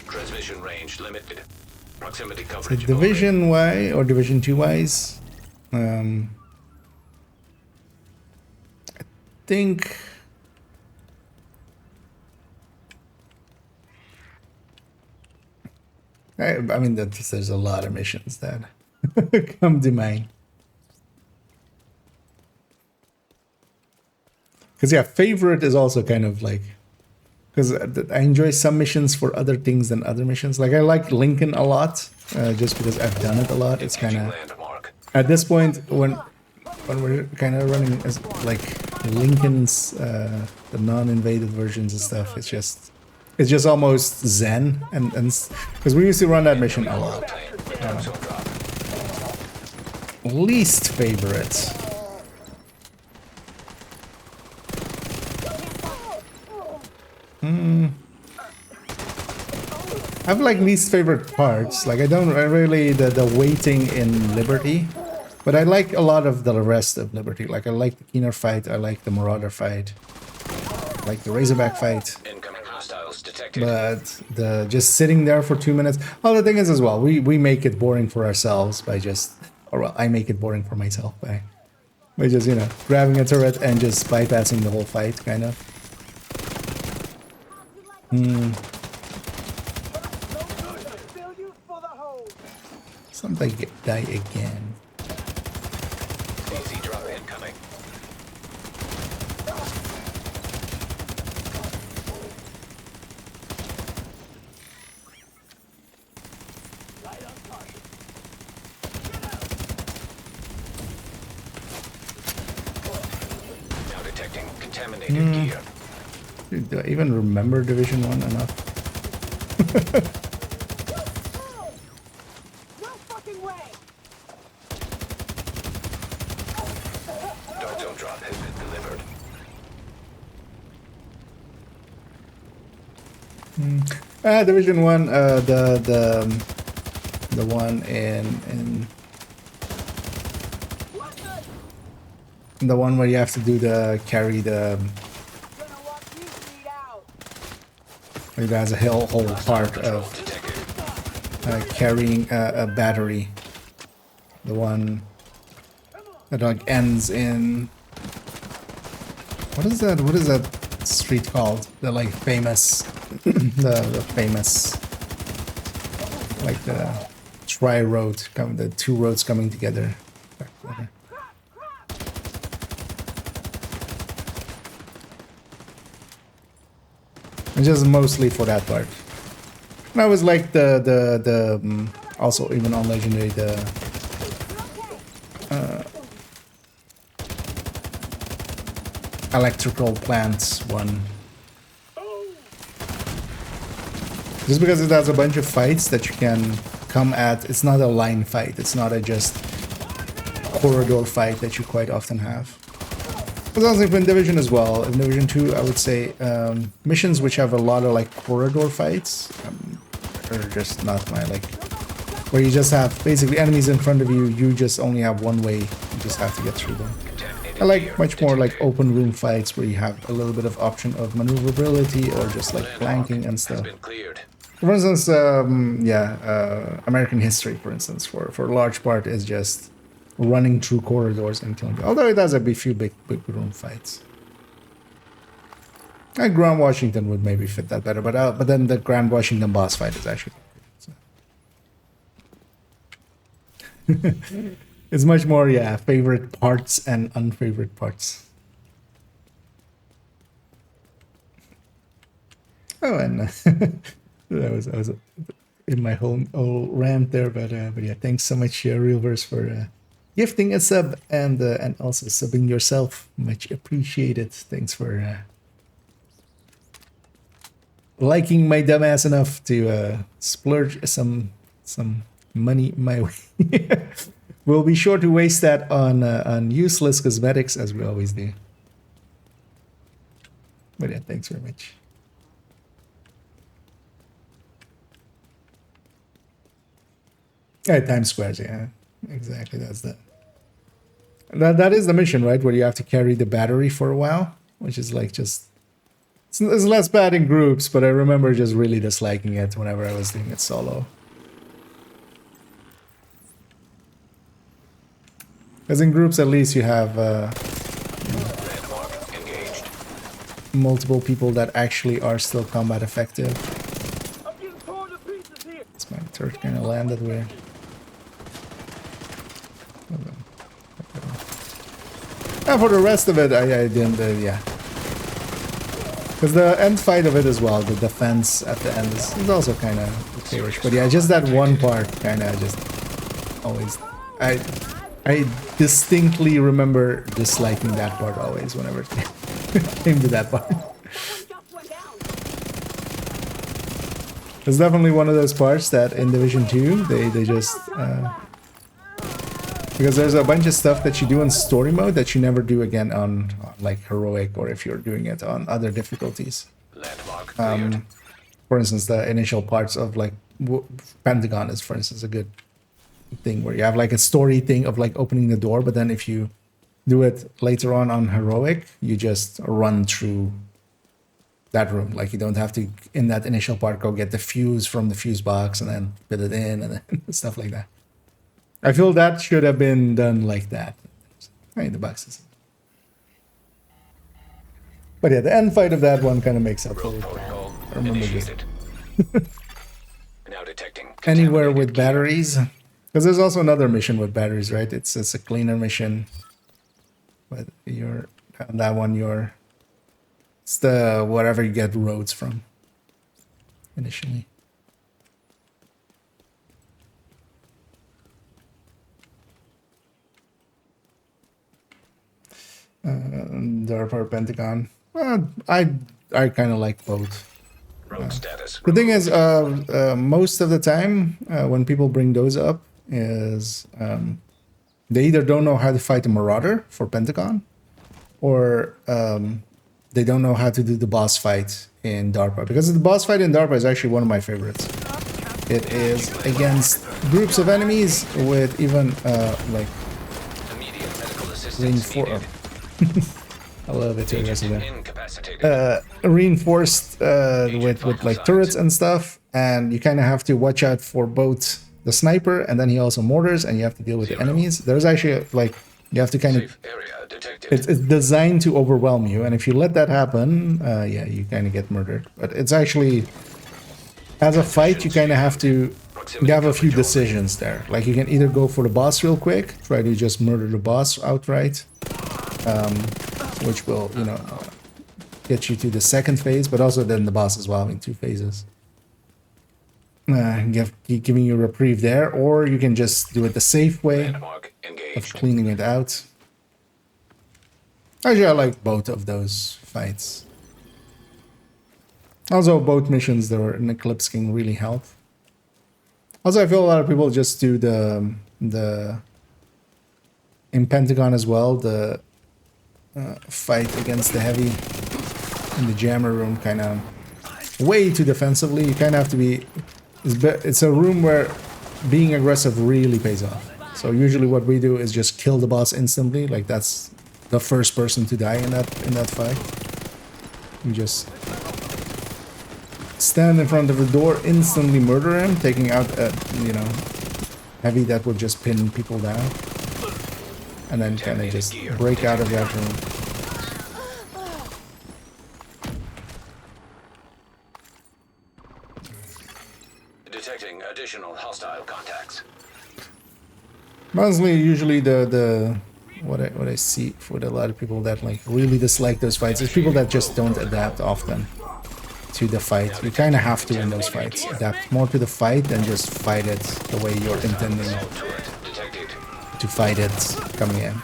Transmission range limited. Proximity So coverage. Division Y or Division 2 wise, I think I mean there's a lot of missions that come to mind. Because yeah, favorite is also kind of like, because I enjoy some missions for other things than other missions. Like I like Lincoln a lot, just because I've done it a lot. It's kind of at this point when we're kind of running as like Lincoln's the non-invaded versions and stuff. It's just almost zen, and because we used to run that mission a lot. Least favorite. I have like least favorite parts. Like I really the waiting in Liberty, but I like a lot of the rest of Liberty. Like I like the Keener fight, I like the Marauder fight, I like the Razorback fight. Incoming hostiles detected. But the just sitting there for 2 minutes. Oh, the thing is as well, we make it boring for ourselves by just, or well, I make it boring for myself by just, you know, grabbing a turret and just bypassing the whole fight, kind of. Something die again. Easy drop incoming. Now detecting contaminated gear. Dude, do I even remember Division 1 enough? Dark zone drop has been delivered. Division 1, the one in The one where you have to do the carry the. It has a whole part of carrying a battery. The one that like ends in. What is that? What is that street called? The like famous, the famous, like the tri-road, the two roads coming together. And just mostly for that part. And I was like the also even on Legendary electrical plants one. Just because it has a bunch of fights that you can come at. It's not a line fight. It's not a just corridor fight that you quite often have. But also in Division as well. In Division 2, I would say missions which have a lot of like corridor fights are just not my like. Where you just have basically enemies in front of you. You just only have one way. You just have to get through them. I like much more like open room fights where you have a little bit of option of maneuverability or just like flanking and stuff. For instance, American History, for instance, for a large part is just running through corridors and killing. Although it has a few big room fights. Grand Washington would maybe fit that better, but then the Grand Washington boss fight is actually. So. It's much more, favorite parts and unfavorite parts. Oh, and I was in my whole rant there, but yeah, thanks so much, Realverse, for gifting a sub and also subbing yourself. Much appreciated. Thanks for liking my dumbass enough to splurge some money my way. We'll be sure to waste that on useless cosmetics, as we always do. But yeah, thanks very much. Times Squares, yeah, exactly. That's that is the mission, right? Where you have to carry the battery for a while, which is like just it's less bad in groups, but I remember just really disliking it whenever I was doing it solo. Because in groups, at least you have multiple people that actually are still combat effective. It's my turret kind of landed weird. And for the rest of it, I didn't, yeah. Because the end fight of it as well, the defense at the end is also kind of okay-ish. But yeah, just that one part kind of just always... I distinctly remember disliking that part always whenever it came to that part. It's definitely one of those parts that in Division 2, they just... because there's a bunch of stuff that you do in story mode that you never do again on like heroic or if you're doing it on other difficulties. For instance, the initial parts of like Pentagon is, for instance, a good thing where you have like a story thing of like opening the door, but then if you do it later on heroic, you just run through that room. Like you don't have to, in that initial part, go get the fuse from the fuse box and then put it in and then stuff like that. I feel that should have been done like that. Hey, the boxes. But yeah, the end fight of that one kind of makes up for it. I remember this. Now detecting Anywhere with batteries. Because there's also another mission with batteries, right? It's a cleaner mission. But you're on that one, it's the wherever you get roads from initially. DARPA Pentagon. Well, I kind of like both. road status. The thing is, most of the time when people bring those up is they either don't know how to fight a Marauder for Pentagon, or they don't know how to do the boss fight in DARPA. Because the boss fight in DARPA is actually one of my favorites. It is against groups of enemies with even like I love it too. Agent incapacitated. Reinforced with like turrets and stuff, and you kind of have to watch out for both the sniper and then he also mortars, and you have to deal with the enemies. There's actually like you have to kind of. Safe area detected. It's designed to overwhelm you, and if you let that happen, yeah, you kind of get murdered. But it's actually, as a fight, you kind of have to. You have a few decisions there. Like you can either go for the boss real quick, try to just murder the boss outright, which will, you know, get you to the second phase, but also then the boss as well, having 2 phases. Giving you a reprieve there, or you can just do it the safe way Landmark engaged. of cleaning it out. Actually, I like both of those fights. Also, both missions that were in Eclipse can really help. Also, I feel a lot of people just do the in Pentagon as well, the fight against the heavy in the jammer room kind of way too defensively. You kind of have to be... It's a room where being aggressive really pays off. So usually what we do is just kill the boss instantly. Like that's the first person to die in that fight. You just stand in front of the door, instantly murder him, taking out a, you know, heavy that would just pin people down. And then kind of just break out of that room. Detecting additional hostile contacts. Mostly, usually what I see with a lot of people that like really dislike those fights is people that just don't adapt often to the fight. You kind of have to in those fights adapt more to the fight than just fight it the way you're intending to fight it coming in.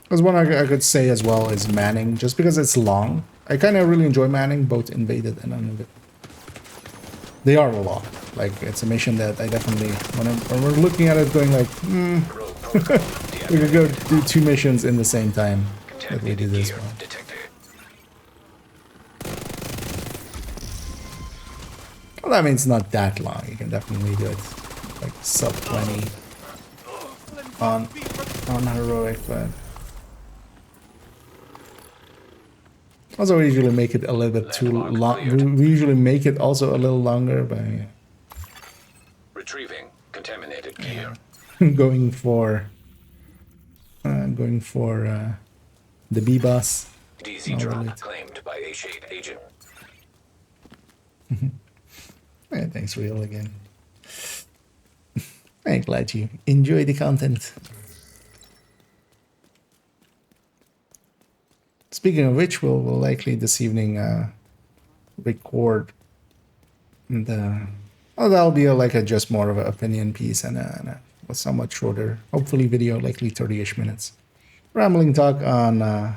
There's one I could say as well is Manning, just because it's long. I kind of really enjoy Manning, both Invaded and Uninvaded. They are long. Like, it's a mission that I definitely, when we're looking at it going like, we could go do 2 missions in the same time that we do this one. Well, I mean, it's not that long. You can definitely do it like sub 20 on heroic, but also we usually make it a little bit too long. We usually make it also a little longer, but yeah. Retrieving contaminated gear. going for the B boss. DZ drop claimed by a shade agent. Yeah, thanks, Real, again. I'm glad you enjoy the content. Speaking of which, we'll likely this evening record the... Oh, that'll be just more of an opinion piece and a somewhat shorter, hopefully video, likely 30-ish minutes. Rambling talk on... over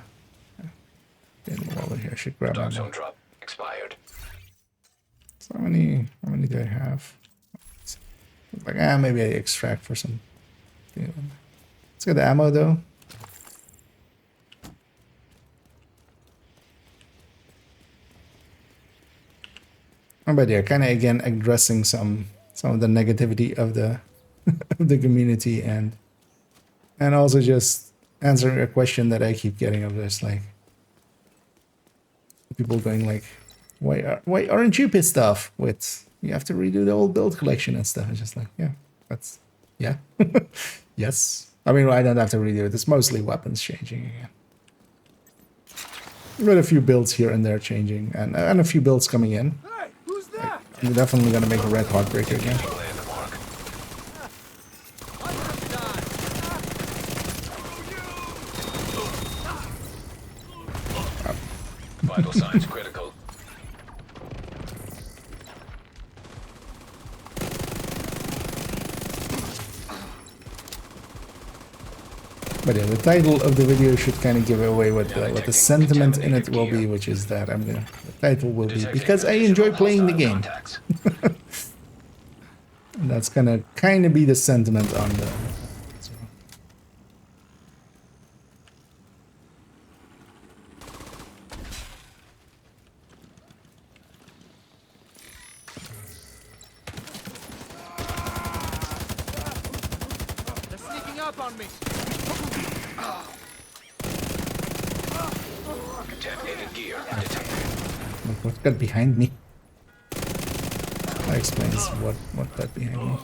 here, I should grab Dark zone drop expired. So how many do I have? Like, maybe I extract for some... Let's get the ammo, though. But yeah, kind of again addressing some of the negativity of the of the community and also just answering a question that I keep getting of this, like people going like, why aren't you pissed off with you have to redo the old build collection and stuff? It's just like, yeah, that's yeah. Yes. I mean, I don't have to redo it. It's mostly weapons changing again. But a few builds here and there changing and a few builds coming in. I'm definitely gonna make a red heartbreaker again. Vital signs critical. But yeah, the title of the video should kind of give away what the sentiment in it will be, which is that the title will be because I enjoy playing the game. And that's gonna kind of be the sentiment on the. So. up on me. Contaminated gear detected. Look what got behind me. That explains what got behind me.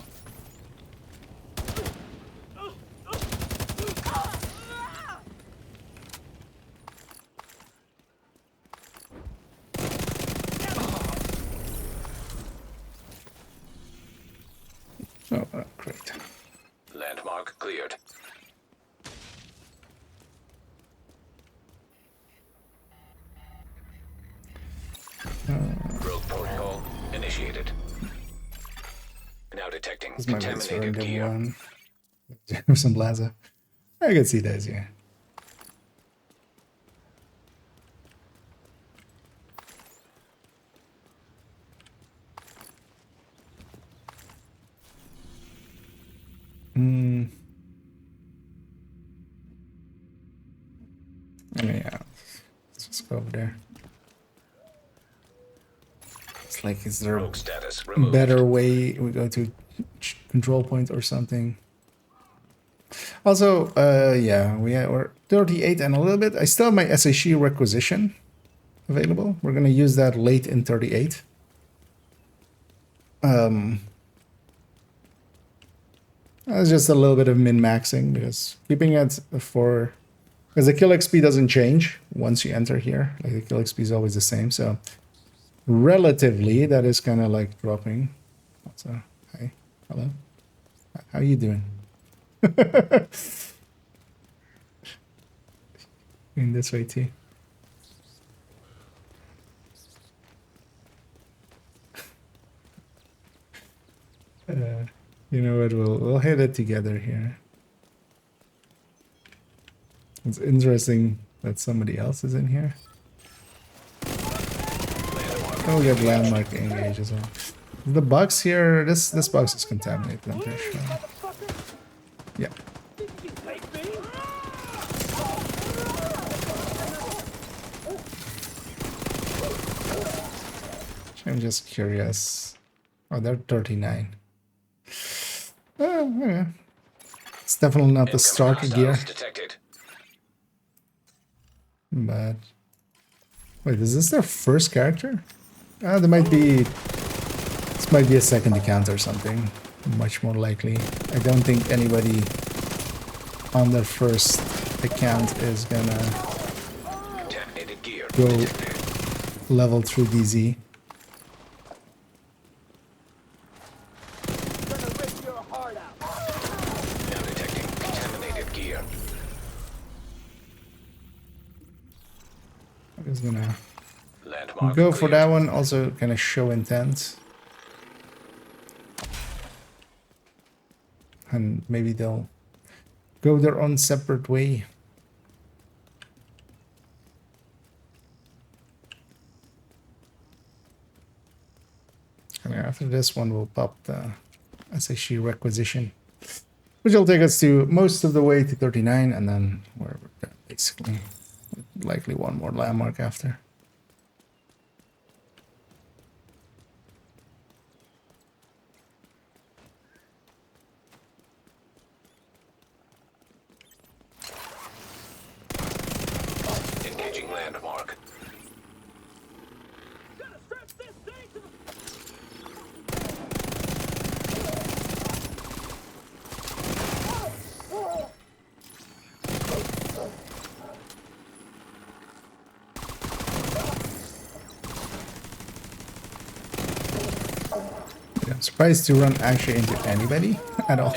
Oh, great. Landmark cleared. Rogue protocol initiated. Now detecting This might be the contaminated surrogate gear. one. Jefferson Plaza. I can see those, yeah. Yeah, let's just go over there. It's like, is there Rogue status a removed. better way we go to control point or something? Also, yeah, we're 38 and a little bit. I still have my SHE requisition available. We're gonna use that late in 38. That's just a little bit of min-maxing because keeping it for, because the kill XP doesn't change once you enter here. Like the kill XP is always the same, so relatively that is kind of like dropping. So, hi, hello, how you doing? In this way too. You know what? We'll hit it together here. It's interesting that somebody else is in here. Oh, we got landmark engage as well. The box here, this box is contaminated, I'm pretty sure. Yeah. I'm just curious. Oh, they're 39. Yeah. It's definitely not the starter gear. Detected. But wait, is this their first character? There might be. This might be a second account or something. Much more likely. I don't think anybody on their first account is gonna go level through DZ. I'm just gonna go for that one. Also, kind of show intent, and maybe they'll go their own separate way. And after this one, we'll pop the SHE requisition, which will take us to most of the way to 39, and then we're basically likely one more landmark after. Engaging landmark. I'm surprised to run actually into anybody at all.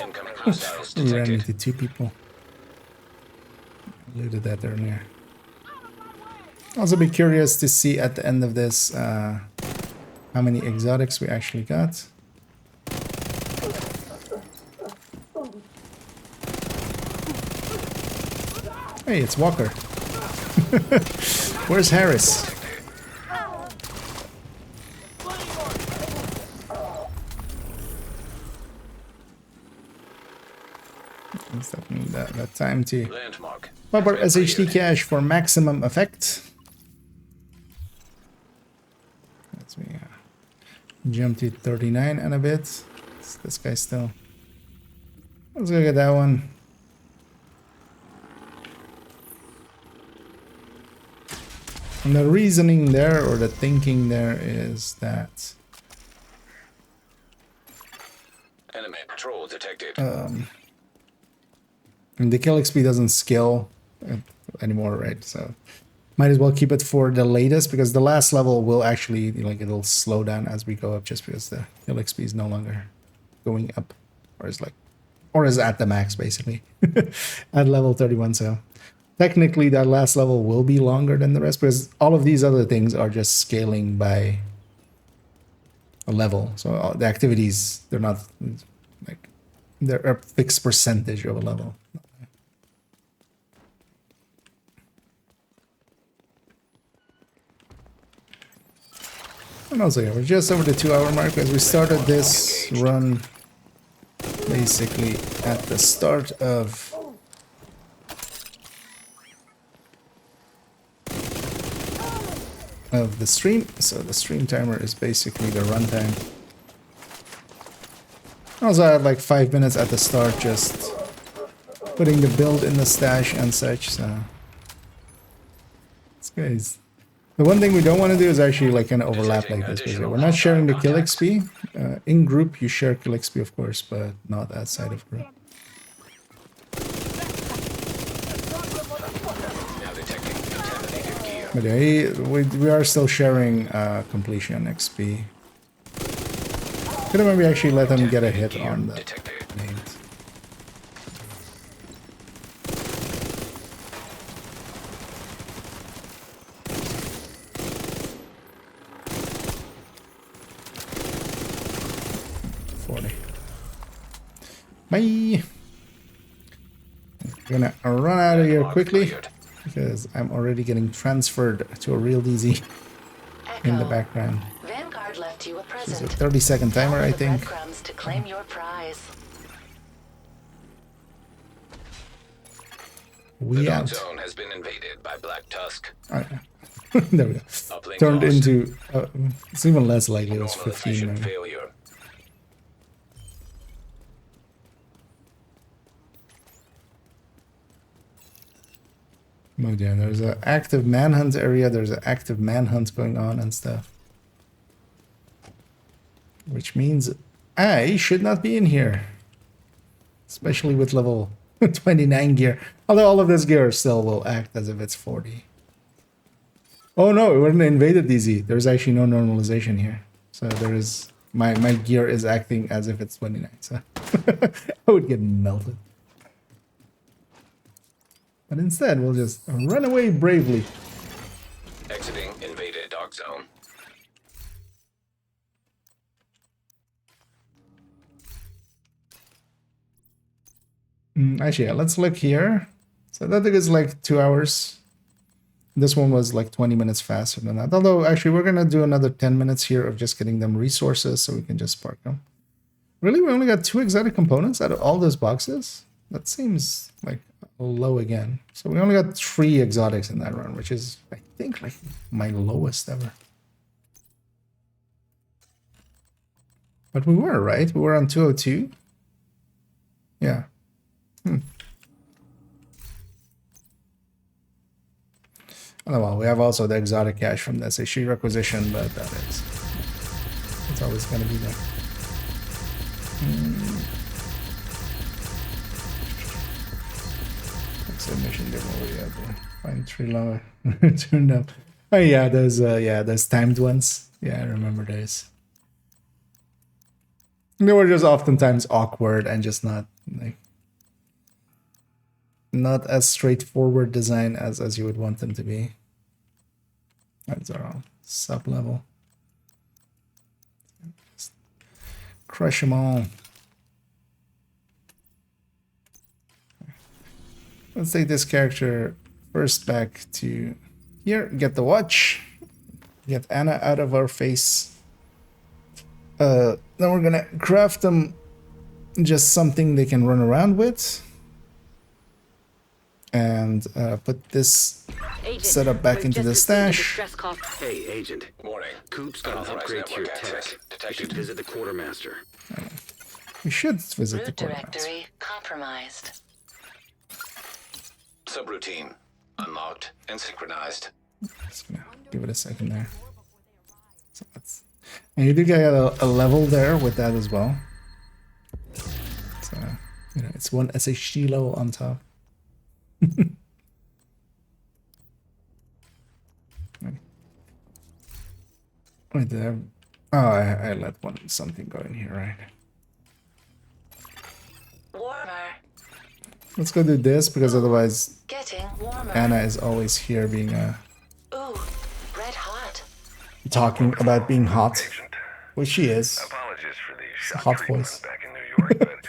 We ran into two people. Looted that earlier. Also be curious to see at the end of this how many exotics we actually got. Hey, it's Walker. Where's Harris? It's definitely that time to pop our SHD cache for maximum effect. Let's jump to 39 and a bit. This guy still. Let's go get that one. And the reasoning there, or the thinking there, is that Enemy patrol detected. and the kill XP doesn't scale anymore, right? So might as well keep it for the latest, because the last level will actually, like, it'll slow down as we go up, just because the kill XP is no longer going up, or is at the max basically at level 31. So technically that last level will be longer than the rest, because all of these other things are just scaling by a level. So the activities, they're not like, they're a fixed percentage of a level. And also, yeah, we're just over the 2-hour mark, as we started this run basically at the start of the stream. So the stream timer is basically the runtime. Also, I had like 5 minutes at the start, just putting the build in the stash and such. So this guy's. The one thing we don't want to do is actually like kind of overlap like this, because we're not sharing the kill XP. In group, you share kill XP, of course, but not outside of group. But yeah, we are still sharing completion XP. Could have maybe actually let them get a hit on the names. Bye. I'm gonna run out of here quickly, because I'm already getting transferred to a real DZ in the background. Vanguard left you a This present. is a 30-second timer, I think. Breadcrumbs to claim your prize. We The out. zone has been invaded by Black Tusk. Oh, yeah. There we go. Uplink Turned lost. into. It's even less likely. It was 15. Normalization Maybe. failure. Oh dear, there's an active manhunt area. There's an active manhunt going on and stuff. Which means I should not be in here. Especially with level 29 gear. Although all of this gear still will act as if it's 40. Oh no, it wasn't invaded DZ. There's actually no normalization here. So there is... My gear is acting as if it's 29. So I would get melted. But instead, we'll just run away bravely. Exiting invaded dark zone. Actually, yeah, let's look here. So that took us like 2 hours. This one was like 20 minutes faster than that. Although, actually, we're going to do another 10 minutes here of just getting them resources so we can just spark them. Really? We only got 2 exotic components out of all those boxes? That seems like low again. So we only got 3 exotics in that run, which is, I think, like my lowest ever. But we were, right? We were on 202. Yeah. Oh, well, we have also the exotic cache from the SHE requisition, but it's always going to be there. Submission giveaway out there. Find 3 lava turned up. Oh yeah, those timed ones. Yeah, I remember those. They were just oftentimes awkward and just not as straightforward design as you would want them to be. That's our all sub level. Just crush them all. Let's take this character first back to here, get the watch, get Anna out of our face. Then we're gonna craft them just something they can run around with. And put this setup back into the stash. Hey, Agent. Warning. Coop's got an upgrade to your tech. You should visit the quartermaster. We should visit the Root quartermaster. directory compromised. Subroutine. Unlocked and synchronized. Just gonna give it a second there. So that's, and you do get a level there with that as well. So you know, it's one SHG level on top. Wait, did I? Oh, I let something go in here, right? Warmer. Let's go do this because otherwise Getting warmer. Anna is always here being Ooh, red hot. talking about being hot, which she is. Apologies for the It's a shock hot treatment voice. back in New York, but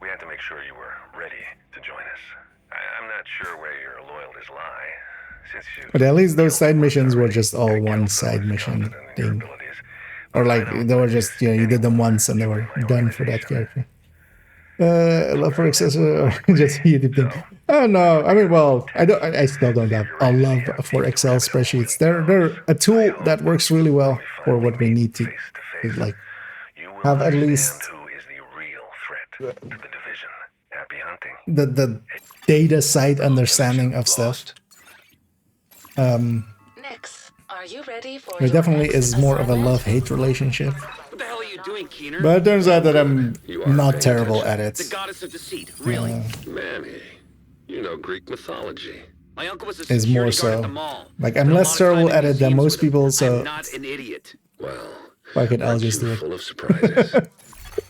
we had to make sure you were ready to join us. I'm not sure where your loyalties lie, since you... But at least those side missions were just all one side mission thing. Or like, they were just, you know, you did them once and they were done for that character. Love for Excel, just YouTube thing. Oh no, I mean, well, I still don't have a love for Excel spreadsheets. They're a tool that works really well for what we need to like, have at least the data side understanding of stuff. Nix, are you ready for There definitely is more of a love-hate relationship. What the hell are you doing, Keener? But it turns out that I'm not terrible at it. The goddess of deceit, really? Manny, you know Greek mythology. My uncle was a Is more security guard at the so. mall. Like, I'm less terrible at it than most people, so I'm not an idiot. Well, fuck it, I'll just do it. full of surprises.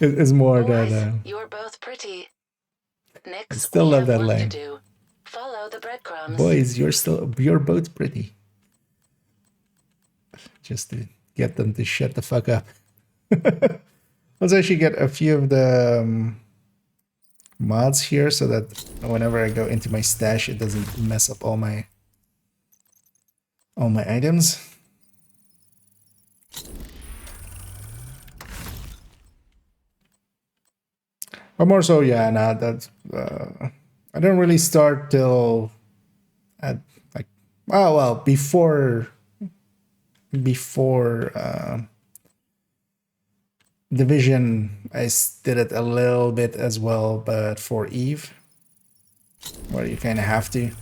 It's more that You're both pretty. Nix, I still we love have that work line. to do. Follow the breadcrumbs. Boys, you're both pretty. Just to get them to shut the fuck up. Let's actually get a few of the mods here so that whenever I go into my stash, it doesn't mess up all my items. But more so, yeah, nah, that's I don't really start till at like before Division. I did it a little bit as well, but for Eve, where you kind of have to.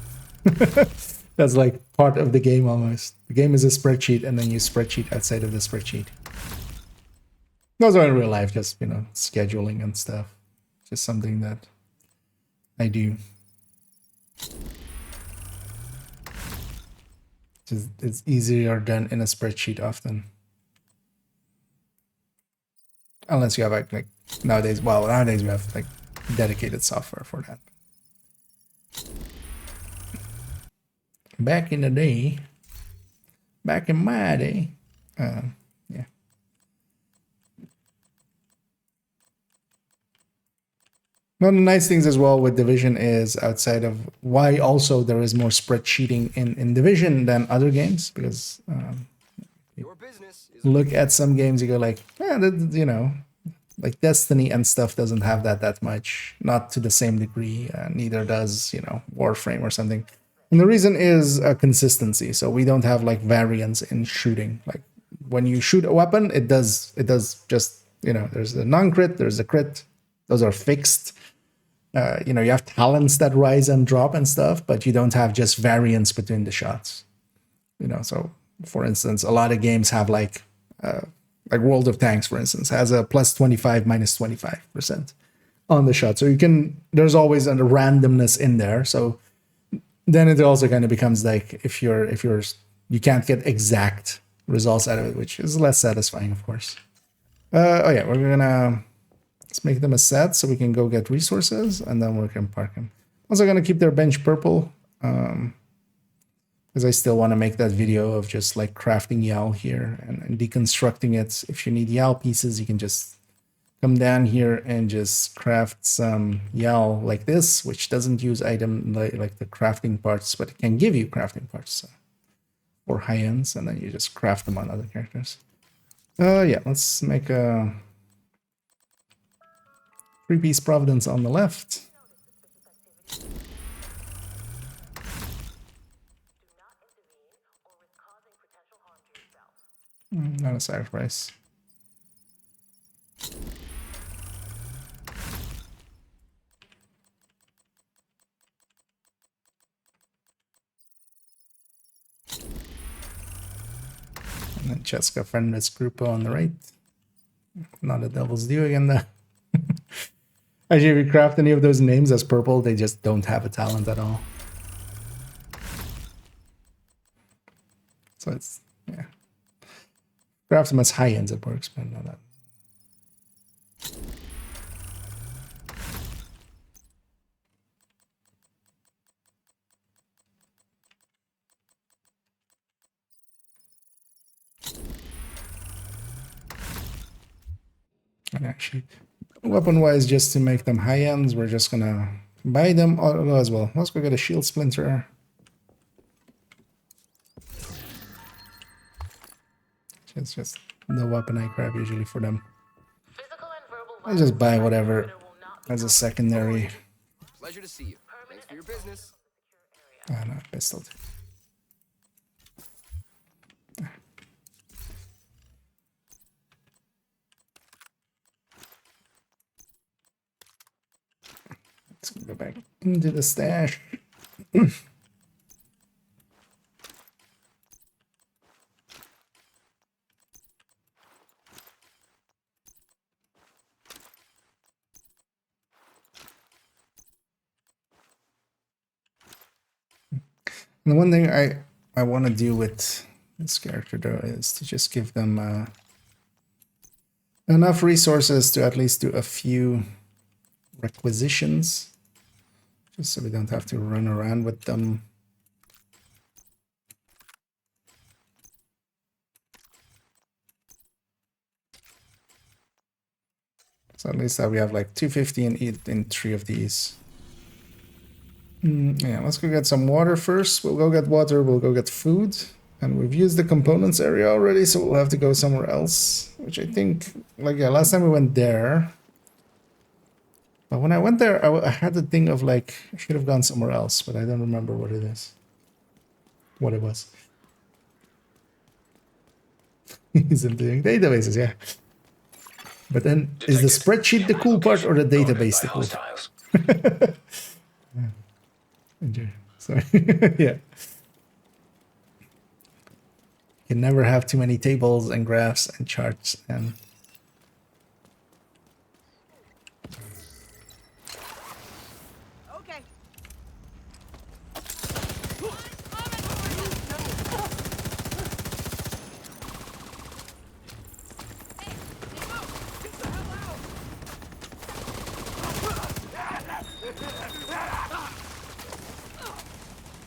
That's like part of the game almost. The game is a spreadsheet, and then you spreadsheet outside of the spreadsheet. Also in real life, just, you know, scheduling and stuff. Just something that I do. Just, it's easier done in a spreadsheet often. Unless you have like nowadays, well, nowadays we have like dedicated software for that. Back in the day, back in my day, yeah. One of the nice things as well with Division is outside of why also there is more spreadsheeting in Division than other games, because look at some games, you go like, yeah, you know, like Destiny and stuff doesn't have that much, not to the same degree. Neither does, you know, Warframe or something. And the reason is consistency. So we don't have like variance in shooting. Like when you shoot a weapon, it does just, you know, there's a non-crit, there's a crit. Those are fixed. You know, you have talents that rise and drop and stuff, but you don't have just variance between the shots. You know, so for instance, a lot of games have like World of Tanks, for instance, has a plus 25, minus 25% on the shot. So you can, there's always a randomness in there. So then it also kind of becomes like if you can't get exact results out of it, which is less satisfying, of course. Oh yeah, we're gonna let's make them a set so we can go get resources, and then we can park them. Also gonna keep their bench purple because I still want to make that video of just like crafting YAL here and deconstructing it. If you need YAL pieces, you can just come down here and just craft some YAL like this, which doesn't use item like the crafting parts, but it can give you crafting parts for high ends, and then you just craft them on other characters. Yeah, let's make a 3-piece Providence on the left. Not a sacrifice. Francesca Fernandez Grupo on the right. Not a Devil's Due again, though. Actually, if you craft any of those names as purple, they just don't have a talent at all. So it's, yeah. Craft them as high ends, it works, but not that. And actually, weapon-wise, just to make them high ends, we're just gonna buy them all as well. Let's go get a shield splinter. It's just the weapon I grab usually for them. I just buy whatever as a secondary. Pleasure to see you. Thanks for your business. Ah, no, pistol. Let's go back into the stash. And the one thing I want to do with this character though is to just give them enough resources to at least do a few requisitions, just so we don't have to run around with them. So at least we have like 250 in 3 of these. Yeah, let's go get some water first. We'll go get water, we'll go get food. And we've used the components area already, so we'll have to go somewhere else. Which I think, like, yeah, last time we went there. But when I went there, I had the thing of, like, I should have gone somewhere else, but I don't remember what it is. What it was. He's emptying databases, yeah. But then, is the spreadsheet the cool part or the database the cool part? Sorry. Yeah. You can never have too many tables and graphs and charts and... Okay.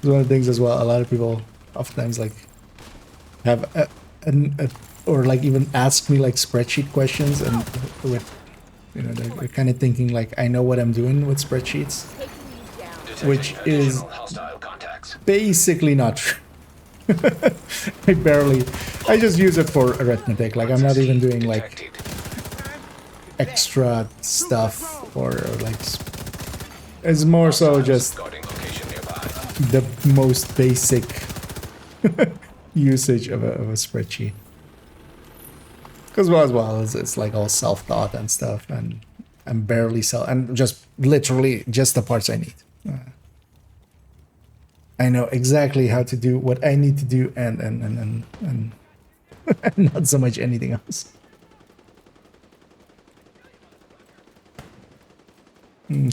One of the things as well, a lot of people oftentimes like have or like even ask me like spreadsheet questions, and with, you know, they're kind of thinking like I know what I'm doing with spreadsheets, which is basically not true. I just use it for arithmetic. Like I'm not even doing like extra stuff or like, it's more so just the most basic usage of a spreadsheet. Because well, it's like all self-taught and stuff, and I'm barely and just literally just the parts I need. I know exactly how to do what I need to do, and not so much anything else.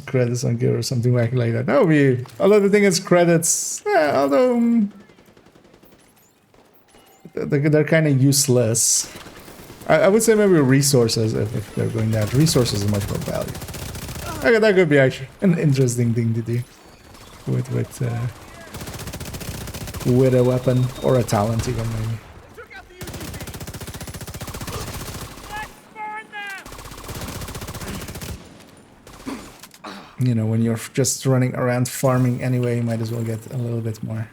Credits on gear or something like that. That would be, although the thing is credits, yeah, although they're kind of useless. I would say maybe resources, if they're going that. Resources are much more valuable. Okay, that could be actually an interesting thing to do with a weapon or a talent even maybe. You know, when you're just running around farming anyway, you might as well get a little bit more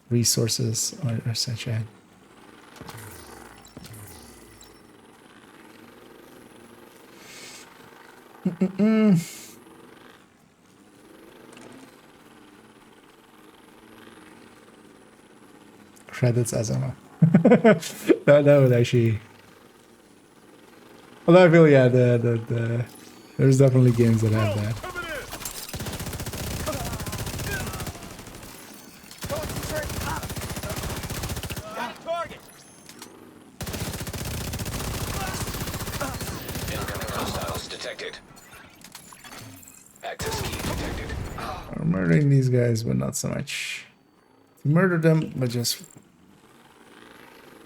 resources or such. Credits as a that would actually. Well, I feel, yeah, there's definitely games that have that. detected. Access key detected. I'm murdering these guys, but not so much to murder them, but just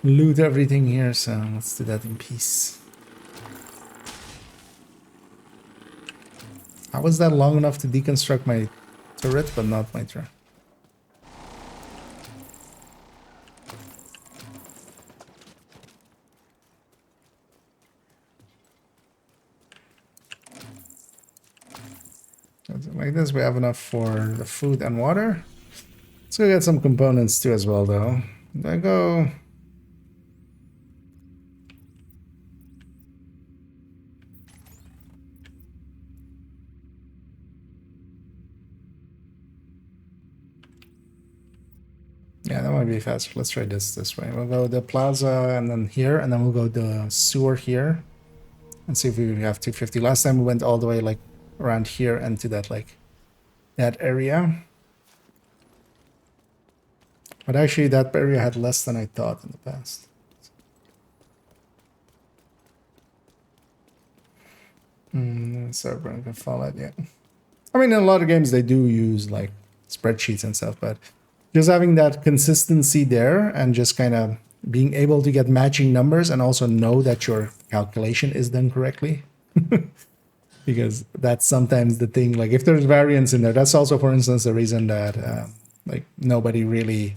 loot everything here. So let's do that in peace. How was that long enough to deconstruct my turret, but not my truck? Like this, we have enough for the food and water. Let's go get some components too as well, though. Did I go? Yeah, that might be faster. Let's try this way. We'll go the plaza and then here, and then we'll go the sewer here and see if we have 250. Last time we went all the way like around here and to that like that area. But actually that area had less than I thought in the past. So we're gonna follow it yet. I mean, in a lot of games they do use like spreadsheets and stuff, but just having that consistency there and just kind of being able to get matching numbers and also know that your calculation is done correctly. Because that's sometimes the thing, like if there's variance in there, that's also, for instance, the reason that like nobody really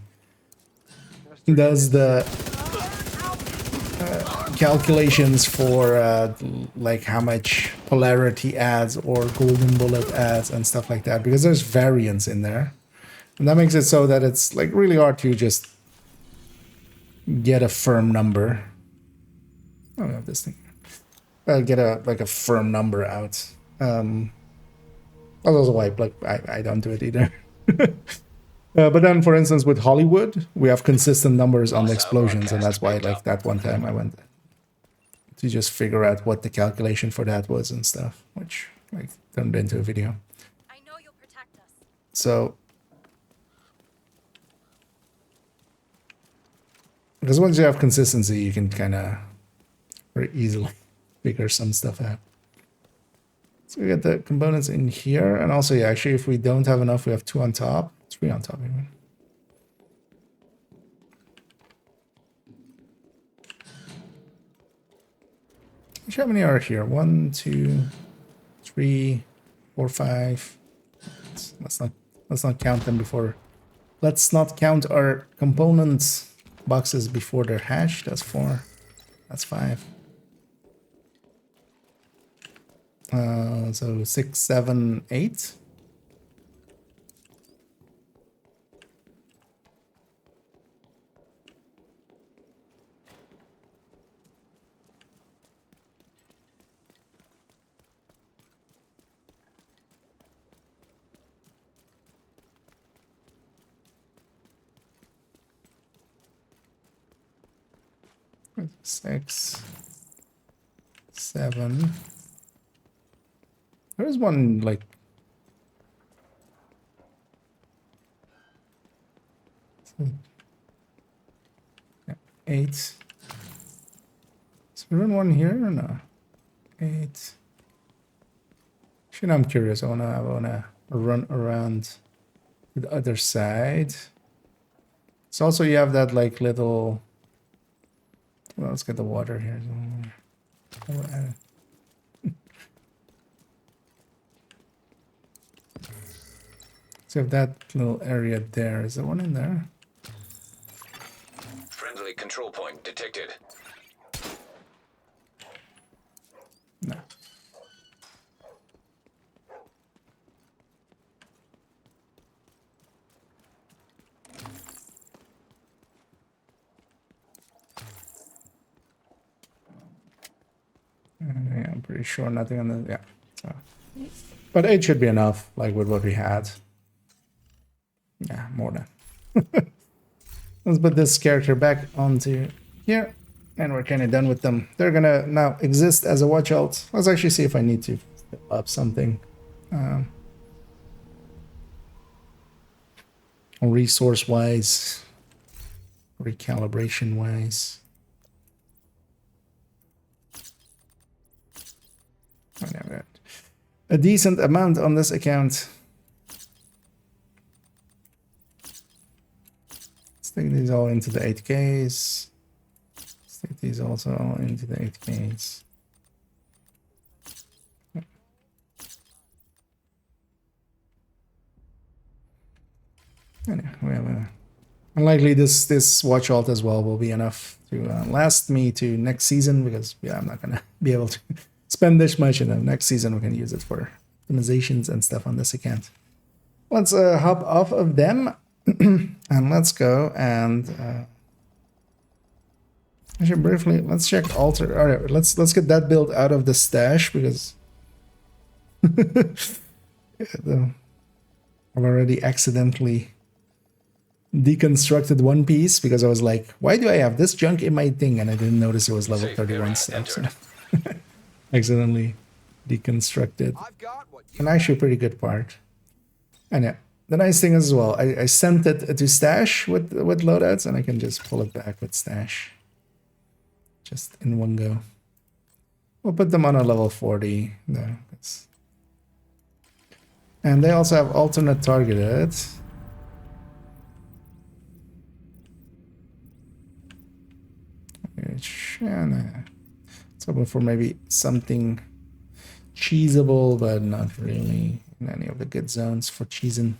does the calculations for like how much polarity adds or golden bullet adds and stuff like that, because there's variance in there. And that makes it so that it's like really hard to just get a firm number. I don't have this thing. Get a firm number out. That's also why like I don't do it either. But then, for instance, with Hollywood, we have consistent numbers on the explosions, and that's why like that one time I went to just figure out what the calculation for that was and stuff, which like turned into a video. I know you'll protect us. So, because once you have consistency, you can kind of very easily figure some stuff out. So we get the components in here, and also, yeah, actually, if we don't have enough, we have 2 on top, 3 on top even. How many are here? 1, 2, 3, 4, 5. Let's not count them before. Let's not count our components boxes before they're hashed. That's 4. That's 5. So 6, 7, 8. Six, 7. There's one like yeah, 8. Is there one here or no? 8. Actually, I'm curious. I wanna run around to the other side. So also you have that like little. Well, let's get the water here. So that little area there, is there one in there? Friendly control point detected. No. Yeah, I'm pretty sure nothing on the, yeah. So. But 8 should be enough, like with what we had. Yeah, more than. Let's put this character back onto here, and we're kind of done with them. They're gonna now exist as a watch out. Let's actually see if I need to fill up something. Resource-wise, recalibration-wise. I know that. a decent amount on this account. Let's take these all into the 8Ks. Let's take these also all into the 8Ks. Anyway, we have a... Unlikely this watch alt as well will be enough to last me to next season, because yeah, I'm not gonna be able to spend this much, and then next season we can use it for optimizations and stuff on this account. Let's hop off of them and let's go and actually briefly let's check alter. All right, let's get that build out of the stash, because yeah, I've already accidentally deconstructed one piece because I was like, why do I have this junk in my thing? And I didn't notice it was level 31 stuff. So accidentally deconstructed. An actually pretty good part. And yeah, the nice thing as well, I sent it to stash with loadouts, and I can just pull it back with stash. Just in one go. We'll put them on a level 40 though. And they also have alternate targeted. And it's hoping for maybe something cheesable, but not really in any of the good zones for cheesing.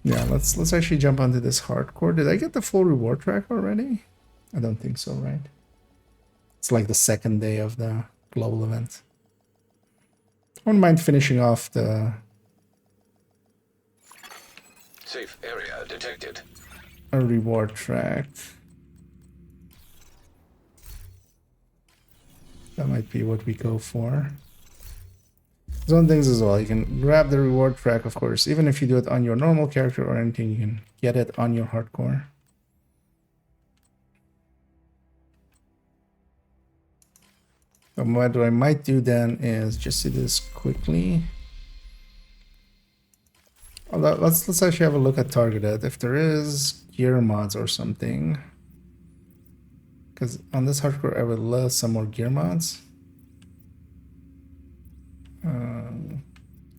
Yeah, let's actually jump onto this hardcore. Did I get the full reward track already? I don't think so, right? It's like the second day of the global event. I wouldn't mind finishing off the safe area detected. A reward track. That might be what we go for. There's one thing as well. You can grab the reward track, of course, even if you do it on your normal character or anything. You can get it on your hardcore. But what I might do then is just do this quickly. Let's actually have a look at targeted. If there is gear mods or something, because on this hardcore I would love some more gear mods.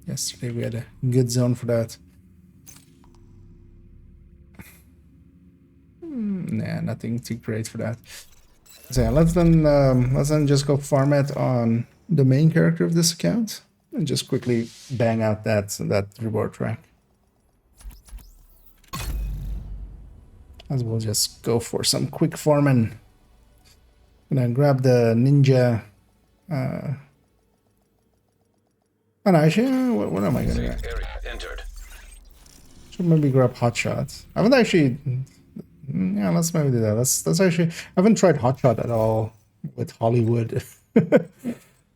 Yesterday we had a good zone for that. Nah, nothing too great for that. So yeah, let's then just go farm it on the main character of this account and just quickly bang out that reward track. As we'll just go for some quick farming. Gonna grab the ninja. And actually, what am I gonna grab? Should maybe grab hotshot. I haven't actually. Yeah, let's maybe do that. Let's actually. I haven't tried hotshot at all with Hollywood.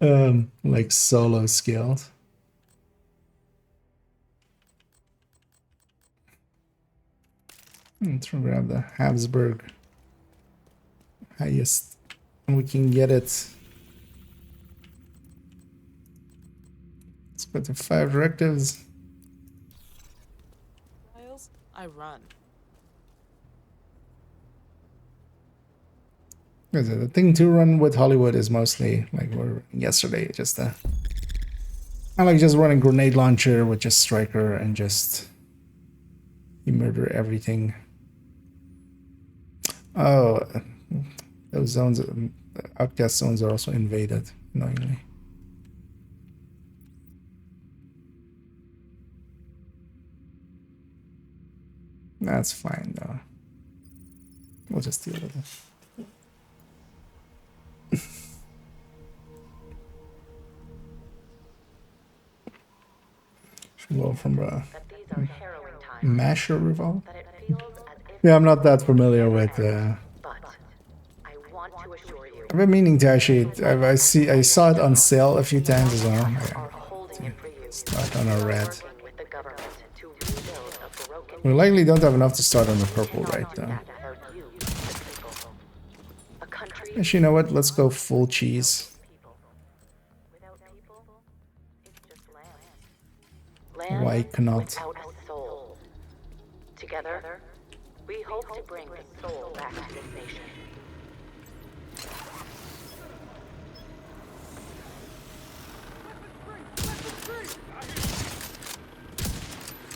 Like solo skilled. Let's grab the Habsburg. Highest we can get it. Let's put the 5 directives. I run. The thing to run with Hollywood is mostly like we were yesterday, just I like just running grenade launcher with just striker and just you murder everything. Oh, those zones, outcast zones are also invaded, annoyingly. That's fine though. We'll just deal with it. Should go from Masher Revolt. Yeah, I'm not that familiar with. I've been meaning to actually. I saw it on sale a few times as well. Start on a red. We likely don't have enough to start on the purple right though. Actually, you know what? Let's go full cheese. Why cannot? Together, We hope to bring the soul back to this nation.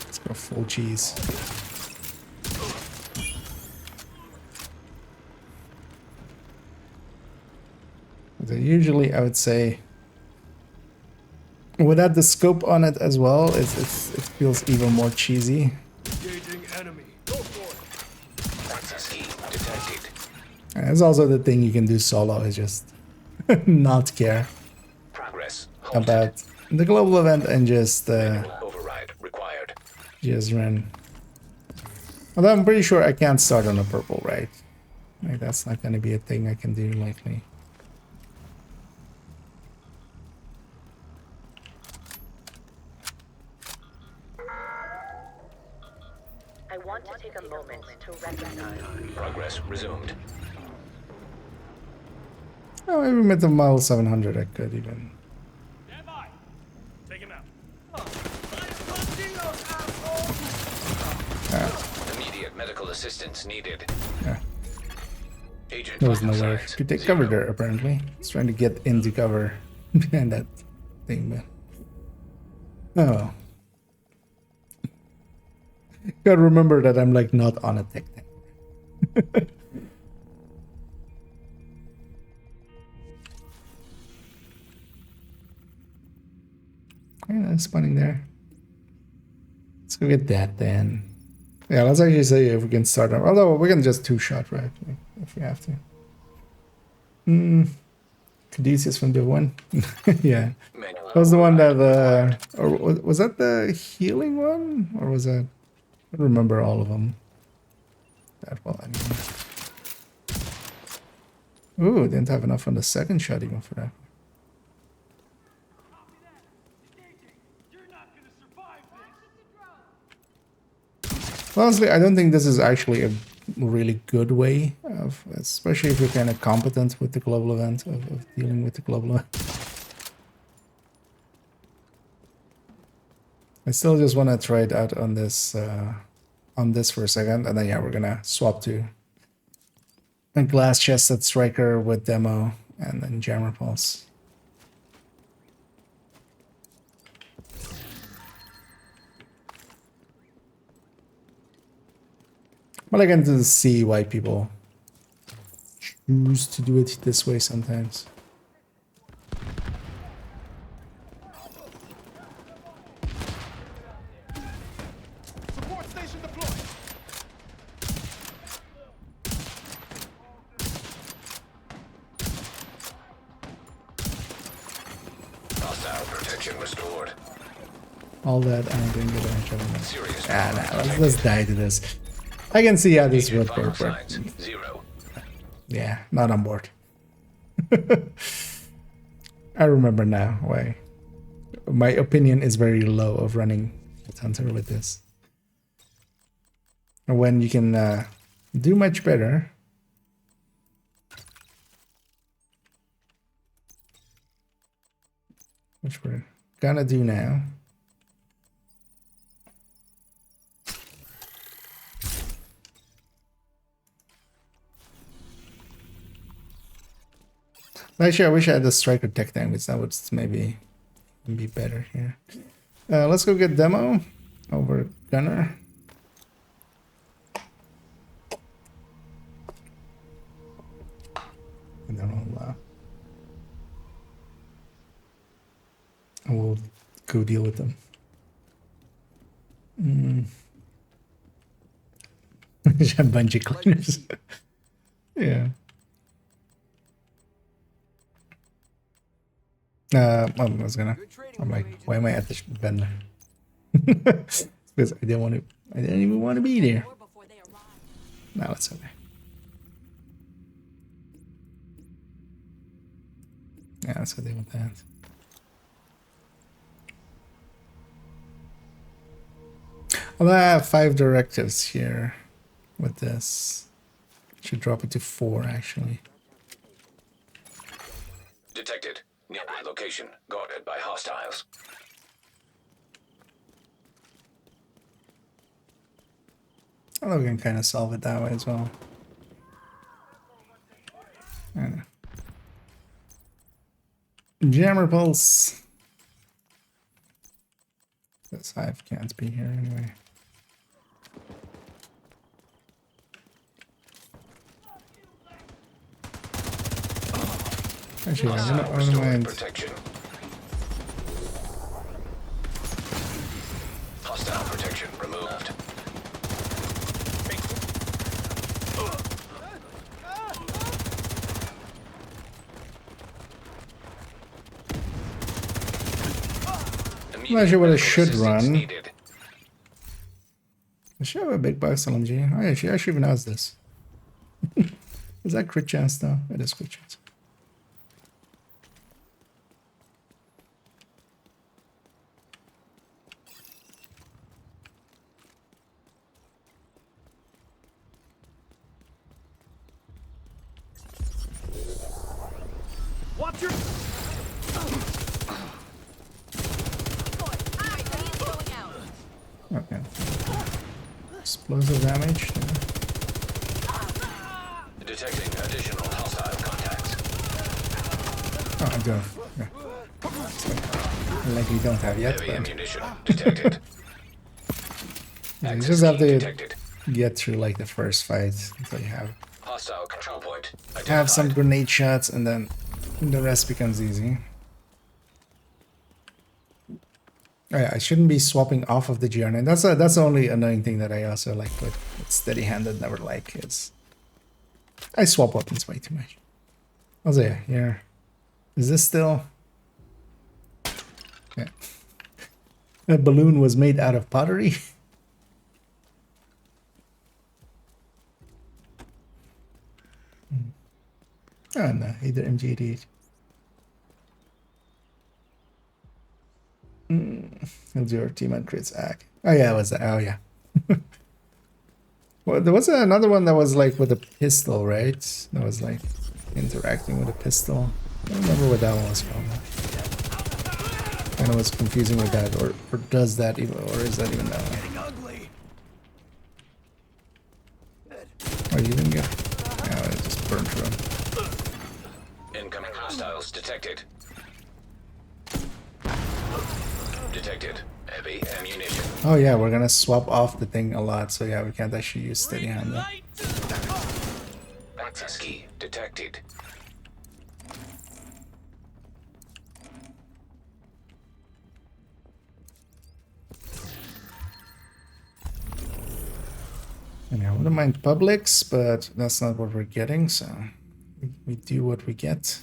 Let's go full cheese. So usually I would say without the scope on it as well, it feels even more cheesy. Engaging enemy. Go for it. Access key detected. And it's also the thing you can do solo is just not care Progress about the global event and just override required. just run. Although I'm pretty sure I can't start on a purple, right? Like that's not going to be a thing I can do likely. I want to take a moment to recognize. Progress resumed. Oh, maybe with the Model 700 I could even. Take him out. Immediate medical assistance needed. Yeah. Agent There was vital nowhere signs to take cover there apparently. It's trying to get into cover behind that thing, but oh well. Gotta remember that I'm like not on a tech tank. Yeah, spawning there. Let's go get that then. Yeah, let's actually see if we can start up. Although we can just two-shot, right? If we have to. Caduceus from the one. Yeah. That was the one that or was that the healing one? Or was that I don't remember all of them that well anyway. Ooh, didn't have enough on the second shot even for that. Honestly, I don't think this is actually a really good way of, especially if you're kind of competent with the global event, of dealing with the global event. I still just want to try it out on this for a second, and then yeah, we're gonna swap to a glass chested striker with demo and then jammer pulse. But I can just see why people choose to do it this way sometimes. Support station deployed. Hostile protection restored. All that and I didn't get any trouble. Ah, nah, let's die to this. I can see how this would work, but yeah, not on board. I remember now why my opinion is very low of running a Hunter with this. When you can do much better. Which we're gonna do now. Actually, I wish I had the striker tech tank, because that would maybe be better here. Let's go get demo over gunner. And then we'll go deal with them. A bunch of cleaners. Yeah. I was gonna. I'm like, why am I at this vendor? Because I didn't want to. I didn't even want to be there. No, it's okay. Yeah, let's go deal with that. Well, I have 5 directives here with this. Should drop it to 4 actually. Detected. Nearby location guarded by hostiles. Although we can kind of solve it that way as well. I don't know. Jammer pulse. This hive can't be here anyway. Actually, I don't mind. Protection. Hostile protection removed. I'm not sure what I should run. Needed. I should have a big box LMG. Oh yeah, she actually even has this. Is that crit chance though? It is crit chance. Watch your... Okay. Explosive damage. Detecting additional hostile contacts. Oh, I do. Yeah. Like we don't have yet. Heavy But ammunition detected. yeah, you Access just have key to detected. get through like the first fight until you Hostile control point identified. have some grenade shots, and then the rest becomes easy. Oh yeah, I shouldn't be swapping off of the GR9. That's the only annoying thing that I also like with steady-handed never like is I swap weapons way too much. Also yeah, here. Is this still? Yeah. That balloon was made out of pottery. Oh no, either MG88. How's your team on crits act? Oh yeah, it was that. Oh yeah. Well, there was another one that was like with a pistol, right? That was like interacting with a pistol. I don't remember what that one was called. Kind of was confusing with that, or does that even, or is that even that one? Oh, you didn't get. Yeah, it just burned through. Incoming hostiles detected. Detected. Heavy ammunition. Oh yeah, we're gonna swap off the thing a lot, so yeah, we can't actually use steady hand. Access key detected. And I wouldn't mind Publix, but that's not what we're getting, so we do what we get.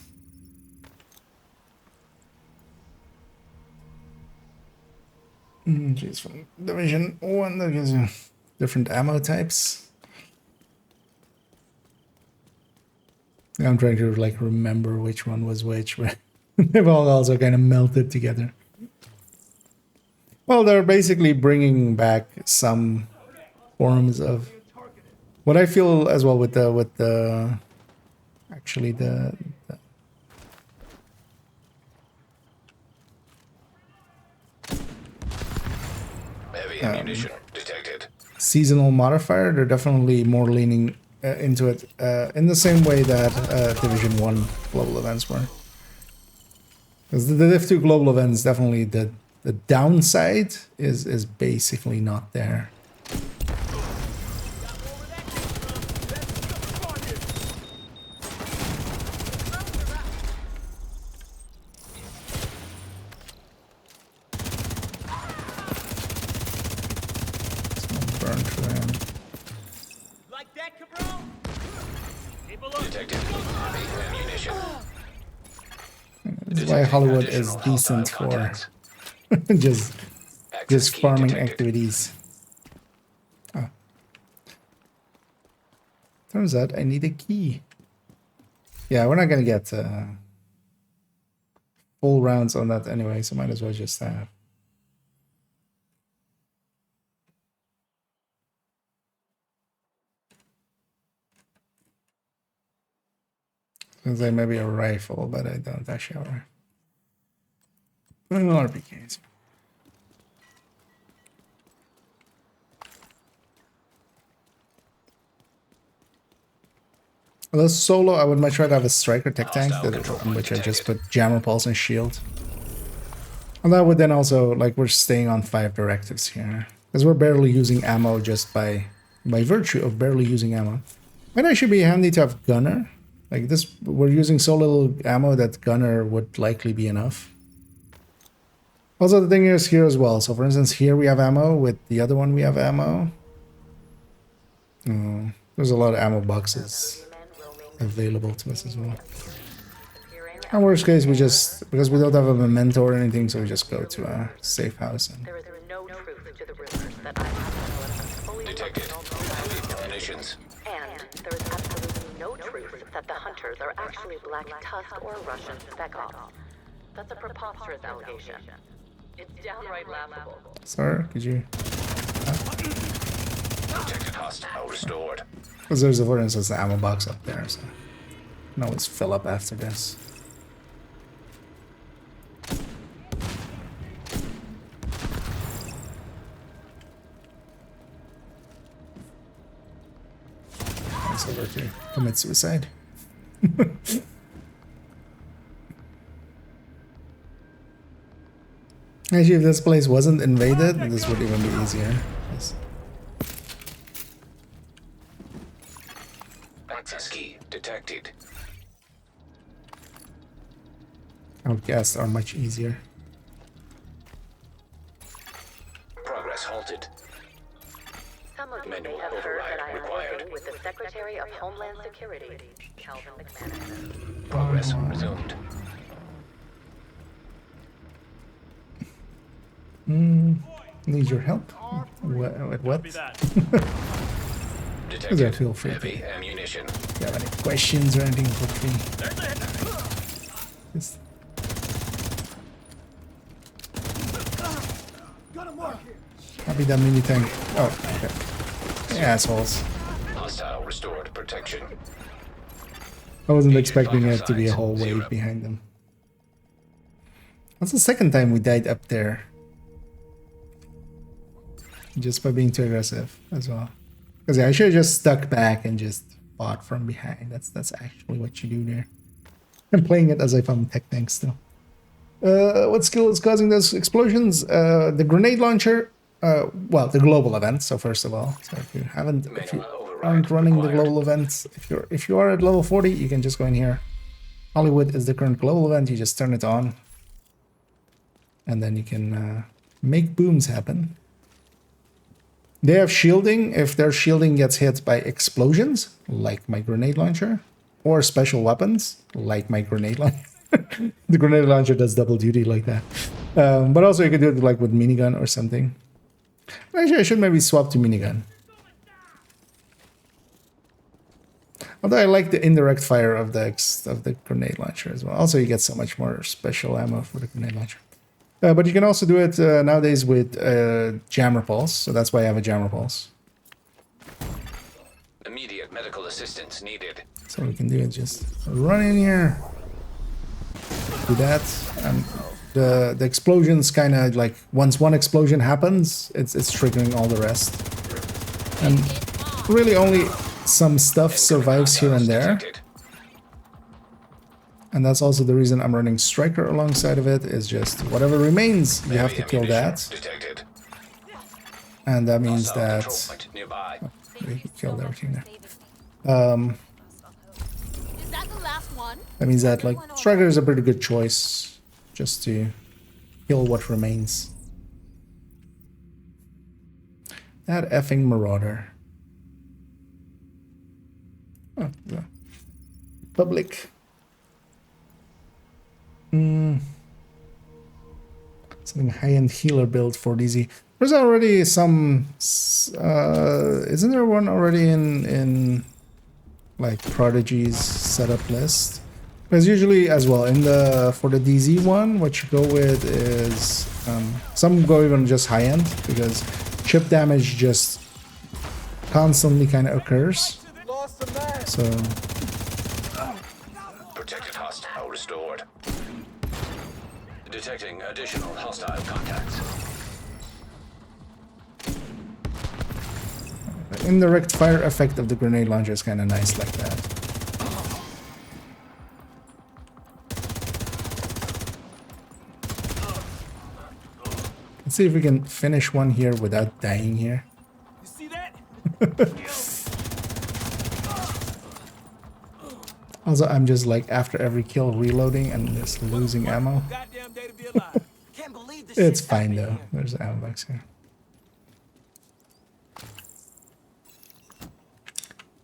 Jeez, from Division 1, that gives you different ammo types. I'm trying to like remember which one was which, but they've all also kind of melted together. Well, they're basically bringing back some forms of what I feel as well with the actually the Heavy ammunition detected. seasonal modifier. They're definitely more leaning into it in the same way that Division 1 global events were. Because the Div 2 global events, definitely the downside is basically not there. Burn through him. Like that, Cabral? Detected. Heavy ammunition. This is why Hollywood is decent for just Access key farming detected. activities. Oh. Turns out I need a key. Yeah, we're not gonna get full rounds on that anyway, so might as well just have. Since I maybe a rifle, but I don't actually have a rifle. Well, RPKs. Although solo, I would much rather have a striker tech tank, on which I just put jammer pulse and shield. And that would then also, like, we're staying on 5 directives here. Because we're barely using ammo just by virtue of barely using ammo. Might actually be handy to have gunner. Like this, we're using so little ammo that gunner would likely be enough. Also, the thing is here as well. So for instance, here we have ammo. With the other one we have ammo. There's a lot of ammo boxes available to us as well. In worst case, we just, because we don't have a memento or anything, so we just go to a safe house. And There is no truth to the rumors that I have fully Detected. Munitions. and there is absolutely no truth that the hunters are actually Black Tusk or Russian spec ops. That's a preposterous allegation. It's downright laughable. sir, could you? Detected hostile restored. Because there's, for instance, the ammo box up there, so I can always fill up after this. It's over to commit suicide. Actually, if this place wasn't invaded, this would even be easier. Yes. Access key detected. Outcasts are much easier. Progress halted. Some of you Manual may have heard that I am required. working with the Secretary of Homeland Security, Calvin McManus. Progress resumed. Need your help? What? Detected. Yeah, feel free to. Heavy ammunition. If you have any questions or anything, feel free. Just copy that mini tank. Oh, okay. Assholes. Hostile restored protection. I wasn't expecting it to be a whole wave behind them. That's the second time we died up there. Just by being too aggressive as well. Because yeah, I should have just stuck back and just fought from behind. That's actually what you do there. I'm playing it as if I'm tech tank still. What skill is causing those explosions? The grenade launcher. Well, the global event. So first of all, so if you aren't running the global events, if you are at level 40, you can just go in here. Hollywood is the current global event. You just turn it on, and then you can make booms happen. They have shielding if their shielding gets hit by explosions, like my grenade launcher, or special weapons, like my grenade launcher. The grenade launcher does double duty like that. But also you could do it like with minigun or something. Actually, I should maybe swap to minigun. Although I like the indirect fire of the grenade launcher as well. Also, you get so much more special ammo for the grenade launcher. But you can also do it nowadays with jammer pulse, so that's why I have a jammer pulse. Immediate medical assistance needed. So we can do it, just run in here, do that, and the explosions kind of like, once one explosion happens, it's triggering all the rest. And really only some stuff survives here and there. And that's also the reason I'm running Striker alongside of it, is just whatever remains, you have to kill that. And that means that... Oh, we killed everything there. That means that, like, Striker is a pretty good choice, just to kill what remains. That effing Marauder. Oh, the public. Something high-end healer build for DZ. There's already some. Isn't there one already in like Prodigy's setup list? Because usually as well in the for the DZ one, what you go with is some go even just high-end because chip damage just constantly kind of occurs. So. Protected hostile restored. Detecting additional hostile contacts. The indirect fire effect of the grenade launcher is kind of nice like that. Let's see if we can finish one here without dying here. You see that? Also, I'm just like after every kill reloading and just losing ammo. Goddamn day to be alive. Can't believe this. It's fine though. There's ammo box here.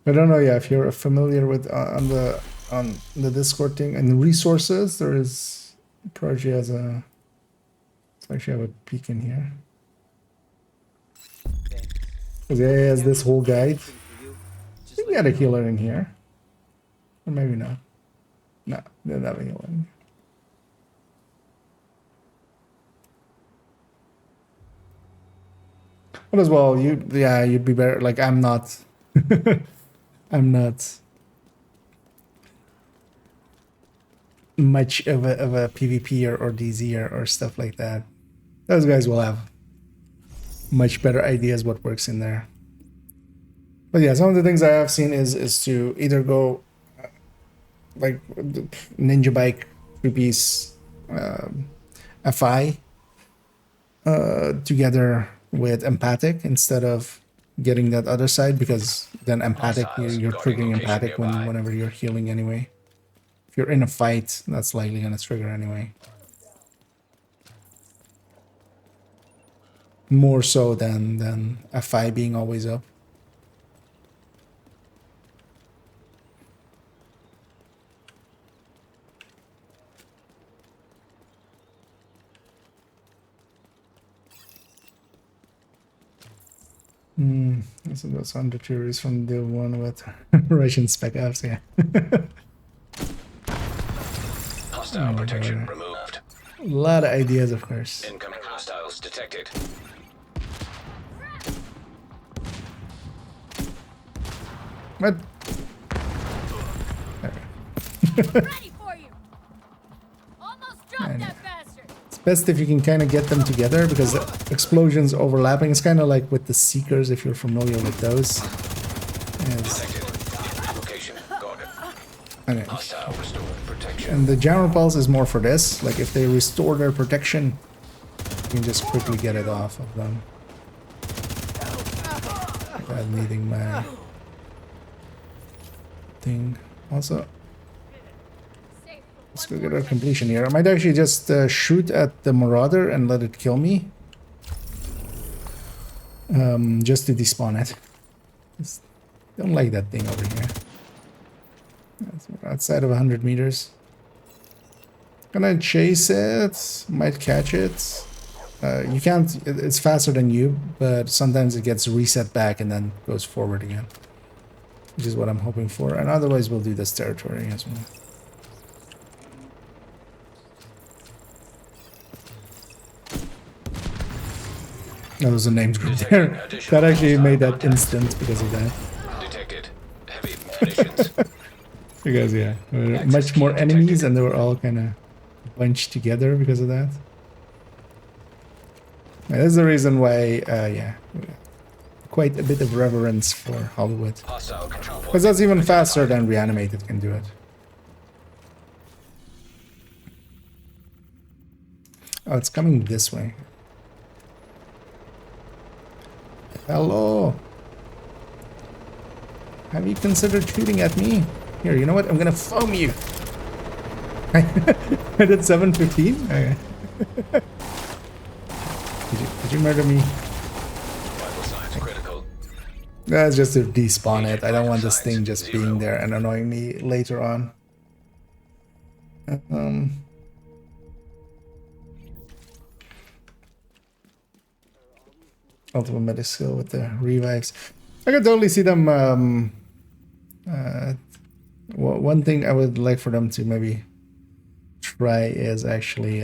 I don't know, yeah, if you're familiar with on the Discord thing and resources, there is Prodigy has a. Let's actually have a peek in here. Because he has this whole guide. I think we had a healer in here. Or maybe not. No, didn't have a healer in here. But as well, you'd be better. Like, I'm not. I'm not much of a PvP or DZ or stuff like that. Those guys will have much better ideas what works in there. But yeah, some of the things I have seen is to either go like Ninja Bike 3-piece FI together with Empathic instead of getting that other side, because then Empathic, you're triggering Empathic whenever you're healing anyway. If you're in a fight, that's likely going to trigger anyway. More so than FI being always up. So those under theories from the one with Russian spec ops, yeah. Hostile protection removed. A lot of ideas, of course. Incoming hostiles detected. What? Ready for you. Almost dropped that bastard. It's best if you can kind of get them together, because the explosions overlapping. It's kind of like with the Seekers, if you're familiar with those. Okay. And the Jammer Pulse is more for this. Like if they restore their protection, you can just quickly get it off of them. Without needing my thing. Also, let's go get our completion here. I might actually just shoot at the Marauder and let it kill me. Just to despawn it. Just don't like that thing over here. That's outside of 100 meters. Gonna chase it. Might catch it. You can't. It's faster than you, but sometimes it gets reset back and then goes forward again. Which is what I'm hoping for. And otherwise we'll do this territory as well. That was a named group there. That actually made that instant because of that. Detected. Heavy munitions. Because yeah, there were much more enemies and they were all kind of bunched together because of that. Yeah, that's the reason why, yeah, quite a bit of reverence for Hollywood. Because that's even faster than Reanimated can do it. Oh, it's coming this way. Hello. Have you considered shooting at me? Here, you know what? I'm gonna foam you. I did 715? Okay. Did you murder me? That's just to despawn it. I don't want this thing just being there and annoying me later on. Ultimate medic skill with the revives. I could totally see them. One thing I would like for them to maybe try is actually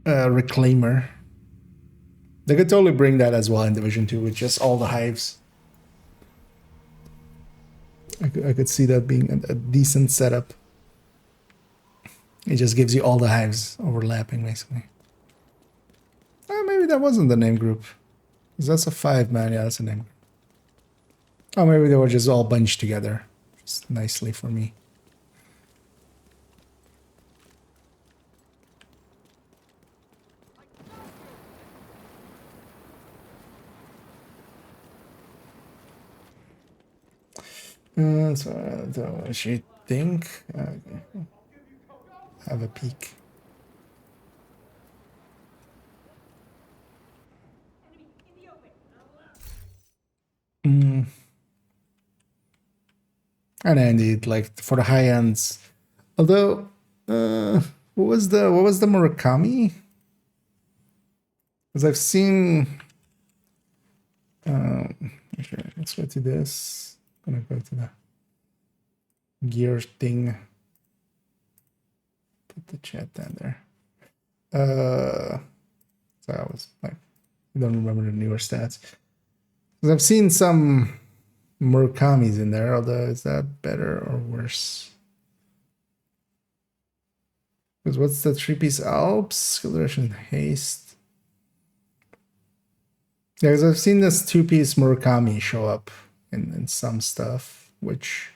Reclaimer. They could totally bring that as well in Division 2 with just all the hives. I could see that being a decent setup. It just gives you all the hives overlapping, basically. Maybe that wasn't the name group. Because that's a 5-man. Yeah, that's a name. Oh, maybe they were just all bunched together. Just nicely for me. So I should think. Okay. Have a peek. And indeed, like for the high ends. Although, what was the Murakami? Because I've seen. Okay, let's go to this. I'm gonna go to the gear thing. Put the chat down there. So I was like, I don't remember the newer stats. Because I've seen some Murakamis in there, although is that better or worse? Because what's the 3-piece Alps? Skill duration haste. Yeah, because I've seen this 2-piece Murakami show up in some stuff, which...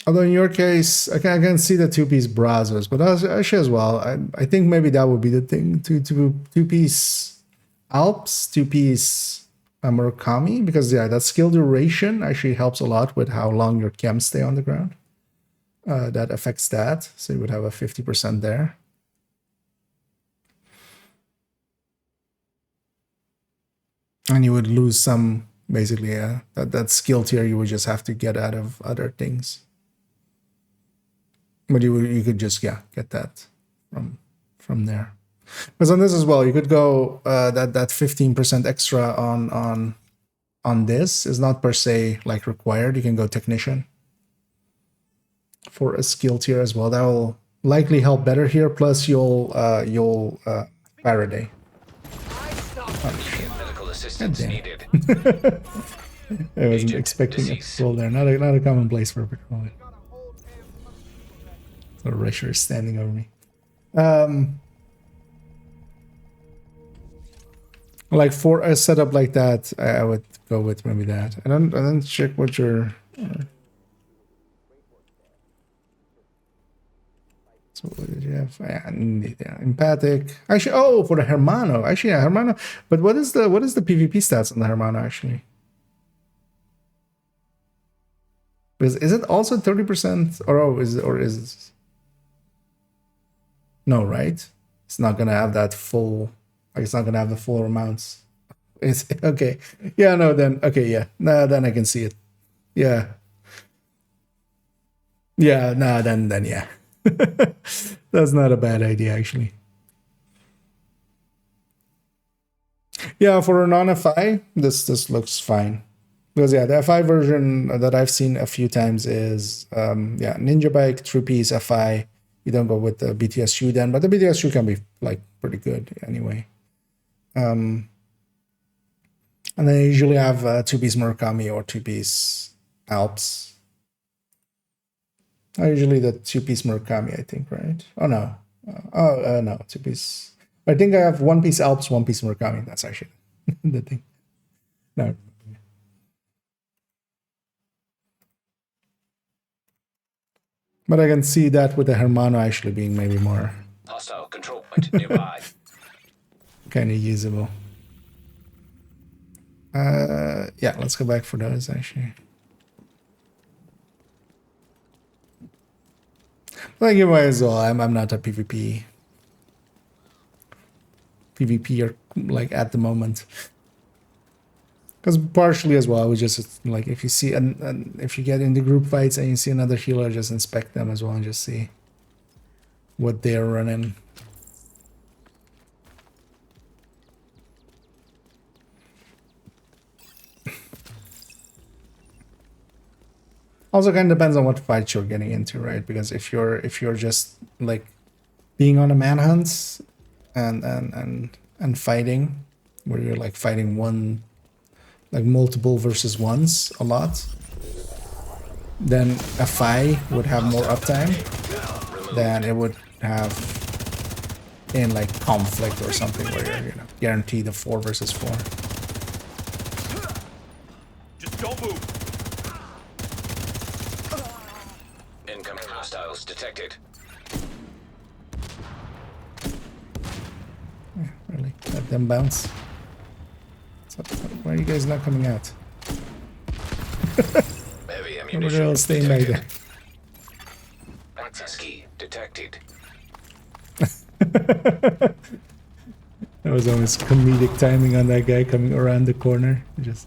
Although in your case, I can see the 2-piece Brazos, but actually as well, I think maybe that would be the thing, 2-piece Alps, 2-piece Murakami, because yeah, that skill duration actually helps a lot with how long your chems stay on the ground. That affects that, so you would have a 50% there. And you would lose some, basically, that skill tier you would just have to get out of other things. But you could just, yeah, get that from there. Because on this as well, you could go that 15% extra on this is not per se like required. You can go technician for a skill tier as well. That will likely help better here. Plus you'll Faraday. Medical assistance needed. I wasn't expecting a patrol there. Not a common place for a patrol. So Rusher is standing over me. Like for a setup like that, I would go with maybe that. I don't check what your. So what did you have? Yeah, empathic. Actually, oh, for the Hermano. Actually, yeah, Hermano. But what is the PvP stats on the Hermano actually? Is it also 30% or is it? No, right? It's not gonna have that full. Like it's not gonna have the full amounts. It's okay. Yeah, no, then okay, yeah. No, then I can see it. Yeah. Yeah, no, then yeah. That's not a bad idea actually. Yeah, for a non-FI, this looks fine. Because yeah, the FI version that I've seen a few times is yeah, Ninja Bike, 3-piece FI. You don't go with the BTSU then, but the BTSU can be like pretty good anyway. And then I usually have 2-piece Murakami or 2-piece Alps. Usually the 2-piece Murakami, I think, right? Oh no, no, 2-piece. I think I have 1-piece Alps, 1-piece Murakami. That's actually the thing. No. But I can see that with the Hermano actually being maybe more Hostile control point nearby. kind of usable. Yeah, let's go back for those actually. Like you might as well. I'm not a PvPer like at the moment. Because partially as well, I would just like if you see and if you get into group fights and you see another healer, just inspect them as well and just see what they're running. Also kind of depends on what fight you're getting into, right? Because if you're just like being on a manhunt and fighting, where you're like fighting like multiple versus ones a lot, then a FI would have more uptime than it would have in like conflict or something where you're guaranteed a 4 versus 4. Just don't move. Incoming hostiles detected. Yeah, really, let them bounce. So, why are you guys not coming out? Heavy We're ammunition all staying like that. Access key detected. That was almost comedic timing on that guy coming around the corner. Just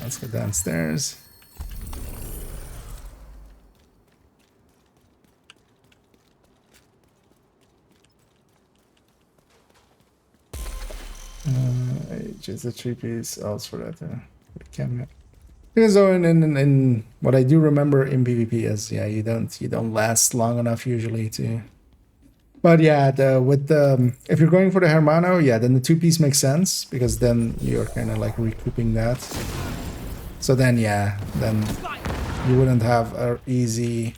let's go downstairs. Just a 3-piece also for that camera. Because though in what I do remember in PvP is you don't last long enough usually to. But yeah, if you're going for the Hermano, yeah, then the 2-piece makes sense because then you're kind of like recouping that. So then yeah, then you wouldn't have a easy.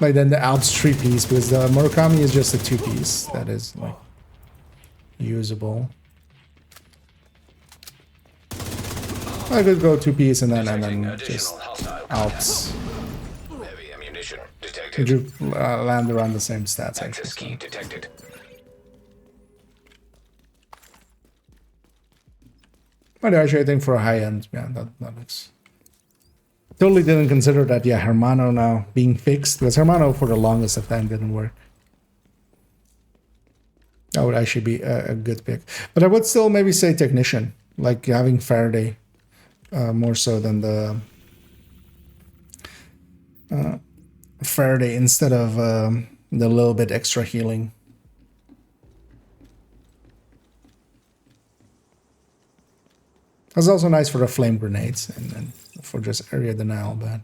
Like then the Alps 3-piece because the Murakami is just a 2-piece that is like usable. I could go 2-piece and then just Alps. Heavy ammunition detected. Could you land around the same stats actually? Access key detected. But actually, I think for a high end, yeah, that looks. Totally didn't consider that, yeah, Hermano now being fixed because Hermano for the longest of time didn't work. That would actually be a good pick, but I would still maybe say Technician, like having Faraday, more so than the Faraday instead of the little bit extra healing. It's also nice for the flame grenades and then for just area denial, but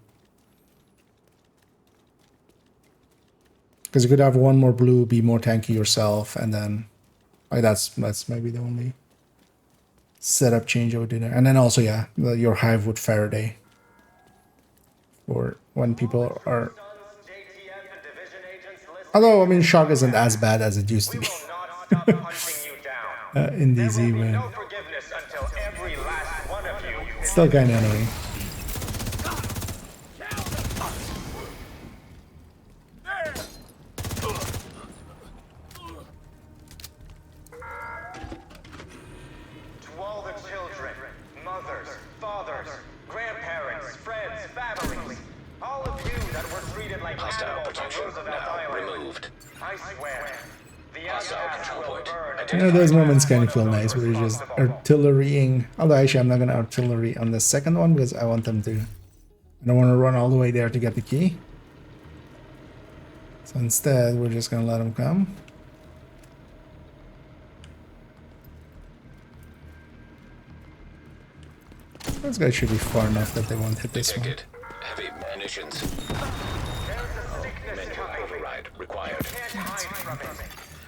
because you could have one more blue, be more tanky yourself, and then like that's maybe the only setup change I would do there. And then also yeah, your hive with Faraday for when people are. Although I mean, shock isn't as bad as it used to be in DZ, man. Still kind of annoying. To all the children, mothers, fathers, grandparents, friends, families, all of you that were treated like Hostile animals on protection Roosevelt now Island, removed. I swear, the Hostile outcast control will point. burn. You know, those moments kind of feel nice where you're just artillerying. Although actually I'm not gonna artillery on the second one because I want them to. I don't want to run all the way there to get the key. So instead, we're just gonna let them come. Those guys should be far enough that they won't hit this one. Detected. Heavy munitions. Mental override required.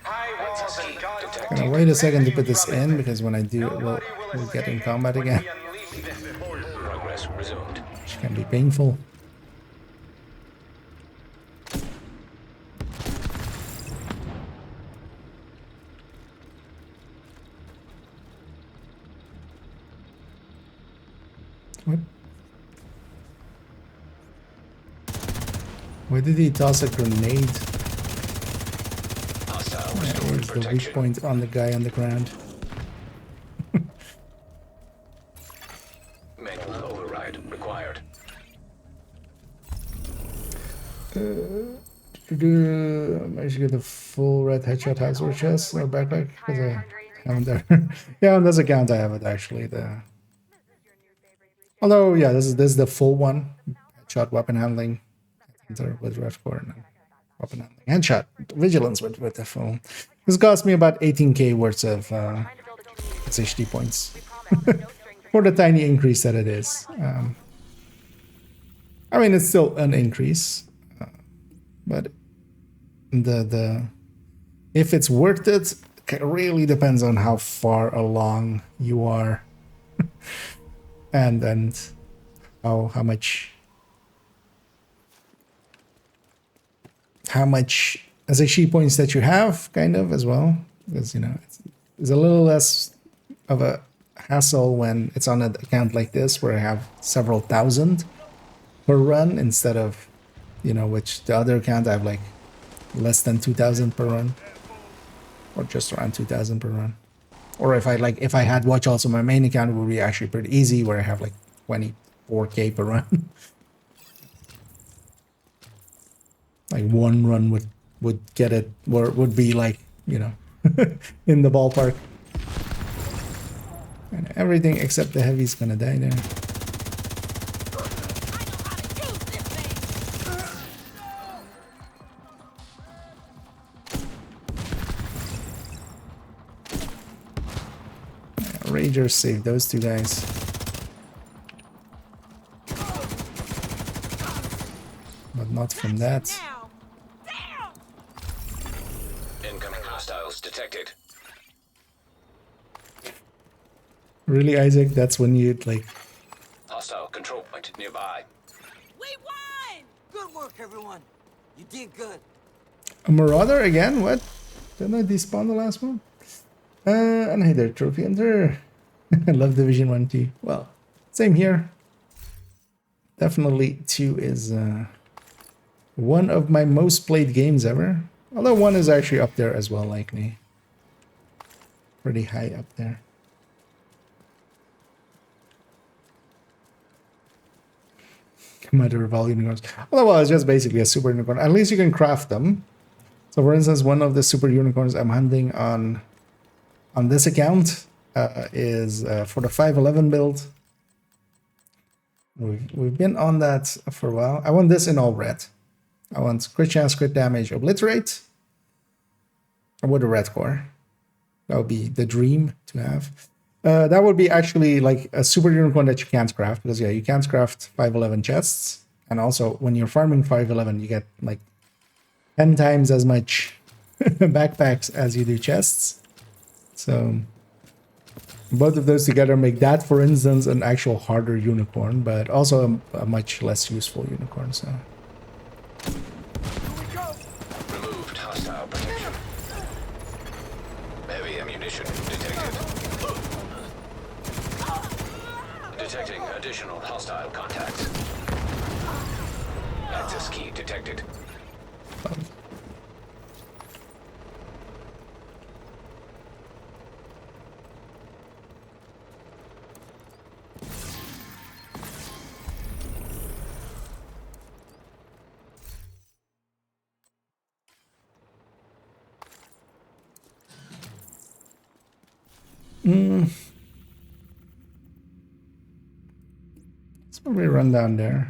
Access key detected. Gonna wait a second to put this in because when I do it, we'll get in combat again. Progress resumed. Which can be painful. What? Why did he toss a grenade? Where's the weak point on the guy on the ground? Mental override required. I should get the full red headshot hazard chest or backpack because I haven't there. Yeah, on this account I have it actually. Although yeah, this is the full one. Headshot, weapon handling, with red core and weapon handling. Headshot, vigilance with the full. This cost me about 18k worth of HD points for the tiny increase that it is. I mean, it's still an increase, but if it's worth it really depends on how far along you are, and how much as HD points that you have, kind of as well, because you know it's a little less of a hassle when it's on an account like this where I have several thousand per run instead of you know, which the other account I have like less than 2,000 per run, or just around 2,000 per run. Or if I had watch also my main account, it would be actually pretty easy, where I have like 24k per run. Like one run would get it, or would be like, you know, in the ballpark. And everything except the heavy's gonna die there. Rangers saved those two guys. But not from that. Incoming hostiles detected. Really, Isaac? That's when you'd like... Hostile control point nearby. We won! Good work, everyone. You did good. A Marauder again? What? Didn't I despawn the last one? Unhindered Trophy Hunter. I love Division 1 too. Well, same here. Definitely 2 is one of my most played games ever. Although 1 is actually up there as well, likely. Pretty high up there. Mother of all unicorns. Well, it's just basically a super unicorn. At least you can craft them. So for instance, one of the super unicorns I'm hunting on this account is for the 511 build. We've been on that for a while. I want this in all red. I want crit chance, crit damage, obliterate. Or with a red core. That would be the dream to have. That would be actually like a super unicorn that you can't craft, because yeah, you can't craft 511 chests. And also when you're farming 511, you get like 10 times as much backpacks as you do chests. So both of those together make that, for instance, an actual harder unicorn, but also a much less useful unicorn. So Removed hostile protection. Heavy ammunition detected. Detecting additional hostile contacts. Access key detected. Let's probably run down there.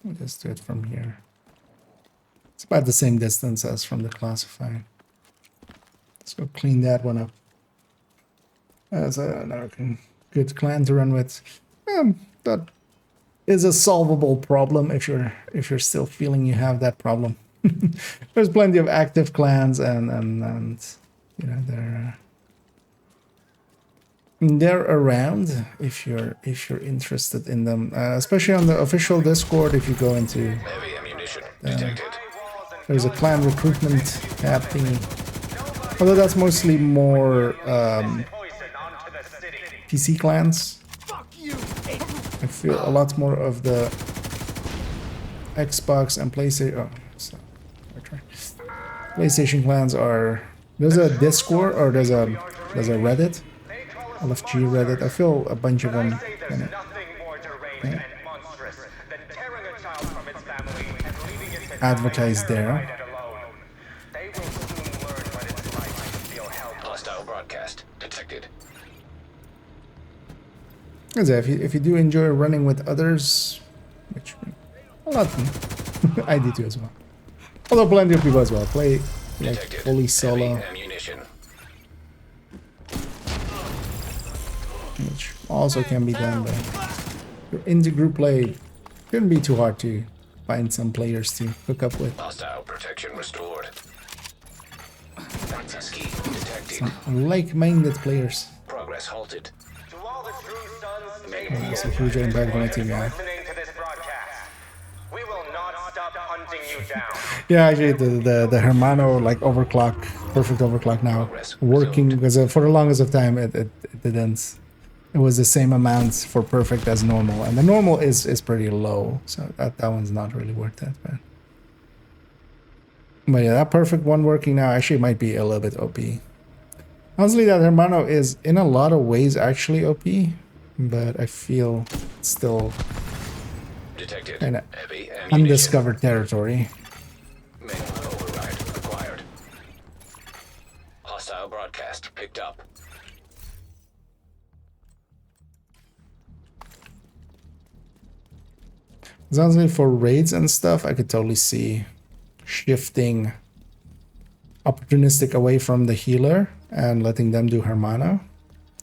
We'll just do it from here. It's about the same distance as from the classified. Let's go clean that one up. That's another good clan to run with. That is a solvable problem if you're still feeling you have that problem. There's plenty of active clans, and you know they're around if you're interested in them, especially on the official Discord. If you go into Heavy ammunition detected. there's a clan recruitment tab thingy, although that's mostly more PC clans. I feel a lot more of the Xbox and PlayStation. PlayStation clans are. There's a Discord, or there's a Reddit. LFG Reddit. I feel a bunch of them. Yeah. Advertised there. Hostile broadcast detected. If you do enjoy running with others, which a lot of them, I do too as well. Although plenty of people as well play like fully solo, which also can be done. But your indie group play shouldn't be too hard to find some players to hook up with. Hostile protection restored. Access key detected. Some like-minded players. Progress halted. It's a huge impact on my team, yeah. We will not stop hunting you down. Yeah, actually, the Hermano like overclock, perfect overclock now, working, because for the longest of time it didn't. it was the same amount for perfect as normal, and the normal is pretty low, so that one's not really worth it. But yeah, that perfect one working now actually might be a little bit OP. Honestly, that Hermano is in a lot of ways actually OP, but I feel it's still kind of undiscovered territory. Override required. Hostile broadcast picked up. Honestly, for raids and stuff, I could totally see shifting opportunistic away from the healer and letting them do Hermano,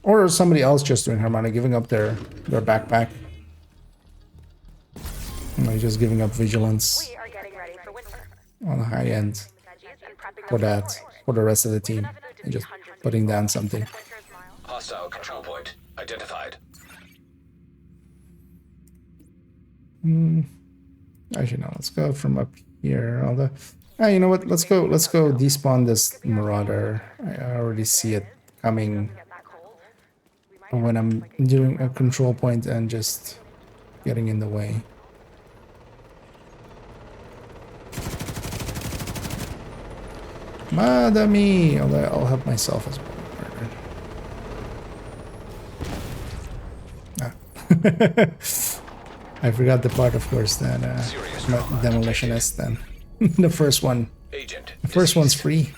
or somebody else just doing Hermano, giving up their backpack, like just giving up vigilance on the high end for the rest of the team, and just putting down something. Hostile control point identified. Actually, no. Let's go from up here. You know what? Let's go despawn this Marauder. I already see it coming when I'm doing a control point and just getting in the way. Madami! Although I'll help myself as well. I forgot the part, of course, that demolitionist then. The first one. The first one's free.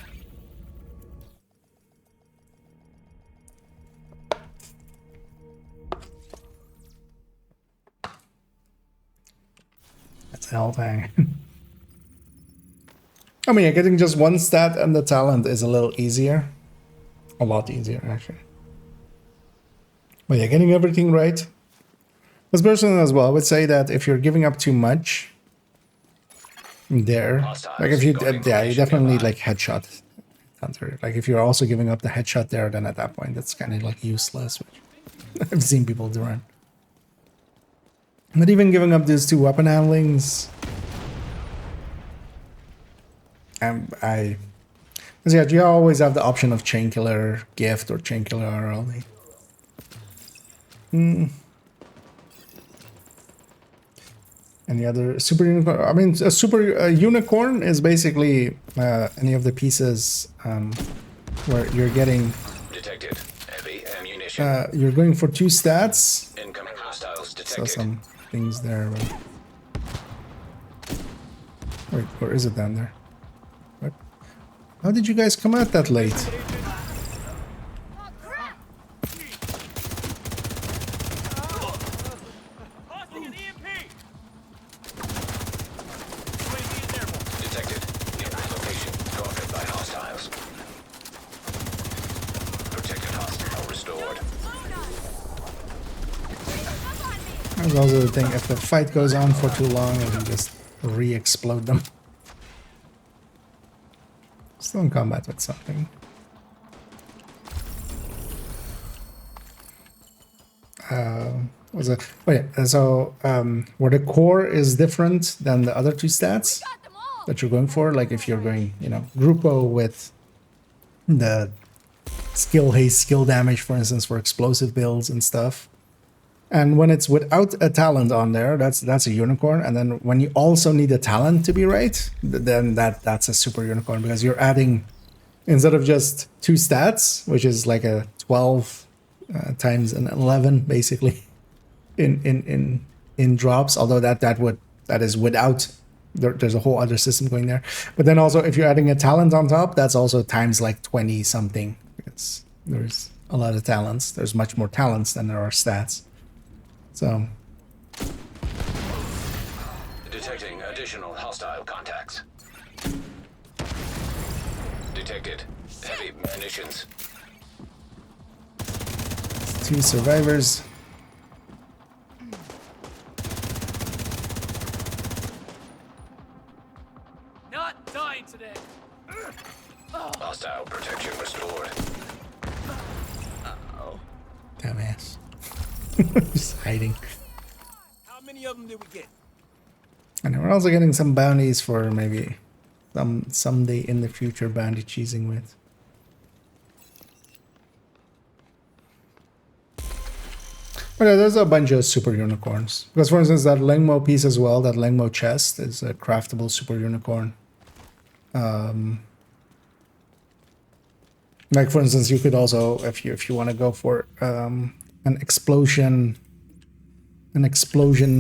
That's the whole thing. I mean, getting just one stat and the talent is a little easier. A lot easier, actually. But yeah, getting everything right. As person as well, I would say that if you're giving up too much there, like if you, yeah, you definitely need like headshot. Like if you're also giving up the headshot there, then at that point that's kind of like useless, which I've seen people do it. But even giving up these two weapon handlings, because yeah, you always have the option of chain killer gift or chain killer RLD. Any other super unicorn? I mean, a super unicorn is basically any of the pieces where you're getting. Detected heavy ammunition. You're going for 2 stats. Incoming hostiles detected. So some things there. Wait, or is it down there? What? How did you guys come out that late? That's also the thing, if the fight goes on for too long, it can just re-explode them. Still in combat with something. Was it? Oh yeah, so where the core is different than the other 2 stats that you're going for, like if you're going, you know, Grupo with the skill haste, skill damage, for instance, for explosive builds and stuff. And when it's without a talent on there, that's a unicorn. And then when you also need a talent to be right, then that's a super unicorn, because you're adding, instead of just 2 stats, which is like a 12 times an 11 basically in drops. Although that is without. There's a whole other system going there. But then also if you're adding a talent on top, that's also times like 20 something. Because there's a lot of talents. There's much more talents than there are stats. So, detecting additional hostile contacts. Detected heavy munitions. 2 survivors. Not dying today. Hostile protection restored. Uh-oh. Dumbass. Just hiding. How many of them did we get? And we're also getting some bounties for maybe someday in the future bounty cheesing with. But yeah, there's a bunch of super unicorns. Because for instance, that Lengmo piece as well, that Lengmo chest is a craftable super unicorn. Like for instance, you could also, if you want to go for an explosion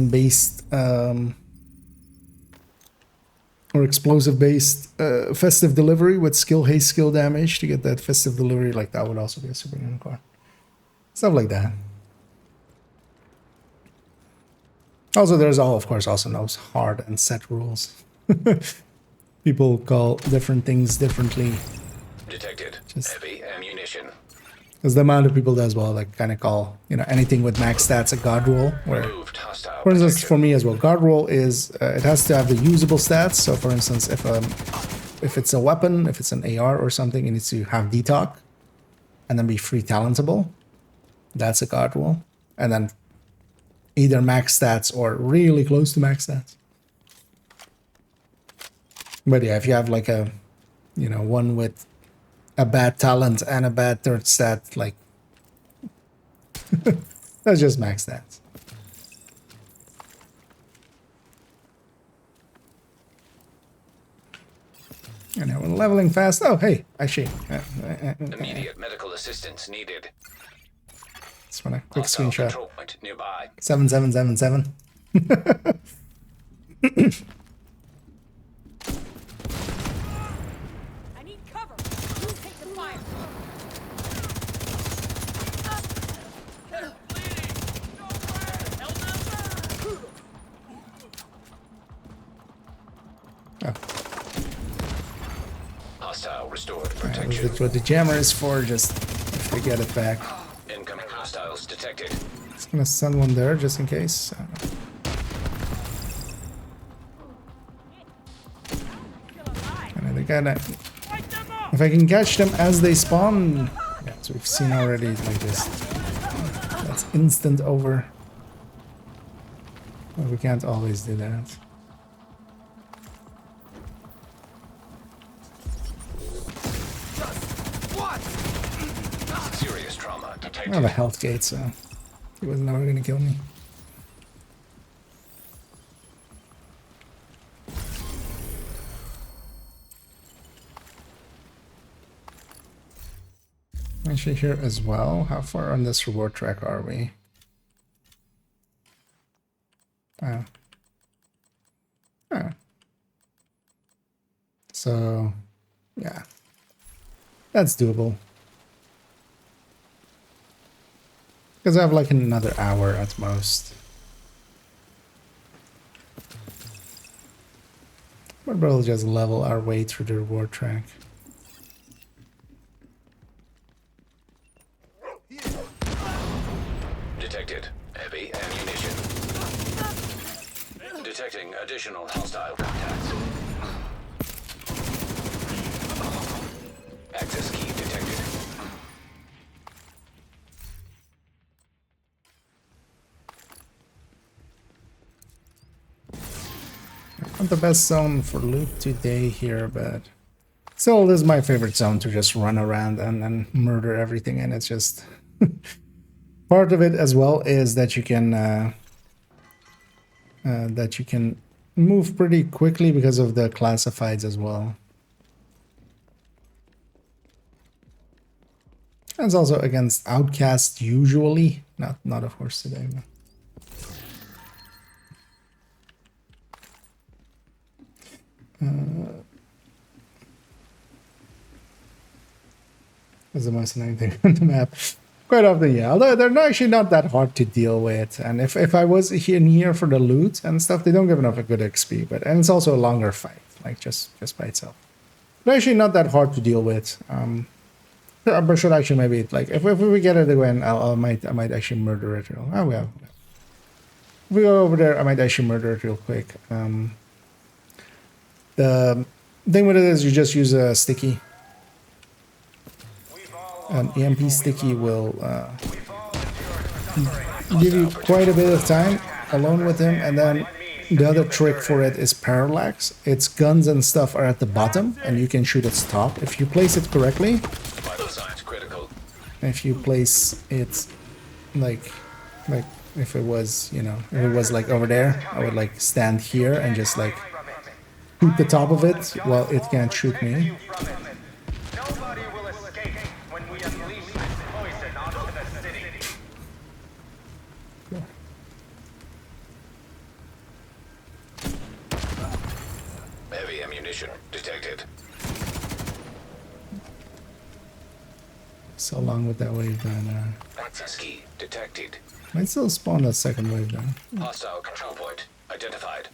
based or explosive based festive delivery with haste skill damage to get that festive delivery, like that would also be a super unicorn. Stuff like that. Also, there's of course also those hard and set rules. People call different things differently. Detected. Heavy ammunition. Because the amount of people as well, like kind of call, you know, anything with max stats a god roll. Where, for instance, for me as well, god roll is it has to have the usable stats. So, for instance, if it's a weapon, if it's an AR or something, it needs to have detox, and then be free talentable. That's a god roll, and then either max stats or really close to max stats. But yeah, if you have like a, you know, one with a bad talent and a bad third stat, like that's just max stats. And now we're leveling fast. Oh, hey, actually, Immediate medical assistance needed. Just want a quick screenshot. 7777. 7777. I need cover. You take the fire. Hostile restored Right, protection. what the jammer is for, just if we get it back. Incoming hostiles detected. Just gonna send one there just in case. And they gotta, if I can catch them as they spawn, yeah, so we've seen already, like this. That's instant over. But we can't always do that. Serious trauma I detected. have a health gate, so he was never gonna kill me. Actually, here as well. How far on this reward track are we? Oh. Oh. So, yeah. That's doable. Because I have like another hour at most. But we'll just level our way through the reward track. Detected. Heavy ammunition. Detecting additional hostile contacts. Access key detected. Not the best zone for loot today here, but still, this is my favorite zone to just run around and murder everything. And it's just part of it as well is that you can move pretty quickly because of the classifieds as well. And it's also against outcasts usually, not of course today. But. Is the most annoying thing on the map. Quite often, yeah. Although they're actually not that hard to deal with. And if I was here for the loot and stuff, they don't give enough a good XP. And it's also a longer fight, like just by itself. They're actually not that hard to deal with. But should actually maybe like if we get it again, I might actually murder it. Oh, we have. If we go over there, I might actually murder it real quick. The thing with it is you just use a sticky. An EMP sticky will give you quite a bit of time alone with him, and then the other trick for it is parallax. Its guns and stuff are at the bottom, and you can shoot its top if you place it correctly. Vital signs critical. If you place it like Like if it was, you know, if it was like over there, I would like stand here and just like shoot the top of it while it can't shoot me. Nobody will escape when we unleash this poison onto the city. Heavy ammunition detected. So long with that wave down. Access key detected. Might still spawn a second wave down. Hostile control point identified.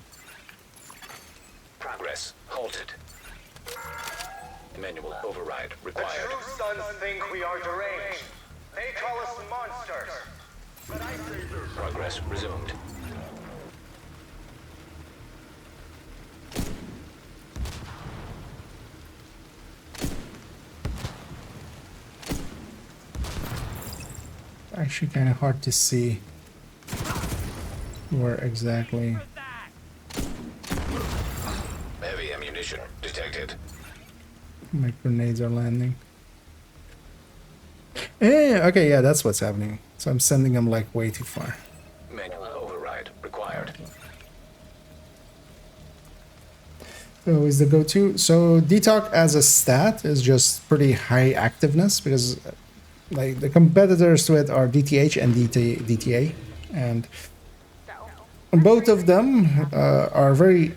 Progress halted. Manual override The required. true sons think we are deranged. They call us monsters. But I say this. Progress resumed. Actually kind of hard to see where exactly. Heavy ammunition detected. My grenades are landing. Okay, yeah, that's what's happening. So I'm sending them like way too far. Manual override required. So is the go-to. So detox as a stat is just pretty high activeness because like the competitors to it are DTH and DTA, and both of them are very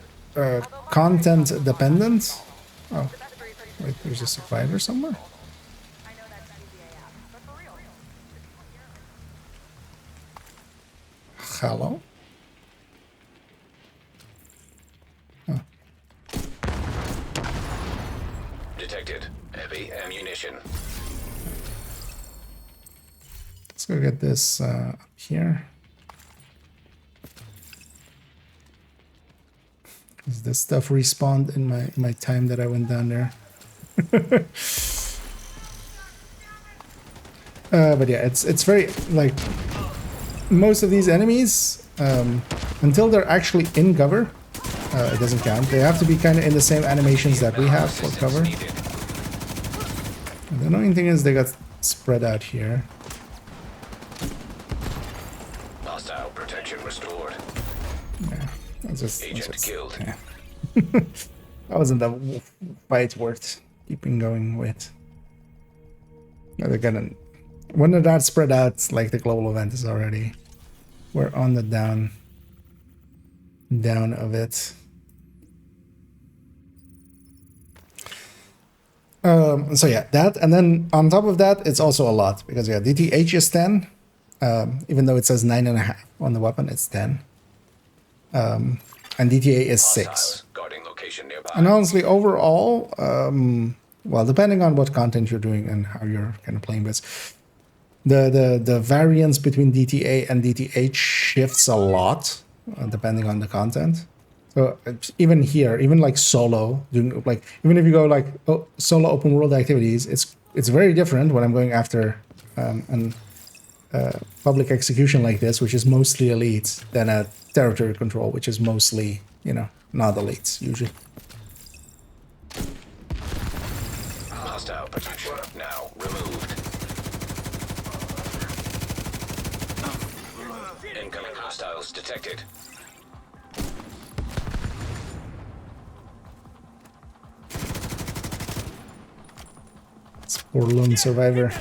content dependent. Oh, wait, there's a survivor somewhere. Hello? Oh. Detected. Heavy ammunition. Let's go get this up here. Is this stuff respawned in my time that I went down there? But yeah, it's very like most of these enemies until they're actually in cover, it doesn't count. They have to be kind of in the same animations that we have for cover. And the annoying thing is they got spread out here. Hostile protection restored. Yeah, that's just killed. Yeah. That wasn't the fight worth keeping going with. Now they're gonna, when they're that spread out, like the global event is already, we're on the down of it. So yeah, that, and then on top of that, it's also a lot because yeah, DTH is 10, even though it says 9.5 on the weapon, it's 10. And DTA is 6. And honestly, overall, well, depending on what content you're doing and how you're kind of playing this, the variance between DTA and DTH shifts a lot, depending on the content. So even here, even like solo, doing like even if you go like solo open world activities, it's very different when I'm going after public execution like this, which is mostly elites, than a territory control, which is mostly, you know, not elites usually. Hostile protection now removed. Incoming hostiles detected. This poor lone survivor.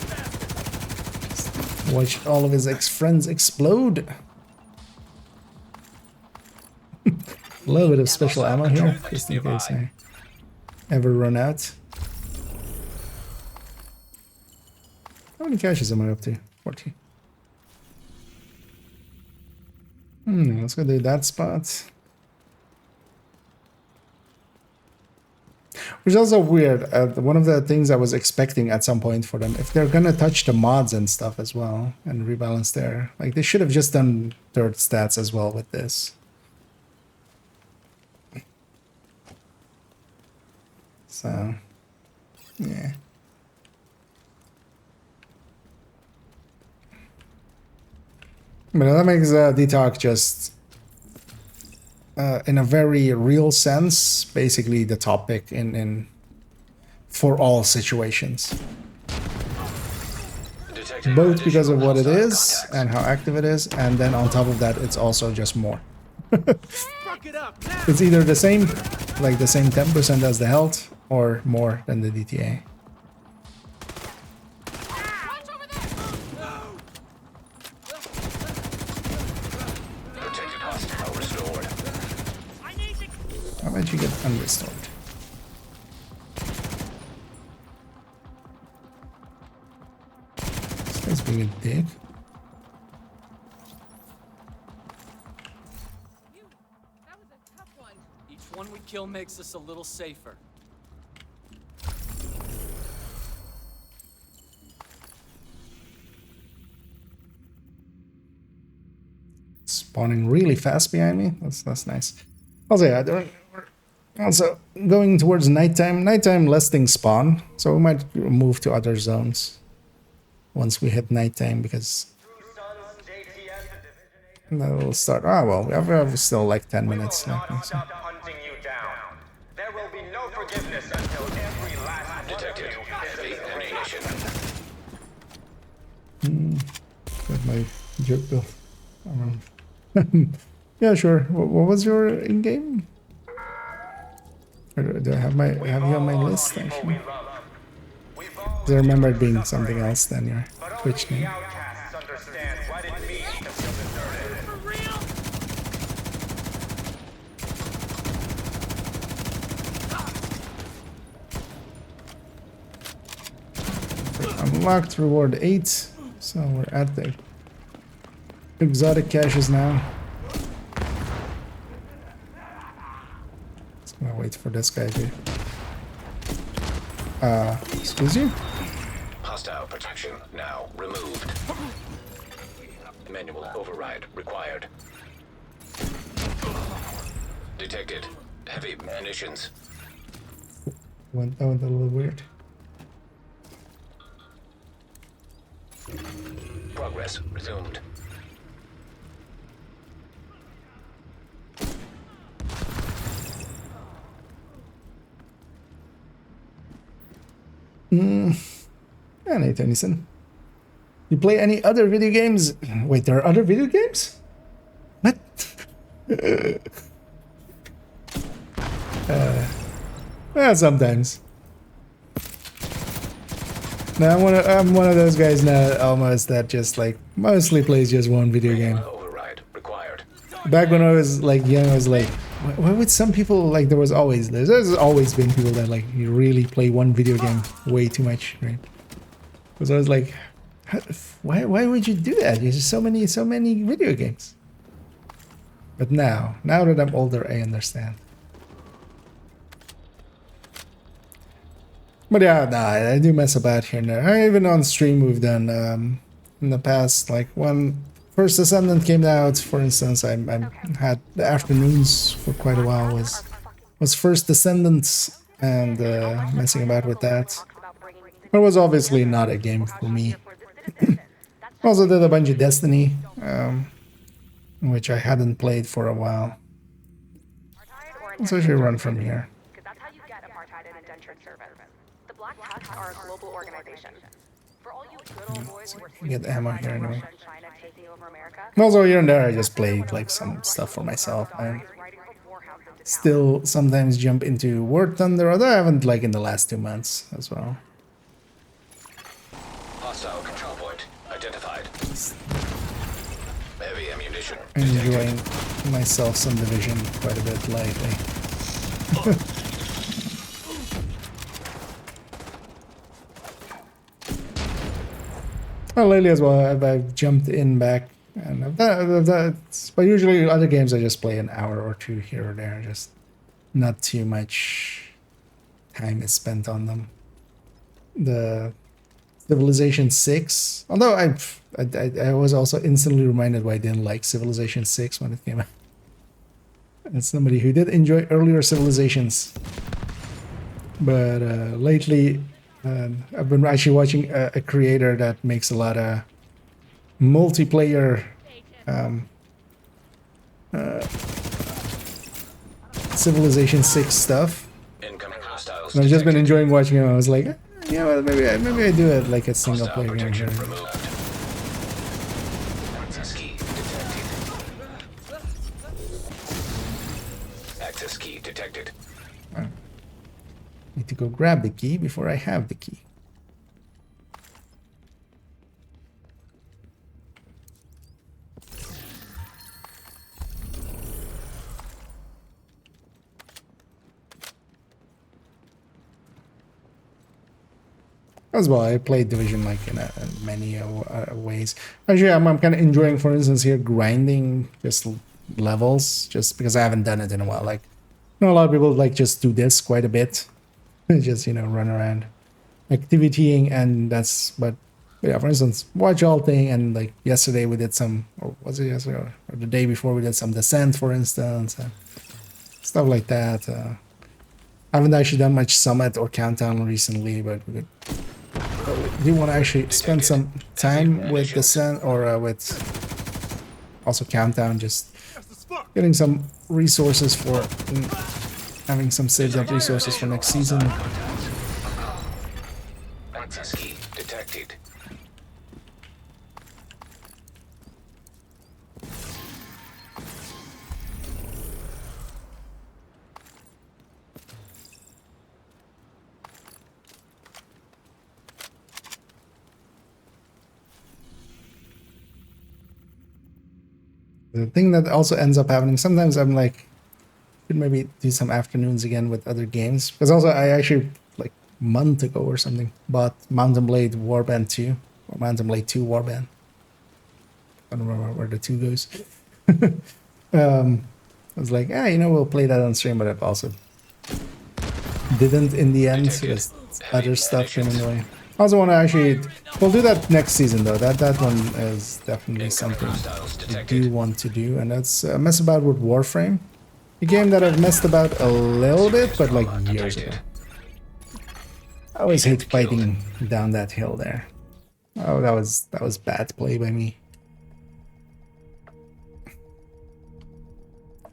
Watch all of his ex-friends explode. A little bit of special ammo here, just in case I ever run out. How many caches am I up to? 40. Let's go do that spot. Which is also weird. One of the things I was expecting at some point for them, if they're gonna touch the mods and stuff as well and rebalance there, like they should have just done third stats as well with this. So, yeah. But that makes detox just, in a very real sense, basically the top pick in for all situations. both because of what it is and how active it is, and then on top of that, it's also just more. It's either the same, like the same 10% as the health, or more than the DTA. How about you get unrestored? This guy's being a dick. Each one we kill makes us a little safer. Spawning really fast behind me. That's nice. Also, yeah, we're also going towards nighttime. Nighttime, less things spawn, so we might move to other zones once we hit nighttime, because then we'll start. Oh well, we have still like 10 minutes left. So. There will be no forgiveness until every last detected heavy ammunition. Got my joke build. Yeah, sure. What was your in-game? Do I have you on my list actually? I remember it being something else than your Twitch name. Unlocked reward 8, so we're at the exotic caches now. Just gonna wait for this guy to. Excuse you? Hostile protection now removed. Manual override required. Detected heavy munitions. Went a little weird. Progress resumed. Hey, Tennyson. You play any other video games? Wait, there are other video games? What? Sometimes. Now I'm one of those guys now almost that just like mostly plays just one video game. Override required. Back when I was like young, I was like, why would some people like? There's always been people that like you really play one video game way too much, right? Because I was like, why would you do that? There's just so many video games. But now that I'm older, I understand. But yeah, nah, I do mess about here and there. Even on stream we've done in the past, like when First Descendant came out, for instance, I had the afternoons for quite a while was First Descendants and messing about with that. But it was obviously not a game for me. Also did a bunch of Destiny, which I hadn't played for a while. Let's actually run from here. Are a global organization. For all you good old boys Get ammo here anyway. Also, here and there I just play like some stuff for myself. I still sometimes jump into War Thunder, although I haven't like in the last 2 months as well. Hostile control point identified. Heavy ammunition. Enjoying myself some Division quite a bit lately. Well, lately as well, I've jumped in back, and but usually other games I just play an hour or two here or there, just not too much time is spent on them. The Civilization 6, although I was also instantly reminded why I didn't like Civilization 6 when it came out. As somebody who did enjoy earlier Civilizations, but lately. I've been actually watching a creator that makes a lot of multiplayer Civilization 6 stuff. And I've just been enjoying watching him. I was like, yeah, Well, maybe I do it like a single player game here. Access key detected. Access key detected. Need to go grab the key before I have the key. As well, I played Division like in many ways. Actually, I'm kind of enjoying, for instance, here grinding just levels, just because I haven't done it in a while. Like, you know, a lot of people like just do this quite a bit, just, you know, run around, activitying, and that's. But yeah, for instance, watch all thing, and like yesterday we did some, or was it yesterday or the day before we did some Descent, for instance, and stuff like that. I haven't actually done much Summit or Countdown recently, but we could. Do you want to actually spend some time with Descent or with also Countdown, just getting some resources for having some saved up resources for next season? Access key detected. The thing that also ends up happening, sometimes I'm like, could maybe do some afternoons again with other games. Because also I actually, like a month ago or something, bought Mountain Blade Warband 2, or Mountain Blade 2 Warband. I don't remember where the 2 goes. I was like, you know, we'll play that on stream, but I've also didn't in the end, because other stuff came in the way. I also want to actually, we'll do that next season though. That one is definitely something I do want to do, and that's mess about with Warframe, a game that I've messed about a little bit, but like years ago. I always hate fighting down that hill there. Oh, that was bad play by me.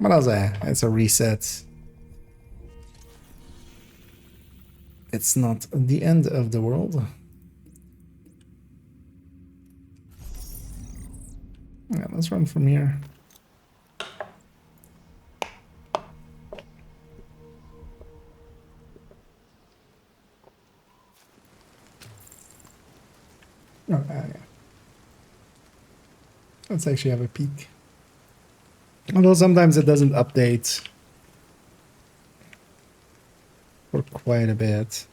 But also, it's a reset. It's not the end of the world. Yeah, let's run from here. Oh, yeah. Let's actually have a peek. Although sometimes it doesn't update for quite a bit.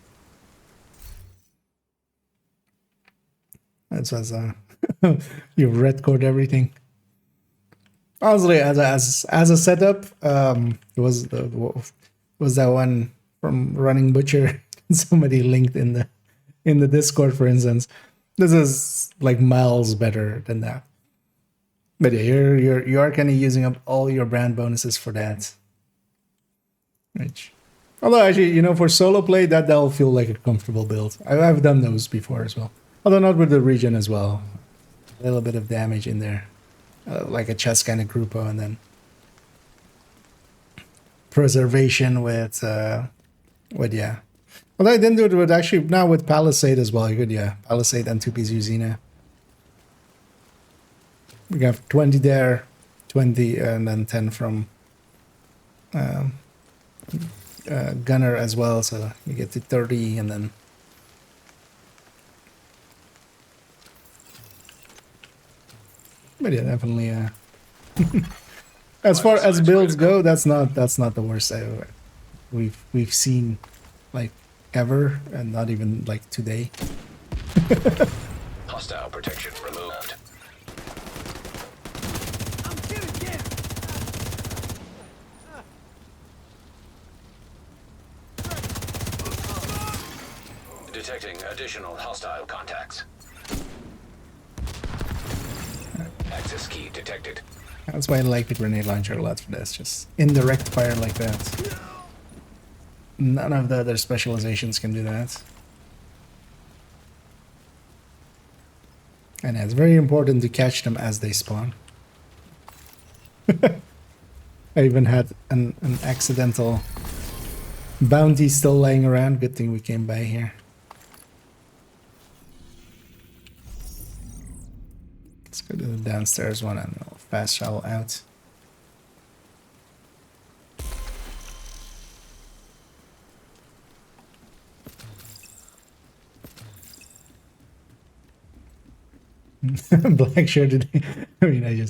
That's as you red code everything. Honestly, as a setup, it was that one from Running Butcher. Somebody linked in the Discord, for instance. This is like miles better than that. But yeah, you are kind of using up all your brand bonuses for that. Which, although actually, you know, for solo play, that'll feel like a comfortable build. I've done those before as well. Although not with the region as well. A little bit of damage in there. Like a chest kind of groupo, and then preservation with yeah. Although I didn't do it with actually now with Palisade as well. You could, yeah, Palisade and 2-piece Uzina. We have 20 there, 20, and then 10 from Gunner as well, so you get to 30, and then but yeah, definitely as far as builds go, that's not the worst we've seen like ever, and not even like today. Hostile protection removed. Detecting additional hostile contacts. Access key detected. That's why I like the grenade launcher a lot for this. Just indirect fire like that. None of the other specializations can do that. And it's very important to catch them as they spawn. I even had an accidental bounty still laying around. Good thing we came by here. go to the downstairs one and I'll fast travel out. Black shirt today. I mean,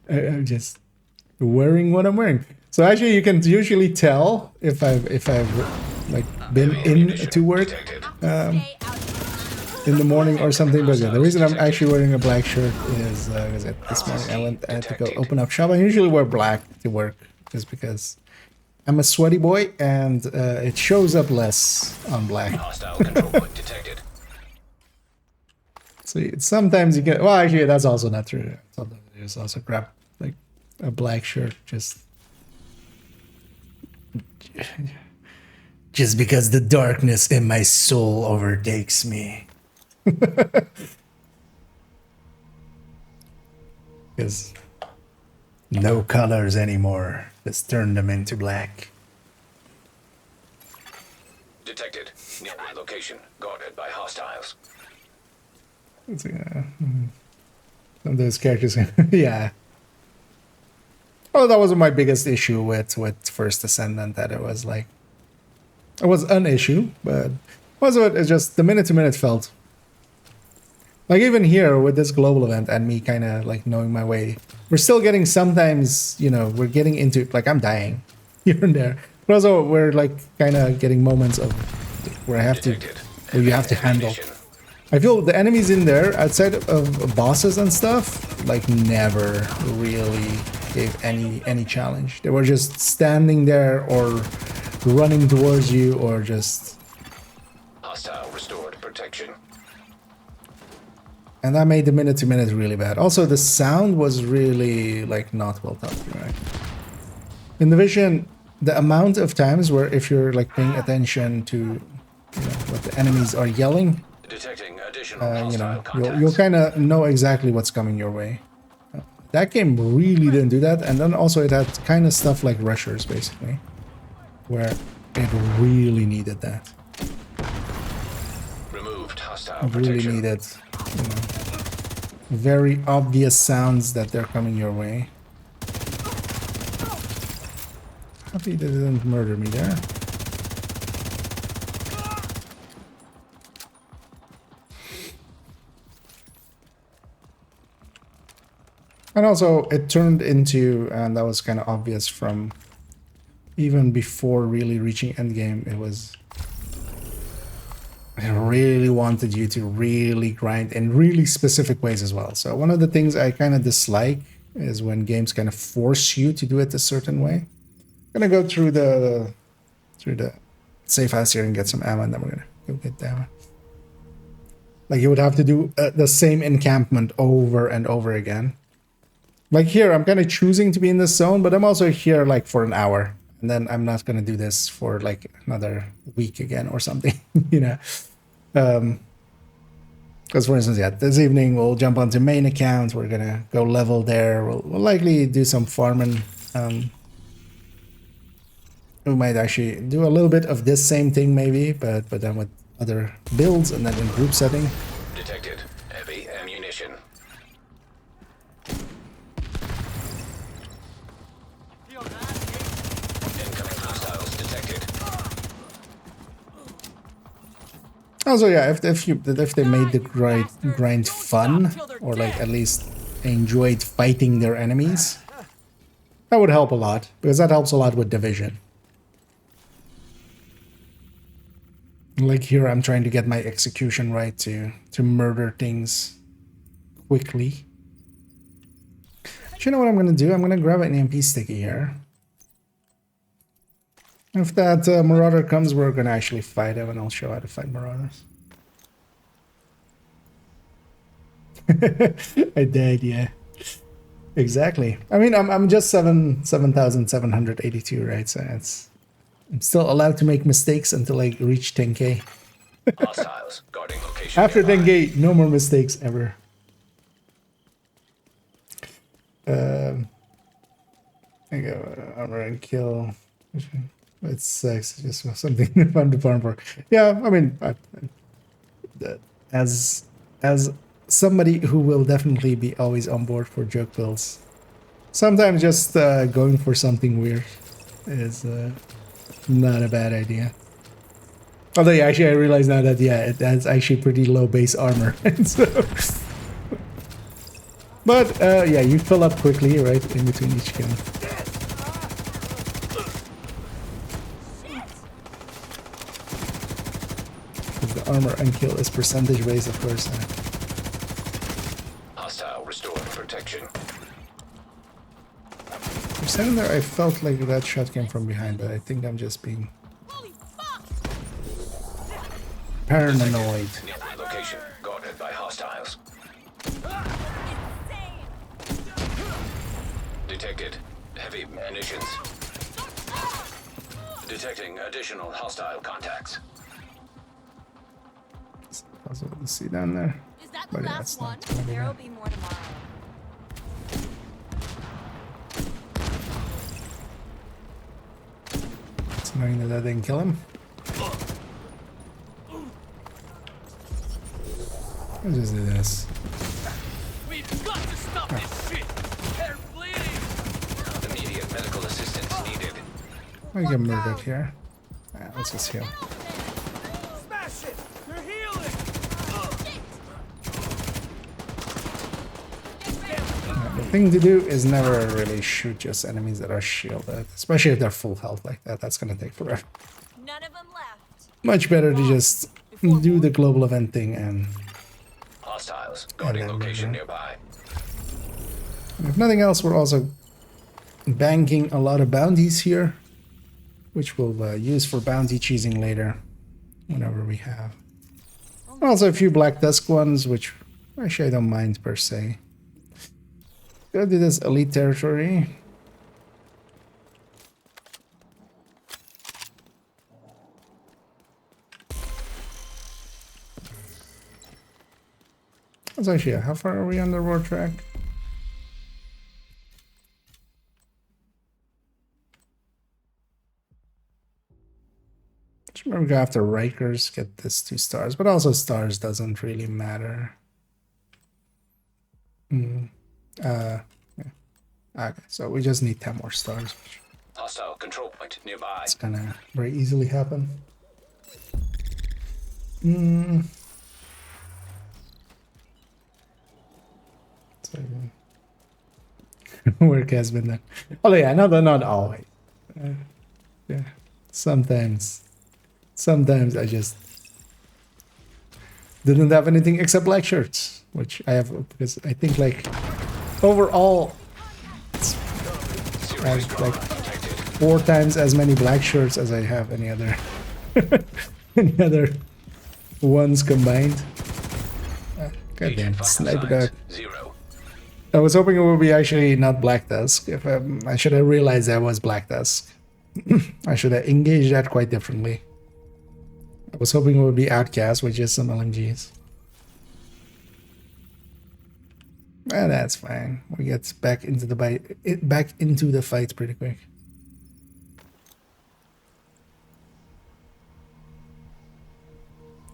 I'm just wearing what I'm wearing. So actually, you can usually tell if I've like been in to work in the morning or something. But yeah, the reason I'm actually wearing a black shirt is because this morning I had to go open up shop. I usually wear black to work just because I'm a sweaty boy and it shows up less on black. Hostile control point detected. So sometimes you get, well, actually that's also not true. Sometimes you just also grab like a black shirt just because the darkness in my soul overtakes me. Because no colors anymore. Just turn them into black. Detected. Nearby location. Guarded by hostiles. It's, some of those characters, yeah. Well, that wasn't my biggest issue with First Ascendant, that it was like, it was an issue, but most of it is just the minute-to-minute felt. Like even here with this global event and me kind of like knowing my way, we're still getting sometimes, you know, we're getting into, like I'm dying here and there. But also we're like kind of getting moments of where I have to, where you have to handle. I feel the enemies in there, outside of bosses and stuff, like never really gave any challenge. They were just standing there or running towards you or just... Hostile restored protection. And that made the minute-to-minute really bad. Also, the sound was really, like, not well thought through, right? In the Division, the amount of times where if you're, like, paying attention to, you know, what the enemies are yelling, Detecting additional you know, you'll kind of know exactly what's coming your way. That game really didn't do that. And then also it had kind of stuff like rushers, basically, where it really needed that. Removed hostile really protection. needed, you know, very obvious sounds that they're coming your way. Happy they didn't murder me there. And also, it turned into, and that was kind of obvious from even before really reaching endgame, it was... I really wanted you to really grind in really specific ways as well. So one of the things I kind of dislike is when games kind of force you to do it a certain way. I'm gonna go through the safe house here and get some ammo, and then we're gonna go get the ammo. Like you would have to do the same encampment over and over again. Like here, I'm kind of choosing to be in this zone, but I'm also here like for an hour. And then I'm not going to do this for like another week again or something, you know. Because for instance, yeah, this evening we'll jump onto main account. We're going to go level there. We'll likely do some farming. We might actually do a little bit of this same thing maybe, but then with other builds and then in group setting. Detected heavy ammunition. Incoming hostiles detected. Also, yeah, if they made the grind fun, or like at least enjoyed fighting their enemies, that would help a lot, because that helps a lot with Division. Like here, I'm trying to get my execution right to murder things quickly. Do you know what I'm gonna do? I'm gonna grab an EMP sticky here. If that Marauder comes, we're gonna actually fight him, and I'll show how to fight Marauders. I died, yeah. Exactly. I mean, I'm just 7,782, right? So I'm still allowed to make mistakes until I reach 10k. Hostiles guarding location. After 10k, no more mistakes ever. I go armor and kill. It sucks. It's just something fun to farm for. Yeah, I mean, as somebody who will definitely be always on board for joke builds. Sometimes just going for something weird is not a bad idea. Although, yeah, actually, I realize now that, yeah, that's actually pretty low base armor. So, but, yeah, you fill up quickly, right, in between each kill. Because the armor and kill is percentage based, of course. Hostile restored protection. For a second there, I felt like that shot came from behind, but I think I'm just being paranoid. Nearby location guarded by hostiles. Detected heavy munitions. Detecting additional hostile contacts. It's possible to see down there. Is that the But yeah, last it's one? not gonna be There'll there. be more tomorrow. It's annoying that I didn't kill him. Let's just do this. We've got to stop this shit. They're bleeding. Immediate medical assistance needed. I get murdered here. Let's just heal. Smash it. They're healing. The thing to do is never really shoot just enemies that are shielded, especially if they're full health like that. That's gonna take forever. None of them left. Much better to just do the global event thing and Hostiles guarding location nearby. if nothing else, we're also banking a lot of bounties here, which we'll use for bounty cheesing later, whenever we have. Also a few Black Dusk ones, which actually I don't mind per se. Go to this elite territory. That's actually, how far are we on the road track? Just remember go after Rikers, get this 2 stars, but also stars doesn't really matter. Yeah. Okay, so we just need 10 more stars, which Hostile control point nearby. it's gonna very easily happen. So, work has been done. Oh yeah, not always. Yeah, sometimes I just didn't have anything except black shirts, which I have because I think like overall I have like 4 times as many black shirts as I have any other ones combined. Goddamn, sniper dog. I was hoping it would be actually not Black Dusk. If I should have realized that was Black Dusk. I should have engaged that quite differently. I was hoping it would be Outcast with just some LMGs. And that's fine. We get back into the fight pretty quick.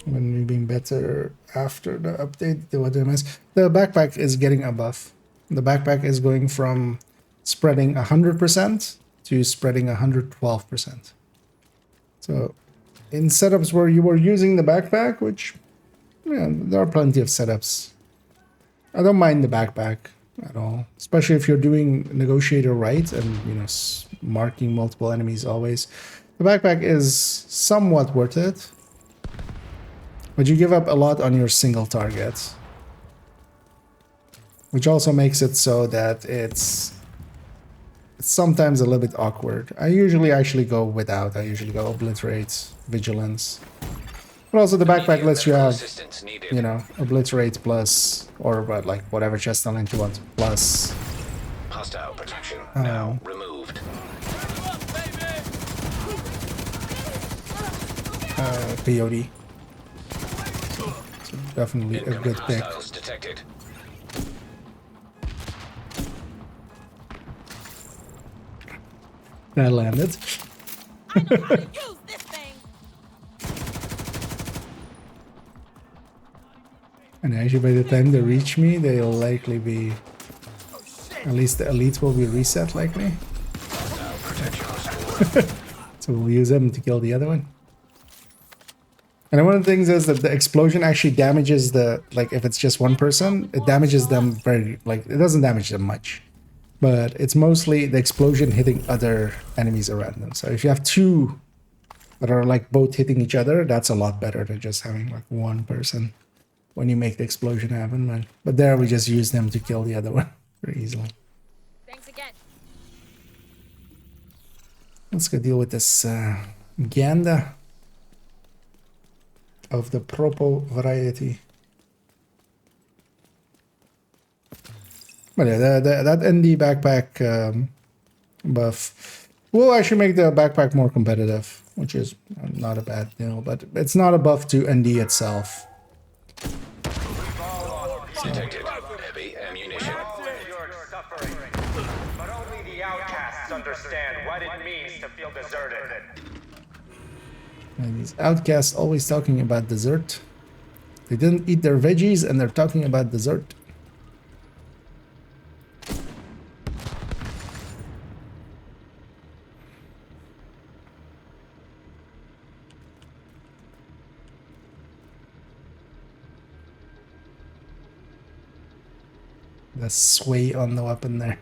When we being better after the update, the backpack is getting a buff. The backpack is going from spreading 100% to spreading 112%. So in setups where you were using the backpack, which yeah, there are plenty of setups. I don't mind the backpack at all, especially if you're doing negotiator right and you know marking multiple enemies always. The backpack is somewhat worth it, but you give up a lot on your single targets, which also makes it so that it's sometimes a little bit awkward. I usually actually go without. I usually go obliterate, vigilance. But also the backpack lets you have, you know, obliterate plus, or but like whatever chest element you want, plus. Hostile protection now removed. POD. So definitely a good pick. Detected. That landed. I know how to use this thing. And actually by the time they reach me, they'll likely be... At least the elites will be reset likely. So we'll use them to kill the other one. And one of the things is that the explosion actually damages the... Like if it's just one person, it damages them very... Like it doesn't damage them much. But it's mostly the explosion hitting other enemies around them. So if you have two that are like both hitting each other, that's a lot better than just having like one person when you make the explosion happen, man. But there we just use them to kill the other one very easily. Thanks again. Let's go deal with this Ganda of the Propo variety. But yeah, that ND backpack buff will actually make the backpack more competitive, which is not a bad deal, but it's not a buff to ND itself. Detected heavy ammunition. But only the outcasts understand what it means to feel deserted. And these outcasts always talking about dessert. They didn't eat their veggies and they're talking about dessert. The sway on the weapon there.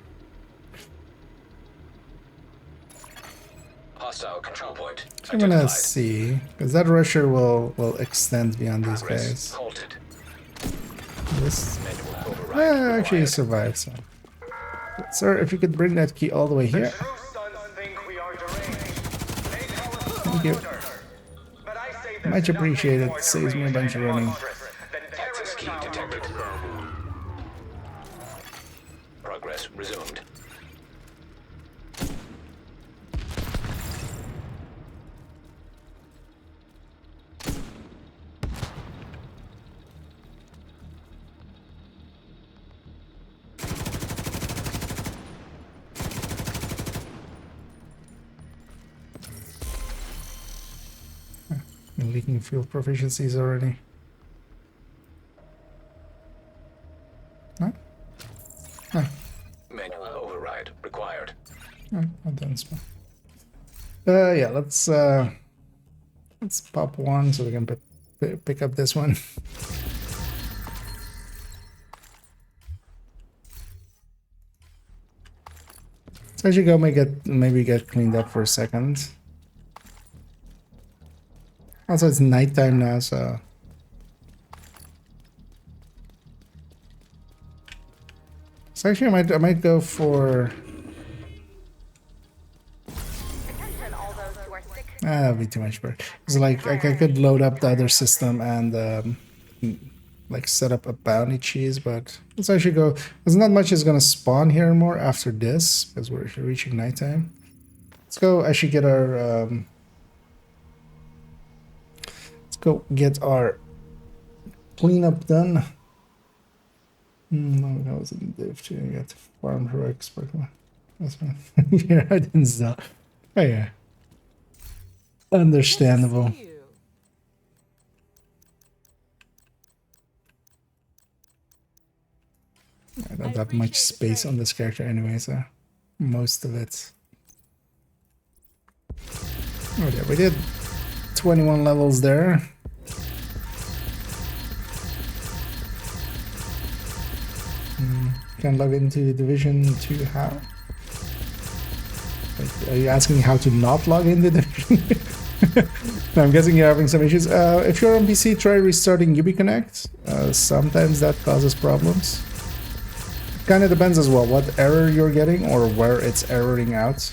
Hostile control point. I'm gonna see, because that rusher will extend beyond these guys. Halted. This actually survived. So, sir, if you could bring that key all the way here. Thank you. Much appreciated. Saves me a bunch of running. Access key detected. Progress resumed. Leaking fuel proficiencies already. Huh? Huh. Manual override required. Oh, well done, Smith. Yeah, let's pop one so we can pick up this one. Let's actually go maybe get cleaned up for a second. Also, it's nighttime now, so... So actually, I might go for... That'll be too much work. It's like I could load up the other system and like set up a bounty cheese, but let's actually go... There's not much is gonna spawn here more after this, because we're reaching nighttime. Let's go actually get our... go get our cleanup done. No, that was in Div 2. I got farm for expert. That's fine. Yeah, I didn't stop. Oh, yeah. Understandable. I don't have much space on this character anyway, so most of it. Oh, yeah, we did 21 levels there. Can log into Division 2 how? Like, are you asking how to not log into Division? No, I'm guessing you're having some issues. If you're on PC, try restarting UbiConnect. Sometimes that causes problems. Kind of depends as well what error you're getting or where it's erroring out.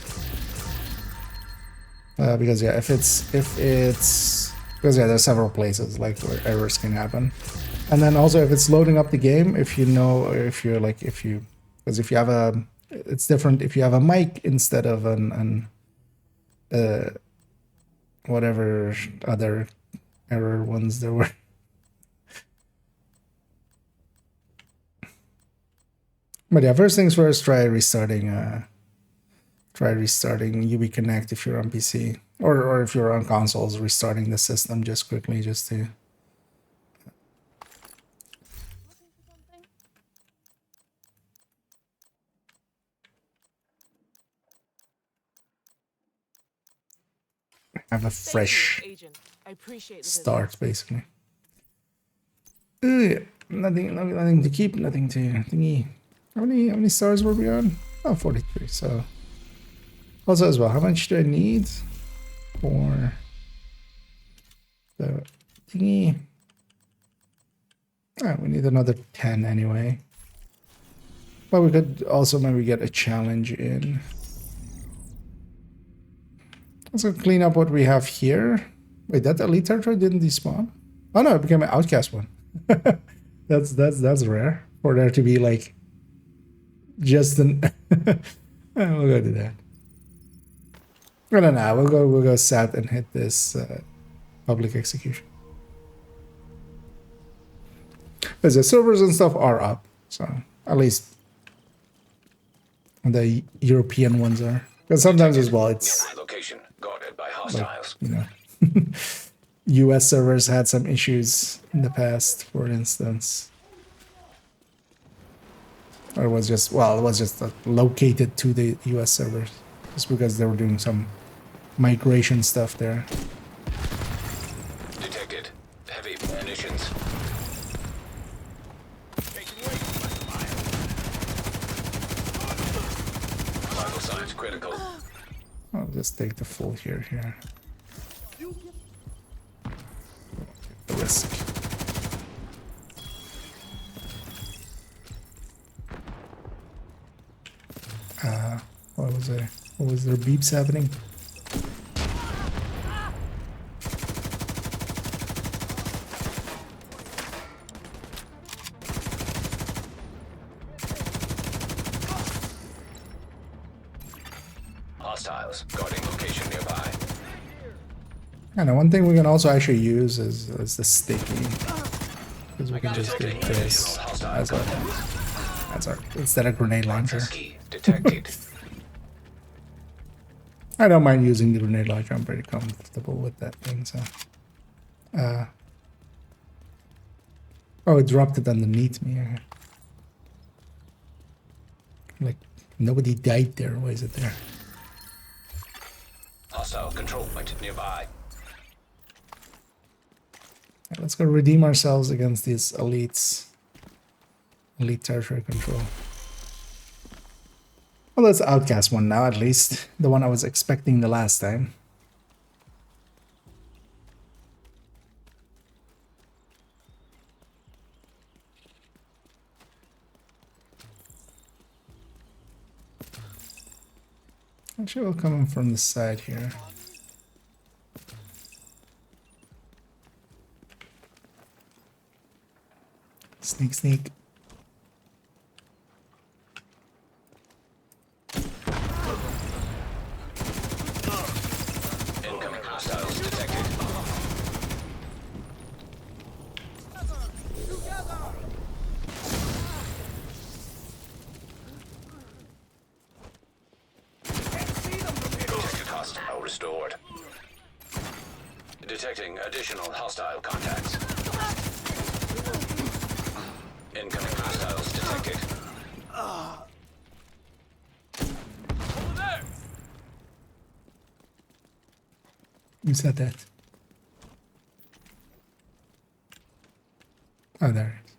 Because yeah, if it's because yeah, there's several places like where errors can happen, and then also if it's loading up the game, if you have a, it's different if you have a mic instead of an whatever other error ones there were. But yeah, first things first, try restarting UbiConnect if you're on PC, or if you're on consoles, restarting the system just quickly, just to have a fresh Agent. I appreciate the start, basically. Yeah, nothing to keep, nothing to thingy. How many stars were we on? Oh, 43. So also as well, how much do I need for the thingy? Oh, we need another 10 anyway. But we could also maybe get a challenge in. Let's go clean up what we have here. Wait, that elite territory didn't despawn? Oh no, it became an outcast one. that's rare for there to be like just an. We'll go do that. I don't know. We'll go south and hit this public execution. Because the servers and stuff are up, so at least the European ones are. Because sometimes as well, it's Location guarded by hostiles. like, you know, US servers had some issues in the past, for instance. Or it was just, well, it was just located to the US servers. Just because they were doing some migration stuff there. Detected. Heavy munitions. Vital signs critical. I'll just take the full here. The risk. What was there? What was there? Beeps happening? Hostiles guarding location nearby. And one thing we can also actually use is the sticky. Because we can just do this as our instead of grenade launcher. Detected. I don't mind using the grenade launcher. I'm pretty comfortable with that thing. So, oh, it dropped it underneath me. Like nobody died there. Why is it there? Hostile control point nearby. Right, let's go redeem ourselves against these elites. Elite territory control. Well, let's outcast one now, at least. The one I was expecting the last time. Actually, we'll come in from the side here. Sneak, sneak. Incoming hostiles detected. Detected hostile restored. Detecting additional hostile contacts. Incoming hostiles detected. Who said that? Oh, there it is.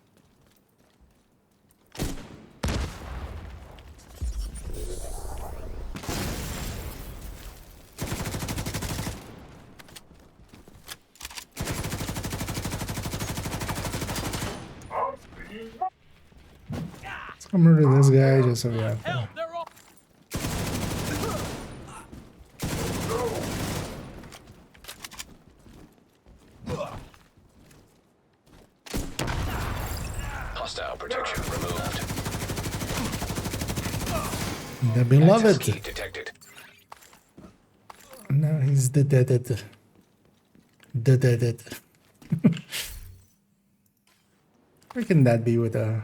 Let's come murder this guy just so we have Hostile protection removed. the beloved. Key detected. No, he's the dead. Where can that be with a...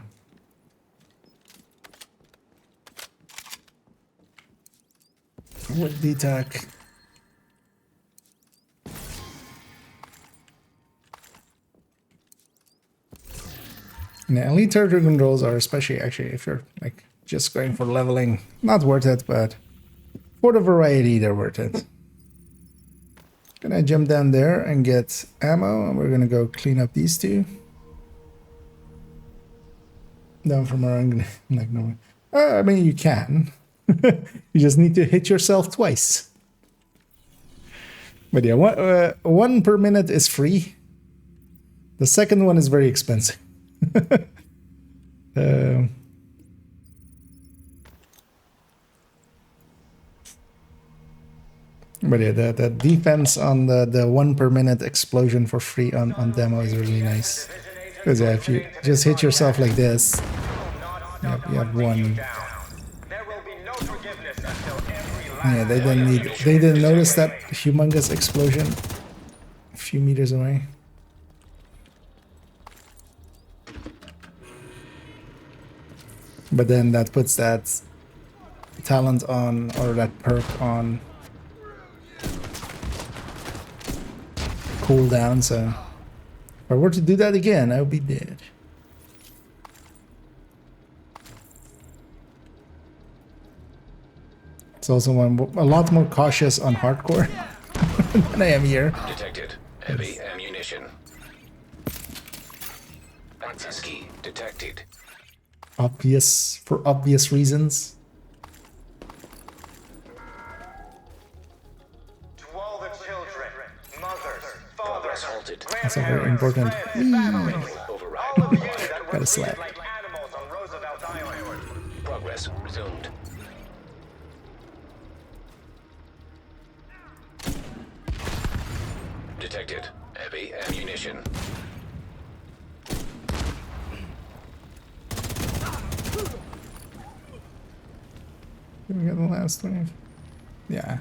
With the attack? Now, elite territory controls are especially actually if you're like just going for leveling, not worth it, but for the variety they're worth it. Gonna jump down there and get ammo, and we're gonna go clean up these two. Down from around, like no. I mean, you can. You just need to hit yourself twice. But yeah, one per minute is free. The second one is very expensive. But yeah, the defense on the 1 per minute explosion for free on demo is really nice. Because yeah, if you just hit yourself like this, you have one. Yeah, they didn't notice that humongous explosion a few meters away. But then that puts that talent on, or that perk on cooldown, so if I were to do that again, I would be dead. It's also a lot more cautious on hardcore than I am here. Detected. Heavy ammunition. Access key detected. For obvious reasons. To all the children, mothers, fathers, halted. That's a very important. Gotta slap. Like animals on Roosevelt Island. Progress resumed. Detected. Heavy ammunition. Did we get the last wave? Yeah.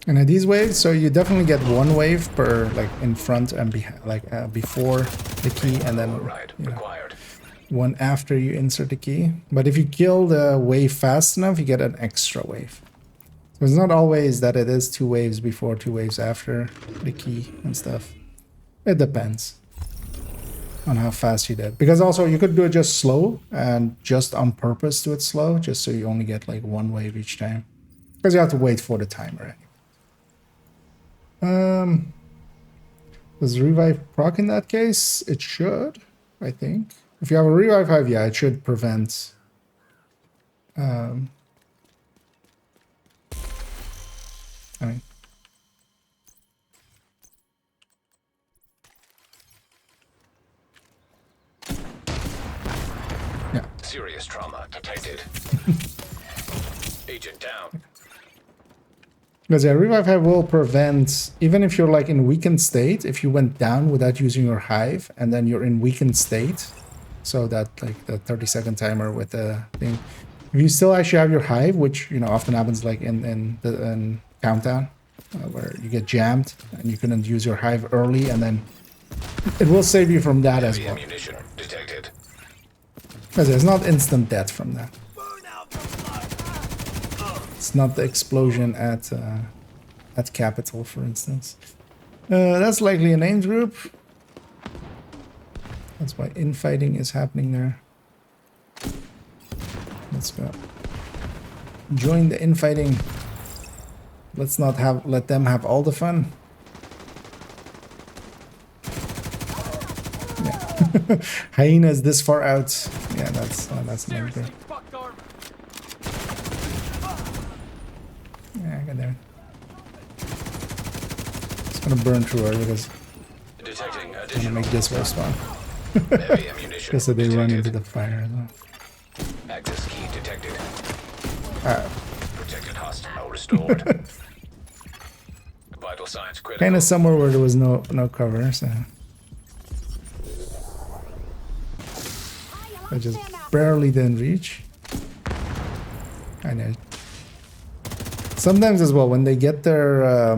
And at these waves, so you definitely get one wave per, like, in front and before the key, and then you know, one after you insert the key. But if you kill the wave fast enough, you get an extra wave. So it's not always that it is 2 waves before, 2 waves after the key and stuff. It depends on how fast you did. Because also you could do it just slow and just on purpose do it slow, just so you only get like 1 wave each time. Because you have to wait for the timer. Does revive proc in that case? It should, I think. If you have a revive hive, yeah, it should prevent I mean, yeah. Serious trauma detected. Agent down. Because yeah, revive hive will prevent, even if you're like in weakened state, if you went down without using your hive and then you're in weakened state, so that like the 30-second timer with the thing, if you still actually have your hive, which you know often happens like in countdown, where you get jammed and you couldn't use your hive early, and then it will save you from that as well. Ammunition detected. Because it's not instant death from that. It's not the explosion at Capital, for instance. That's likely an aims group. That's why infighting is happening there. Let's go. Join the infighting. Let's not let them have all the fun. Yeah. Hyenas this far out. Yeah, that's another thing. Yeah, I got there. It's gonna burn through her because Detecting I'm gonna make this wave spawn. Because they run into the fire as well. Access key detected. Ah. Protected hostile restored. Vital signs critical. Kind of somewhere where there was no cover, so I just barely didn't reach. I know. Sometimes as well, when they get their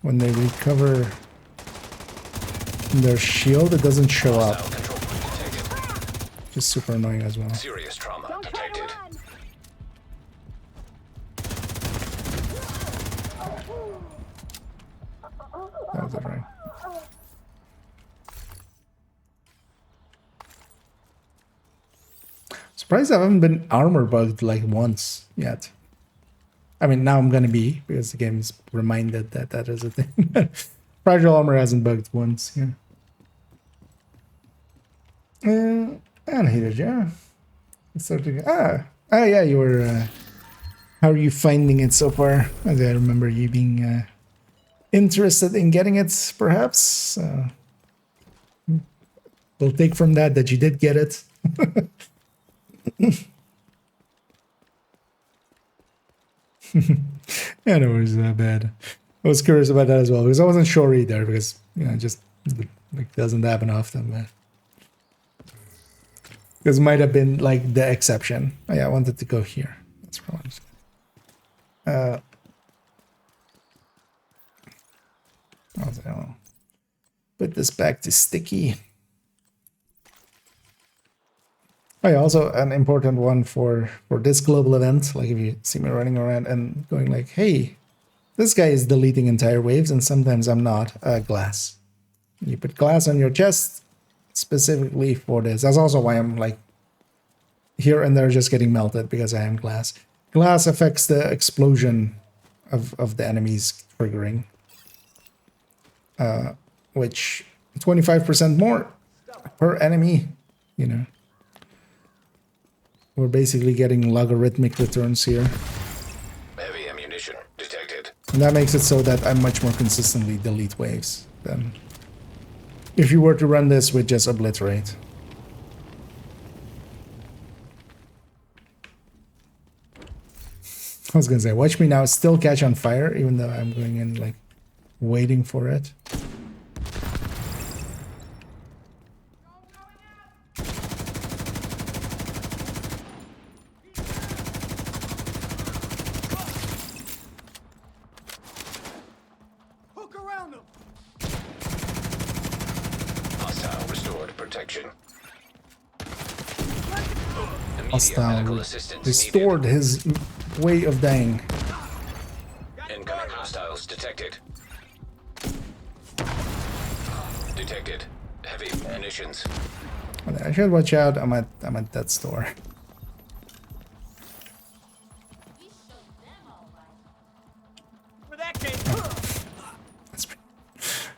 when they recover their shield, it doesn't show up. Just super annoying as well. Serious trauma detected. That was it, right? Surprised I haven't been armor bugged like once yet. I mean, now I'm gonna be, because the game's reminded that that is a thing. Fragile armor hasn't bugged once, yeah. And here, yeah. Yeah, you were, how are you finding it so far? As I remember you being interested in getting it, perhaps. We'll take from that you did get it. Yeah, no, it was bad. I was curious about that as well, because I wasn't sure either, because, you know, it just like doesn't happen often, man. Because it might have been like the exception. Oh yeah, I wanted to go here. That's probably I'll put this back to sticky. Oh yeah, also an important one for this global event. Like if you see me running around and going like, hey, this guy is deleting entire waves, and sometimes I'm not. Glass. You put glass on your chest specifically for this. That's also why I'm like here and there just getting melted, because I am glass. Glass affects the explosion of the enemies triggering. Which 25% more per enemy, you know. We're basically getting logarithmic returns here. Heavy ammunition detected. And that makes it so that I much more consistently delete waves than if you were to run this with just obliterate. I was gonna say, watch me now still catch on fire, even though I'm going in like waiting for it. Hostile restored his way of dying. Incoming hostiles detected. Detected. Heavy munitions. I should watch out. I'm at that store.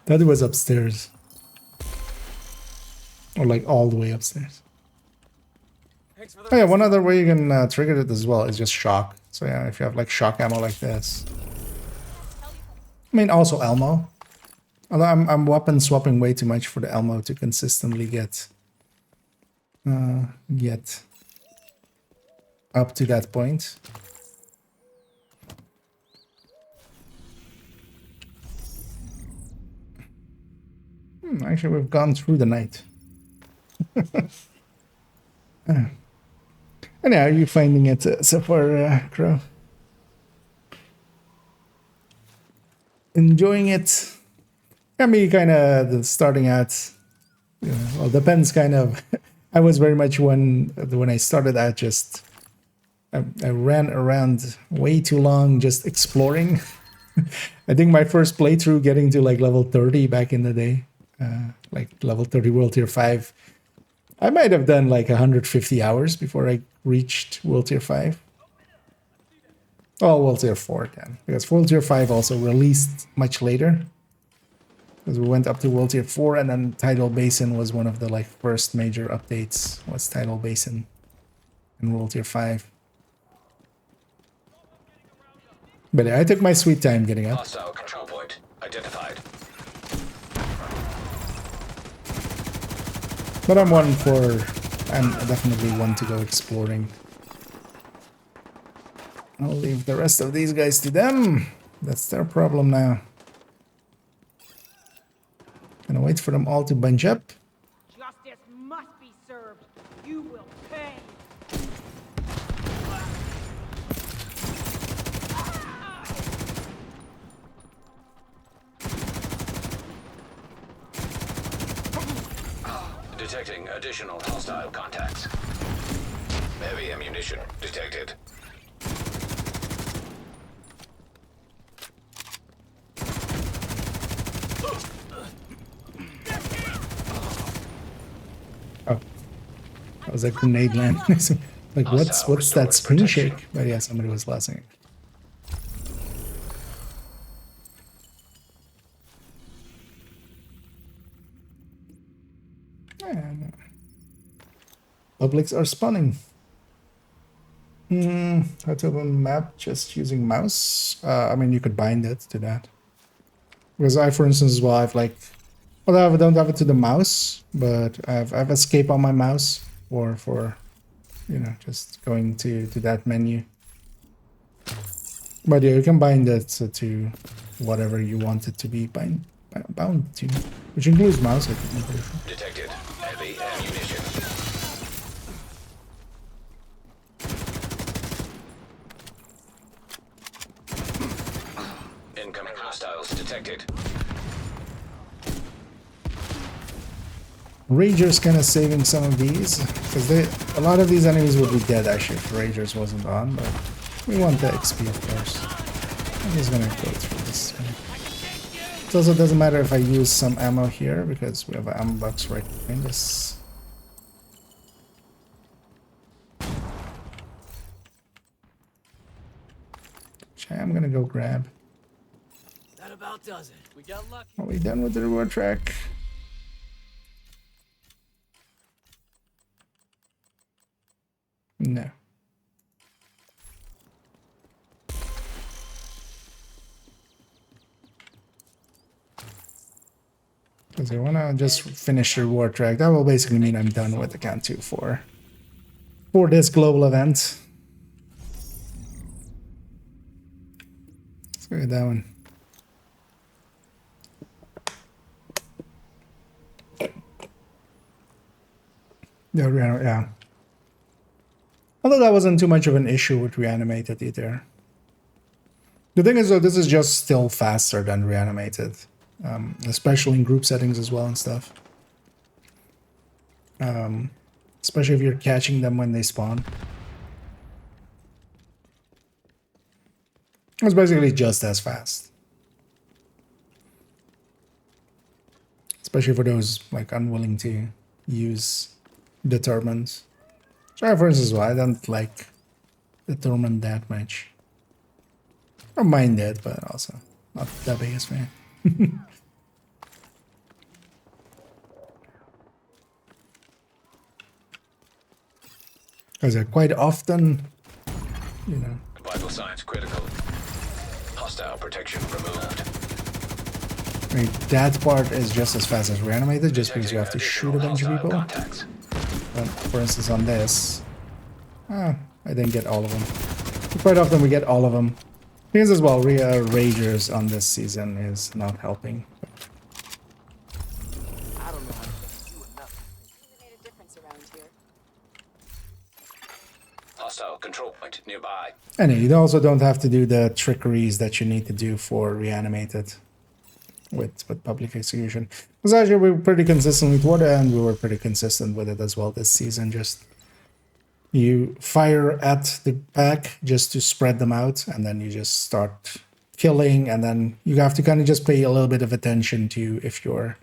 That was upstairs. Or like all the way upstairs. Oh yeah, one other way you can trigger it as well is just shock. So yeah, if you have like shock ammo like this. I mean, also Elmo. Although I'm weapon swapping way too much for the Elmo to consistently get up to that point. Actually, we've gone through the night. And how are you finding it so far, Crow? Enjoying it? I mean, kind of starting out, you know, well, depends kind of. I was very much when I started out, just I ran around way too long just exploring. I think my first playthrough getting to like level 30 back in the day, like level 30 World Tier 5. I might have done like 150 hours before I reached World Tier 5. Oh, World Tier 4 then. Because World Tier 5 also released much later. Because we went up to World Tier 4, and then Tidal Basin was one of the like first major updates. Was Tidal Basin in World Tier 5. But yeah, I took my sweet time getting up. Hostile control point identified. But I'm definitely one to go exploring. I'll leave the rest of these guys to them. That's their problem now. Gonna wait for them all to bunch up. Justice must be served. You will pay. Detecting additional hostile contacts. Heavy ammunition detected. Oh, that was a grenade land. Like, what's that screen shake? But yeah, somebody was blasting it. And publics are spawning. How to open map just using mouse? I mean, you could bind it to that. Because I, for instance, as well, I've like, well, I don't have it to the mouse, but I've escape on my mouse for you know, just going to that menu. But yeah, you can bind it to whatever you want it to be bound to, which includes mouse, I think. Detected. Heavy ammunition. Incoming hostiles detected. Rager's kind of saving some of these, because a lot of these enemies would be dead actually if Rager's wasn't on, but we want the XP, of course. I'm just gonna go through this. It also doesn't matter if I use some ammo here, because we have an ammo box right behind us. Which I'm gonna go grab. That about does it. We got lucky. Are we done with the reward track? No. Because I want to just finish the reward track. That will basically mean I'm done with account 2 for this global event. Let's go with that one. Yeah. Although that wasn't too much of an issue with Reanimated either. The thing is, though, this is just still faster than Reanimated. Especially in group settings as well and stuff. Especially if you're catching them when they spawn. It's basically just as fast. Especially for those like unwilling to use determined. So for instance, I don't like determined that much. I don't mind it, but also not the biggest fan. Because quite often, you know. Vital signs critical. Hostile protection removed. I mean, that part is just as fast as Reanimated, just because you have to shoot a bunch of people. But for instance, on this, I didn't get all of them. Quite often we get all of them. Things as well, Ragers on this season is not helping. I don't know how to do enough. You made a difference around here. Hostile control point nearby. And you also don't have to do the trickeries that you need to do for Reanimated with public execution. Because actually we were pretty consistently toward the end, we were pretty consistent with it as well this season. Just you fire at the pack just to spread them out, and then you just start killing, and then you have to kind of just pay a little bit of attention to if your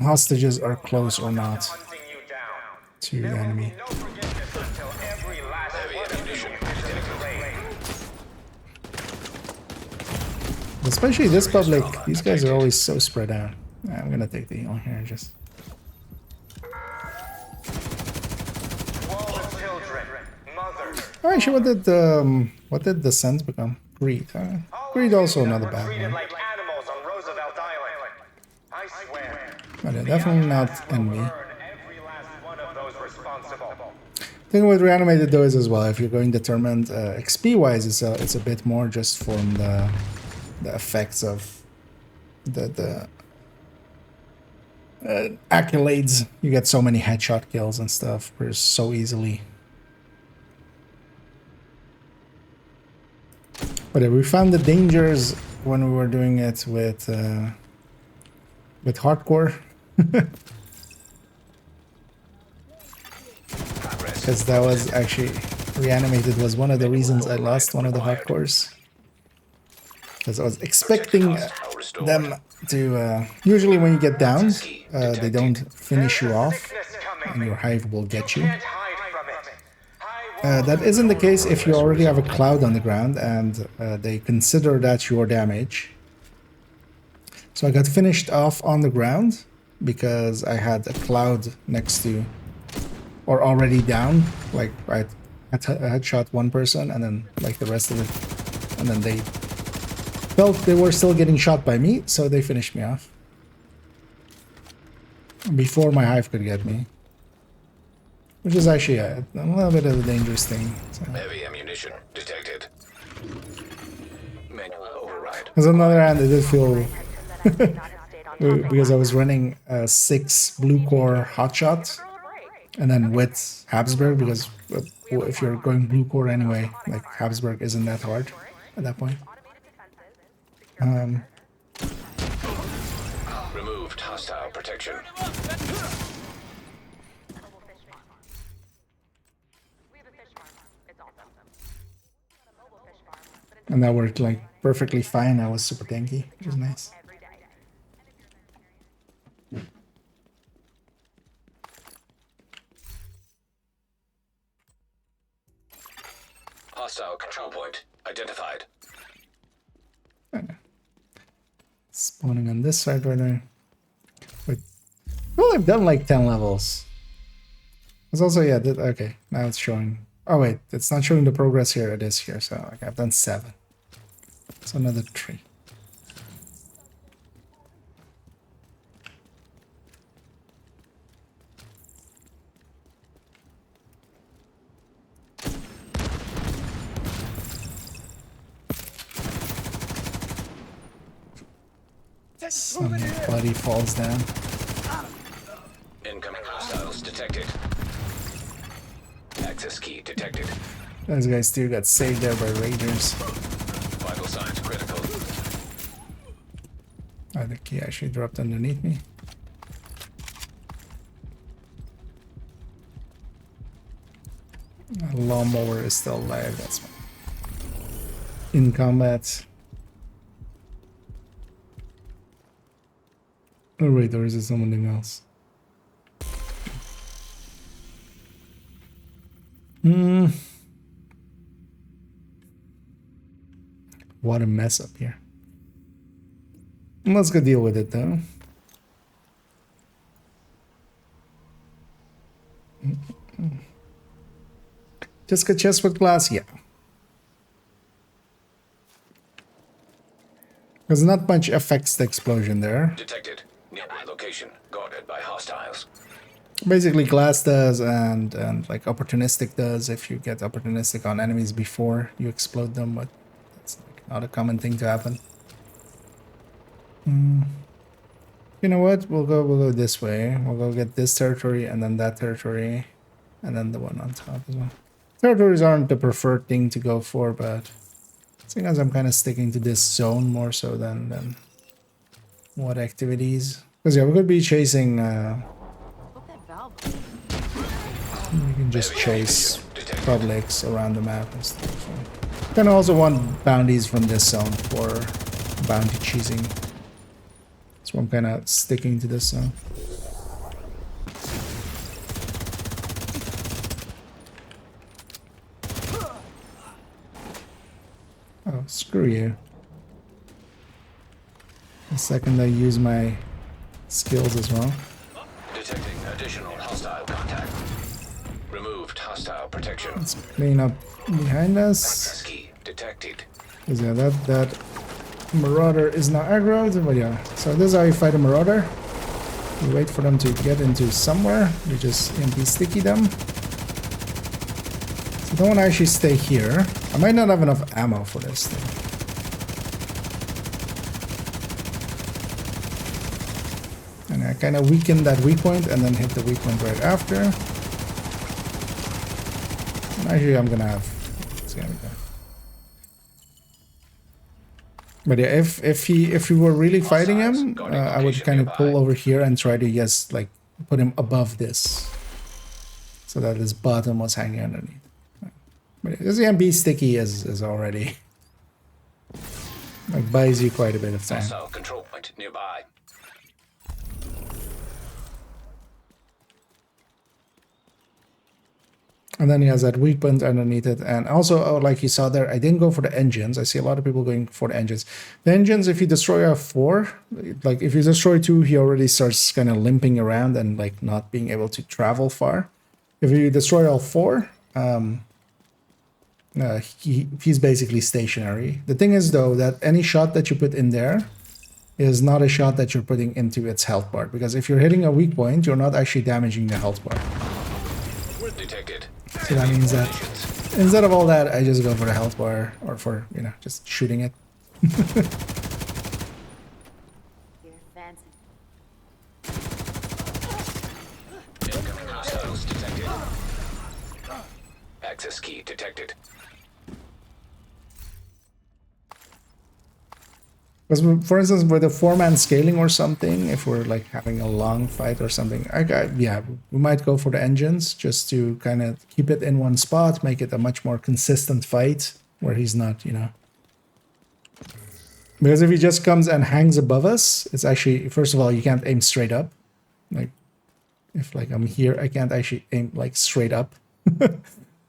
hostages are close or not to the enemy. Especially this public, these guys are always so spread out. I'm gonna take the heal here just. Oh, actually, what did the sense become? Greed. Greed also another bad one. But yeah, definitely not envy. Thing with Reanimated though is as well, if you're going determined, XP wise, it's a bit more just from the effects of the accolades. You get so many headshot kills and stuff so easily. But yeah, we found the dangers when we were doing it with hardcore. Because that was actually Reanimated was one of the reasons I lost one of the hardcores. Because I was expecting them to usually when you get down, they don't finish you off and your hive will get you. That isn't the case if you already have a cloud on the ground and they consider that your damage. So I got finished off on the ground, because I had a cloud next to, or already down. Like I had shot one person and then like the rest of it, and then they felt they were still getting shot by me, so they finished me off before my hive could get me. Which is actually a little bit of a dangerous thing. So. Heavy ammunition detected. Manual override. On the other hand, it did feel because I was running a 6 blue core hotshot, and then with Habsburg, because if you're going blue core anyway, like Habsburg isn't that hard at that point. Removed hostile protection. And that worked like perfectly fine. I was super tanky, which is nice. Hostile control point identified. Spawning on this side right now. Wait. Well, I've done like 10 levels. It's also, yeah, okay, now it's showing. Oh wait, it's not showing the progress here, it is here, so okay, I've done 7. So another 3. Somebody falls down. Incoming hostiles detected. Access key detected. Those guys still got saved there by Ragers. Vital signs critical. Oh, the key actually dropped underneath me. A lawnmower is still alive, that's fine. In combat. Oh wait, or is it something else? What a mess up here. Let's go deal with it though. Just got chest with glass, yeah. Because not much affects the explosion there. Detected. Nearby location guarded by hostiles. Basically glass does and like opportunistic does if you get opportunistic on enemies before you explode them, but it's like not a common thing to happen. You know what? We'll go this way. We'll go get this territory and then that territory and then the one on top as well. Territories aren't the preferred thing to go for, but seeing as I'm kind of sticking to this zone more so than what activities. Because yeah, we could be chasing you can just chase publics around the map and stuff. So. Kind of also want bounties from this zone for bounty cheesing. So I'm kind of sticking to this zone. Oh, screw you. The second I use my skills as well. Detecting additional hostile contact. Removed hostile protection. Let's clean up behind us. Key detected. Because yeah, that marauder is now aggroed, but yeah. So this is how you fight a marauder. You wait for them to get into somewhere. You just EMP sticky them. So don't want to actually stay here. I might not have enough ammo for this thing. And I kind of weaken that weak point and then hit the weak point right after. And actually I'm gonna have... It's gonna be good. But yeah, if we were really fighting him, I would kind of pull over here and try to just like put him above this, so that his bottom was hanging underneath. But this EMP sticky is already like buys you quite a bit of time. Hostile control point nearby. And then he has that weak point underneath it. And also, oh, like you saw there, I didn't go for the engines. I see a lot of people going for the engines. The engines, if you destroy a 4, like if you destroy 2, he already starts kind of limping around and like not being able to travel far. If you destroy all 4, he's basically stationary. The thing is, though, that any shot that you put in there is not a shot that you're putting into its health bar. Because if you're hitting a weak point, you're not actually damaging the health bar. Detected. So that means that instead of all that, I just go for the health bar or for, you know, just shooting it. Incoming hostiles detected. Access key detected. Because, for instance, with a 4-man scaling or something, if we're like having a long fight or something, yeah, we might go for the engines just to kind of keep it in one spot, make it a much more consistent fight where he's not, you know. Because if he just comes and hangs above us, it's actually, first of all, you can't aim straight up. Like, if like I'm here, I can't actually aim like straight up.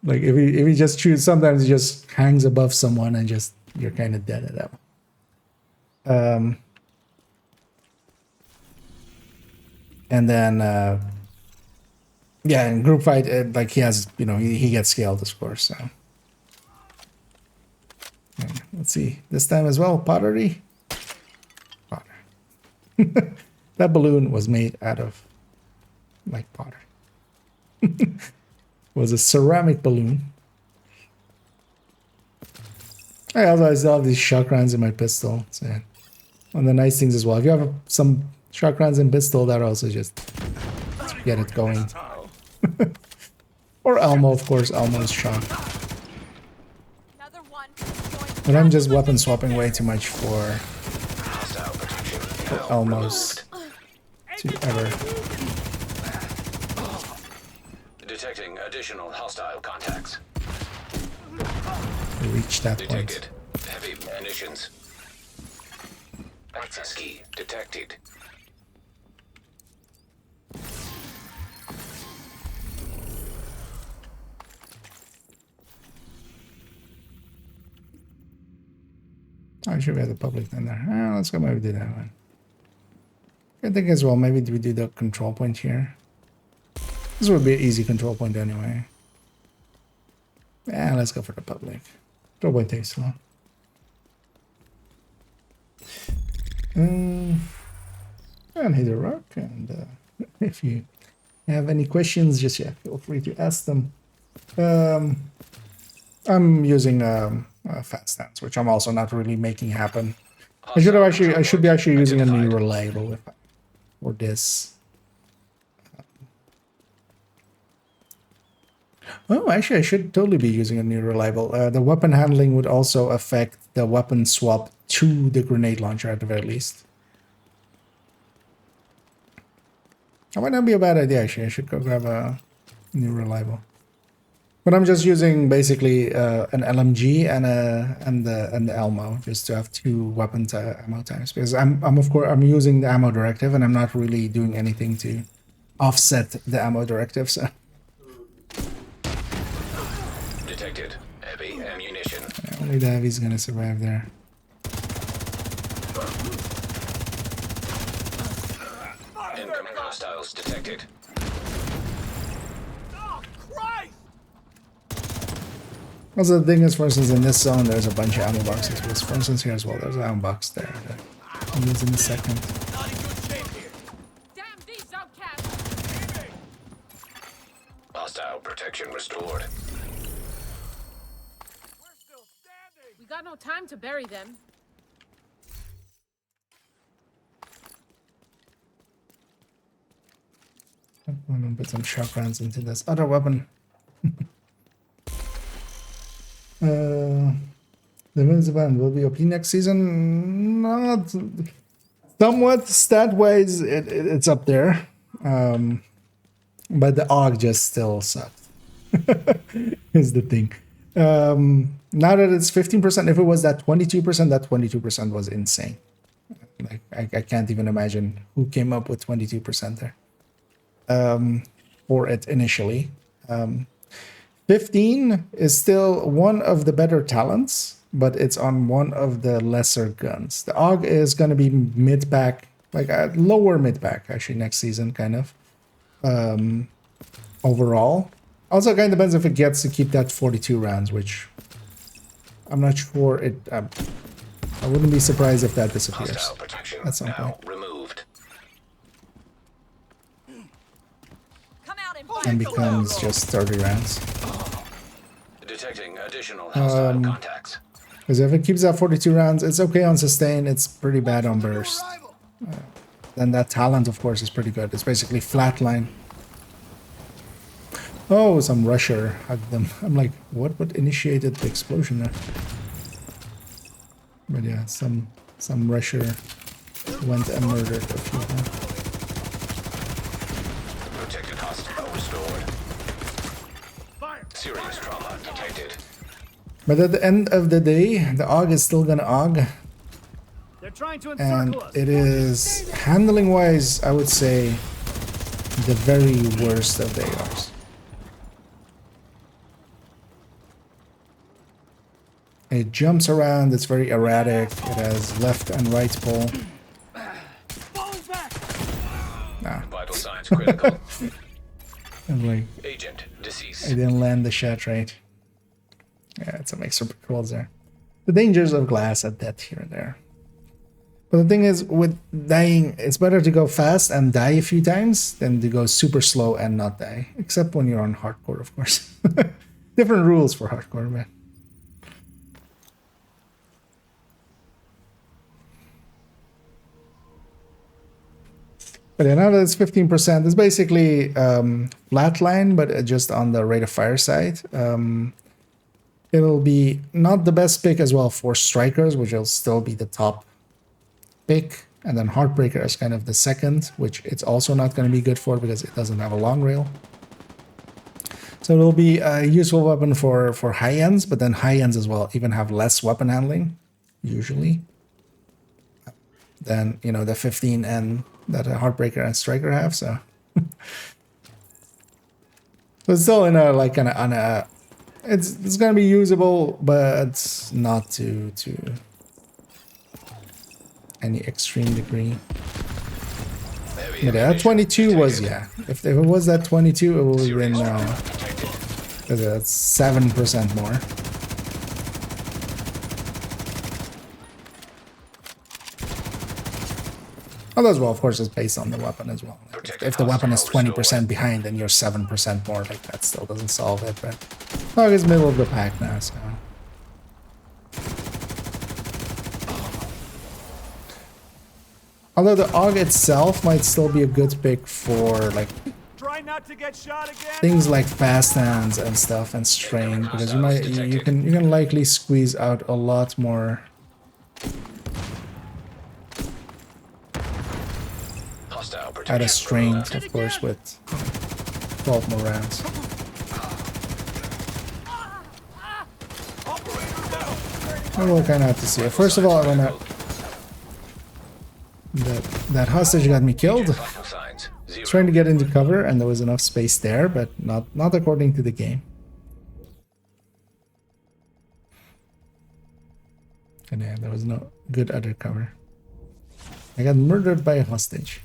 Like if he just shoots, sometimes he just hangs above someone and just you're kind of dead at that. And then yeah, in group fight, like he has, you know, he gets scaled, of course. So and let's see this time as well. Pottery. Potter. That balloon was made out of like pottery. Was a ceramic balloon. I still have these shock rounds in my pistol. So yeah. One of the nice things as well, if you have some shock rounds in pistol, that also just get it going. Or Elmo, of course. Elmo's shock. But I'm just weapon swapping way too much for Elmo's to ever. Detecting additional hostile contacts. Reach that Detected. point. Heavy munitions. Access key detected. I should have the public in there. Let's go maybe do that one. I think as well, maybe we do the control point here. This would be an easy control point anyway. Yeah, let's go for the public. Control point takes long. And hit a rock. And if you have any questions, just feel free to ask them. I'm using a fast stance, which I'm also not really making happen. I should be actually using a new reliable for this. Oh, actually, I should totally be using a new reliable. The weapon handling would also affect the weapon swap to the grenade launcher at the very least. That might not be a bad idea, actually. I should go grab a new reliable. But I'm just using basically an LMG and the Elmo just to have 2 weapon ammo times, because I'm using the ammo directive and I'm not really doing anything to offset the ammo directive. So Detected. Heavy ammunition. yeah, only the heavy's gonna survive there. Incoming hostiles detected. Also, the thing is, for instance, in this zone, there's a bunch of ammo boxes. Because, for instance, here as well, there's an ammo box there that I'll use in a second. Hostile protection restored. We got no time to bury them. I'm gonna put some shock rounds into this other weapon. The women's event will be OP next season. Not somewhat stat-wise, it's up there, but the AUG just still sucked. Is the thing. Now that it's 15%, if it was that 22%, that 22% was insane. Like I can't even imagine who came up with 22% there for it initially. 15 is still one of the better talents, but it's on one of the lesser guns. The AUG is going to be mid-pack, like a lower mid-pack, actually, next season, kind of. Overall. Also, kind of depends if it gets to keep that 42 rounds, which I'm not sure it... I wouldn't be surprised if that disappears at some point. Removed. And becomes just 30 rounds. Detecting additional hostile contacts. Because if it keeps at 42 rounds, it's okay on sustain, it's pretty bad on burst. Then that talent, of course, is pretty good. It's basically flatline. Oh, some rusher hugged them. I'm like, what initiated the explosion there? But yeah, some rusher went and murdered a few of them. Protected hostile restored. Serious trauma detected. But at the end of the day, the AUG is still gonna AUG. They're trying to And encircle us. it is, handling wise, I would say, the very worst of the ARs. It jumps around, it's very erratic, it has left and right pull. Nah. Vital signs critical. I'm like, Agent deceased. I didn't land the shot right. Yeah, it's some extra rolls there. The dangers of glass at that here and there. But the thing is, with dying, it's better to go fast and die a few times than to go super slow and not die. Except when you're on hardcore, of course. Different rules for hardcore, man. But yeah, now that it's 15%, it's basically flatline, but just on the rate of fire side. It'll be not the best pick as well for strikers, which will still be the top pick. And then Heartbreaker is kind of the second, which it's also not going to be good for because it doesn't have a long rail. So it'll be a useful weapon for high ends, but then high ends as well even have less weapon handling, usually, than, you know, the 15 and that a Heartbreaker and Striker have. So it's still in a like on a it's gonna be usable, but not to any extreme degree. But yeah, that 22 was, yeah. If it was that 22, it would have been that's 7% more. Although as well, of course, it's based on the weapon as well. Like if the weapon is 20% behind, then you're 7% more. Like that still doesn't solve it, but AUG is middle of the pack now, so. Although the AUG itself might still be a good pick for like Try not to get shot again. things like fast hands and stuff and strain, because you can likely squeeze out a lot more. At a strain, of course, with 12 more rounds. We'll kind of have to see it. First of all, I wanna that hostage got me killed. I was trying to get into cover, and there was enough space there, but not according to the game. And yeah, there was no good other cover. I got murdered by a hostage.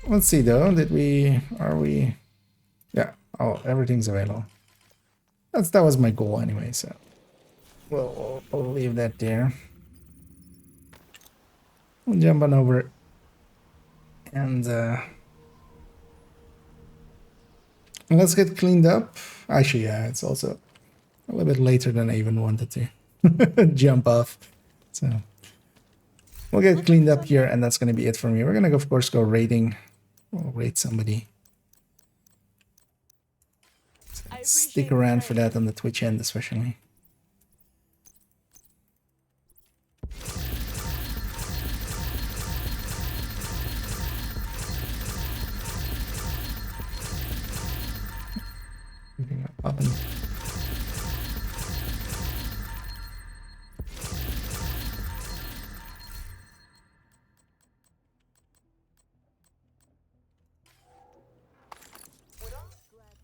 Let's see though, are we, yeah, oh, everything's available. That was my goal anyway, so we'll leave that there. We'll jump on over and let's get cleaned up. Actually, yeah, it's also a little bit later than I even wanted to jump off, so we'll get cleaned up here, and that's going to be it for me. We're going to, of course, go raiding. We'll raid somebody. Stick around for that on the Twitch end, especially. Popping.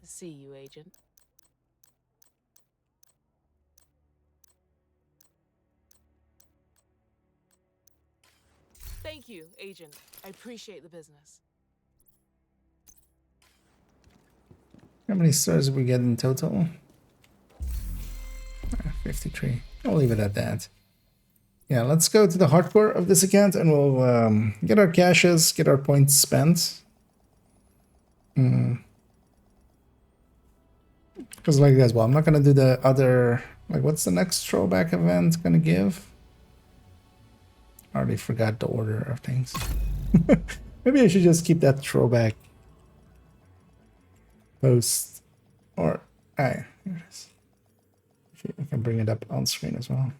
See you, Agent. Thank you, Agent. I appreciate the business. How many stars did we get in total? 53. I'll leave it at that. Yeah, let's go to the hardcore of this account and we'll get our caches, get our points spent. Because like this, well, I'm not gonna do the other, like what's the next throwback event gonna give? I already forgot the order of things. Maybe I should just keep that throwback post, or here it is. I can bring it up on screen as well.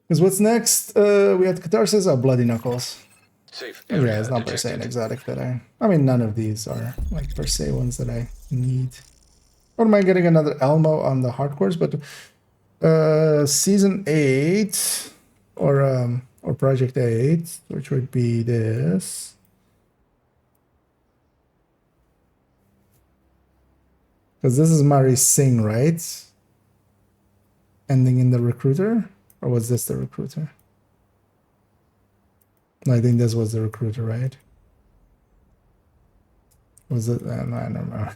Because what's next? We had Catharsis or Bloody Knuckles. Safe. Yeah, it's not per se an exotic that I mean, none of these are like per se ones that I need. Or am I getting another Elmo on the hardcores? But season 8 or project 8, which would be this. Because this is Mari Singh, right? Ending in the recruiter? Or was this the recruiter? No, I think this was the recruiter, right? Was it? No, I don't know.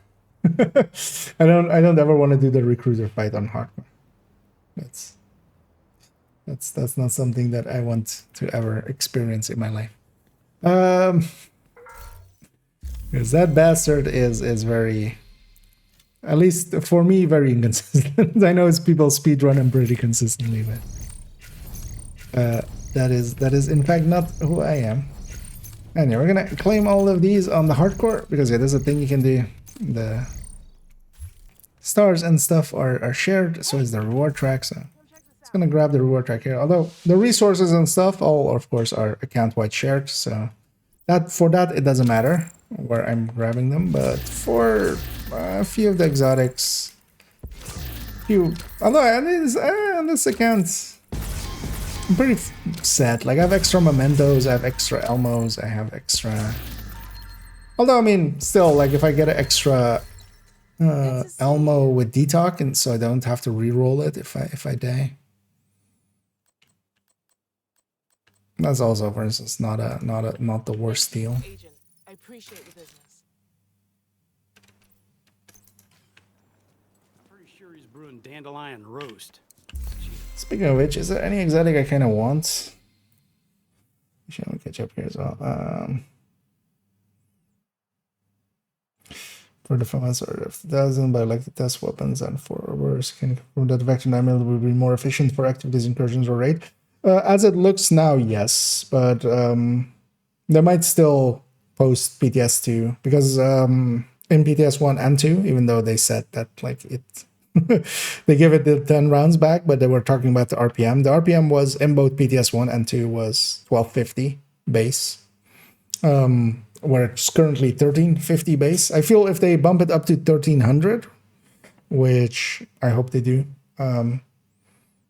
I don't ever want to do the recruiter fight on hardcore. That's not something that I want to ever experience in my life. Because that bastard is very, at least for me, very inconsistent. I know it's people speedrun him pretty consistently, but that is in fact not who I am. Anyway, we're gonna claim all of these on the hardcore because yeah, there's a thing you can do. The stars and stuff are shared, so is the reward track. So it's gonna grab the reward track here. Although the resources and stuff all of course are account-wide shared, so for that it doesn't matter where I'm grabbing them. But for a few of the exotics, although on this account, I'm pretty set. Like I have extra mementos, I have extra Elmos, I have extra. Although I mean, still, like if I get an extra Elmo with detox, and so I don't have to re-roll it if I die. That's also, for instance, not the worst deal. Agent, I appreciate the business. I'm pretty sure he's brewing dandelion roast. Speaking of which, is there any exotic I kind of want? Actually, let me catch up here as well. For the defense order of 1000, but I like the test weapons and for worse, can confirm that Vector 9mm will be more efficient for activities, incursions, or raid. As it looks now, yes, but they might still post PTS 2 because in PTS 1 and 2, even though they said that like it. They give it the 10 rounds back, but they were talking about the RPM. The RPM was in both PTS 1 and 2 was 1250 base, where it's currently 1350 base. I feel if they bump it up to 1300, which I hope they do,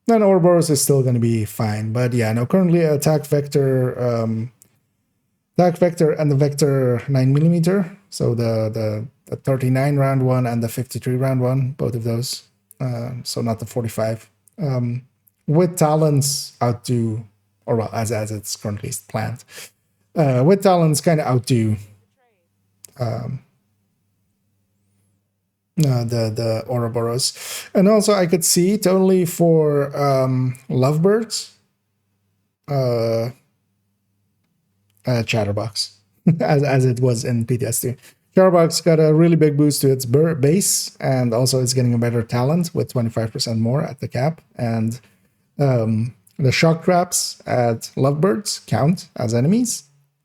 then Ouroboros is still going to be fine. But yeah, no, currently attack vector and the vector 9mm, so the 39 round one and the 53 round one, both of those, so not the 45, with talents outdo, or well, as it's currently planned, with talents kind of outdo the Ouroboros. And also I could see totally for Lovebirds, Chatterbox, as it was in PTS2. Chatterbox got a really big boost to its base, and also it's getting a better talent with 25% more at the cap. And the shock traps at Lovebirds count as enemies.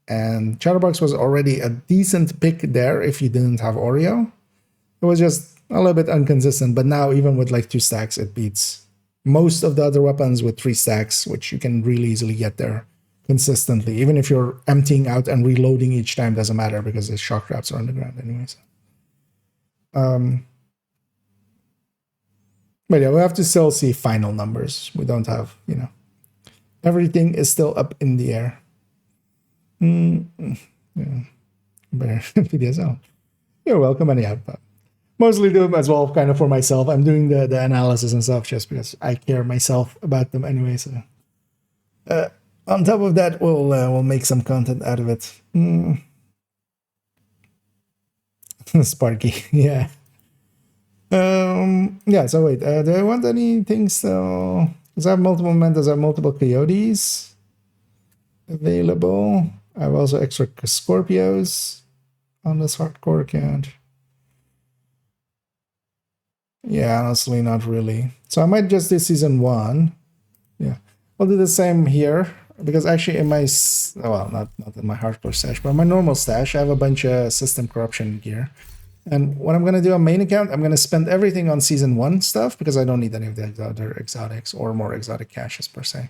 And Chatterbox was already a decent pick there if you didn't have Oreo. It was just a little bit inconsistent, but now even with like 2 stacks, it beats most of the other weapons with 3 stacks, which you can really easily get there consistently. Even if you're emptying out and reloading each time, doesn't matter because the shock traps are on the ground anyways. But yeah, we have to still see final numbers. We don't have, everything is still up in the air. Yeah. Better PDSL. You're welcome, and yeah, but mostly do them as well, kind of for myself. I'm doing the analysis and stuff just because I care myself about them anyway. So, On top of that, we'll make some content out of it. Sparky, yeah. Yeah, so wait, do I want anything? So, does I have multiple men? Does I have multiple coyotes available? I have also extra Scorpios on this hardcore account. Yeah, honestly, not really. So I might just do season 1. Yeah, I'll do the same here because actually in my, well, not in my hardcore stash, but in my normal stash, I have a bunch of system corruption gear. And what I'm going to do on main account, I'm going to spend everything on season 1 stuff because I don't need any of the other exotics or more exotic caches per se.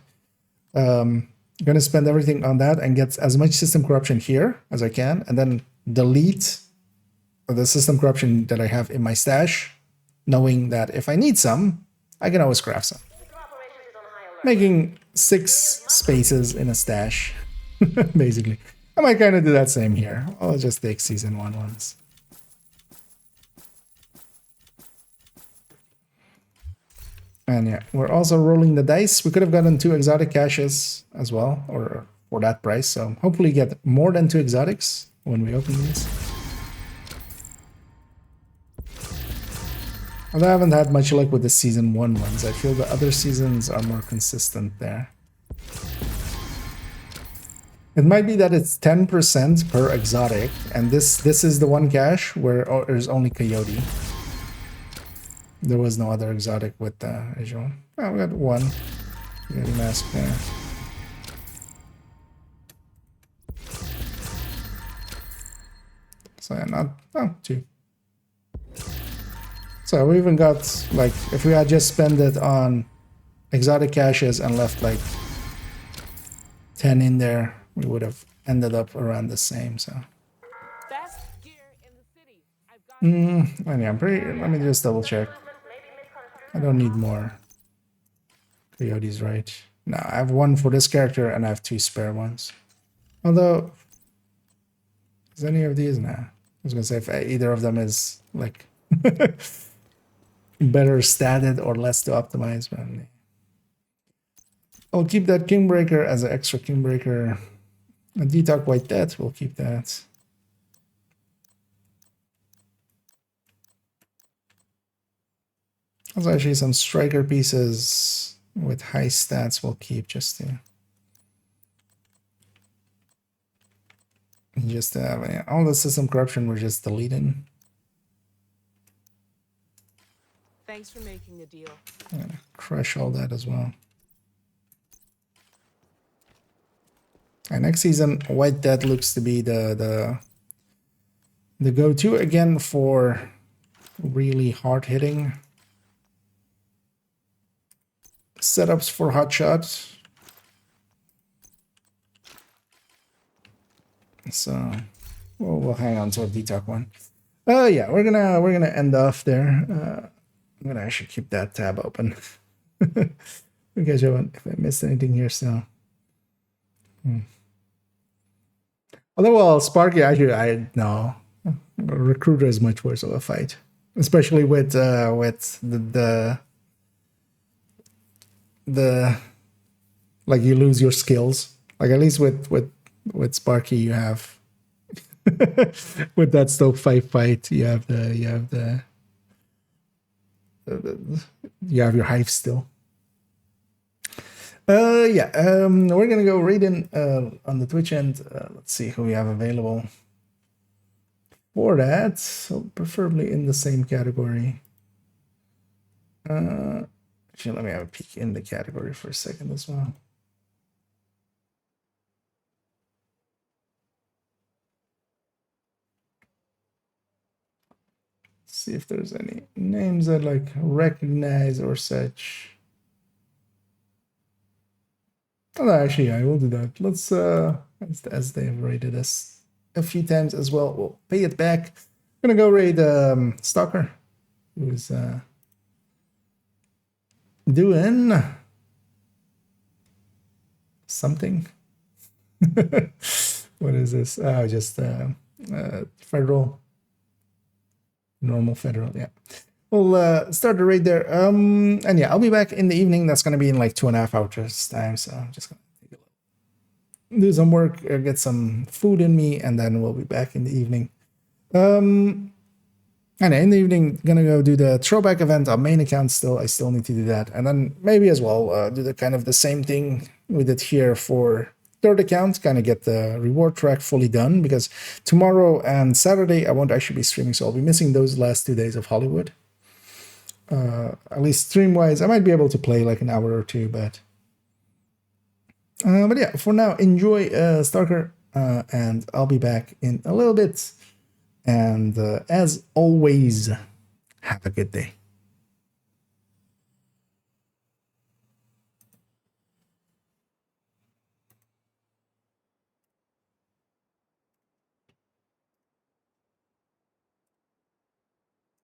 I'm going to spend everything on that and get as much system corruption here as I can, and then delete the system corruption that I have in my stash, knowing that if I need some, I can always craft some. Making 6 spaces in a stash, basically. I might kind of do that same here. I'll just take season 1 ones. And yeah, we're also rolling the dice. We could have gotten 2 exotic caches as well, or for that price. So hopefully get more than 2 exotics when we open these. Although I haven't had much luck with the season 1 ones. I feel the other seasons are more consistent there. It might be that it's 10% per exotic, and this is the one cache where there's only coyote. There was no other exotic with the visual. Oh, we got 1. Coyote mask there. So yeah, not 2. So we even got, like, if we had just spent it on exotic caches and left like 10 in there, we would have ended up around the same. So yeah, I'm pretty, let me just double check. I don't need more coyotes, right? No, I have 1 for this character and I have 2 spare ones. Although, is any of these? Nah. I was gonna say if either of them is like better statted or less to optimize, but I'll keep that Kingbreaker as an extra Kingbreaker. A Detox White Death, we'll keep that. There's actually some striker pieces with high stats we'll keep just to have all the system corruption we're just deleting. Thanks for making the deal. I'm gonna crush all that as well. And next season, White Death looks to be the go-to again for really hard-hitting setups for hotshots. So we'll hang on to a detox one. Yeah, we're gonna end off there. I'm gonna actually keep that tab open. You guys haven't, if I missed anything here still. Although, well, Sparky, actually, I know Recruiter is much worse of a fight, especially with the like you lose your skills. Like at least with Sparky, you have with that Stoke 5 fight, you have your hive still. Yeah, we're gonna go right in on the Twitch end. Let's see who we have available for that. So preferably in the same category. Actually, let me have a peek in the category for a second as well. See if there's any names I like recognize or such. Oh, actually, I will do that. Let's as they have rated us a few times as well, we'll pay it back. I'm gonna go raid Stalker, who's doing something. What is this? Oh, just federal, normal federal. Yeah, we'll start the raid there. And yeah, I'll be back in the evening. That's gonna be in like 2.5 hours time. So I'm just gonna take a do some work, get some food in me, and then we'll be back in the evening. And in the evening, gonna go do the throwback event on main account still. I still need to do that. And then maybe as well do the kind of the same thing we did here for third account, kind of get the reward track fully done, because tomorrow and Saturday I won't actually be streaming, so I'll be missing those last 2 days of Hollywood. At least stream-wise, I might be able to play like an hour or two, but yeah, for now, enjoy Starker, and I'll be back in a little bit. And as always, have a good day.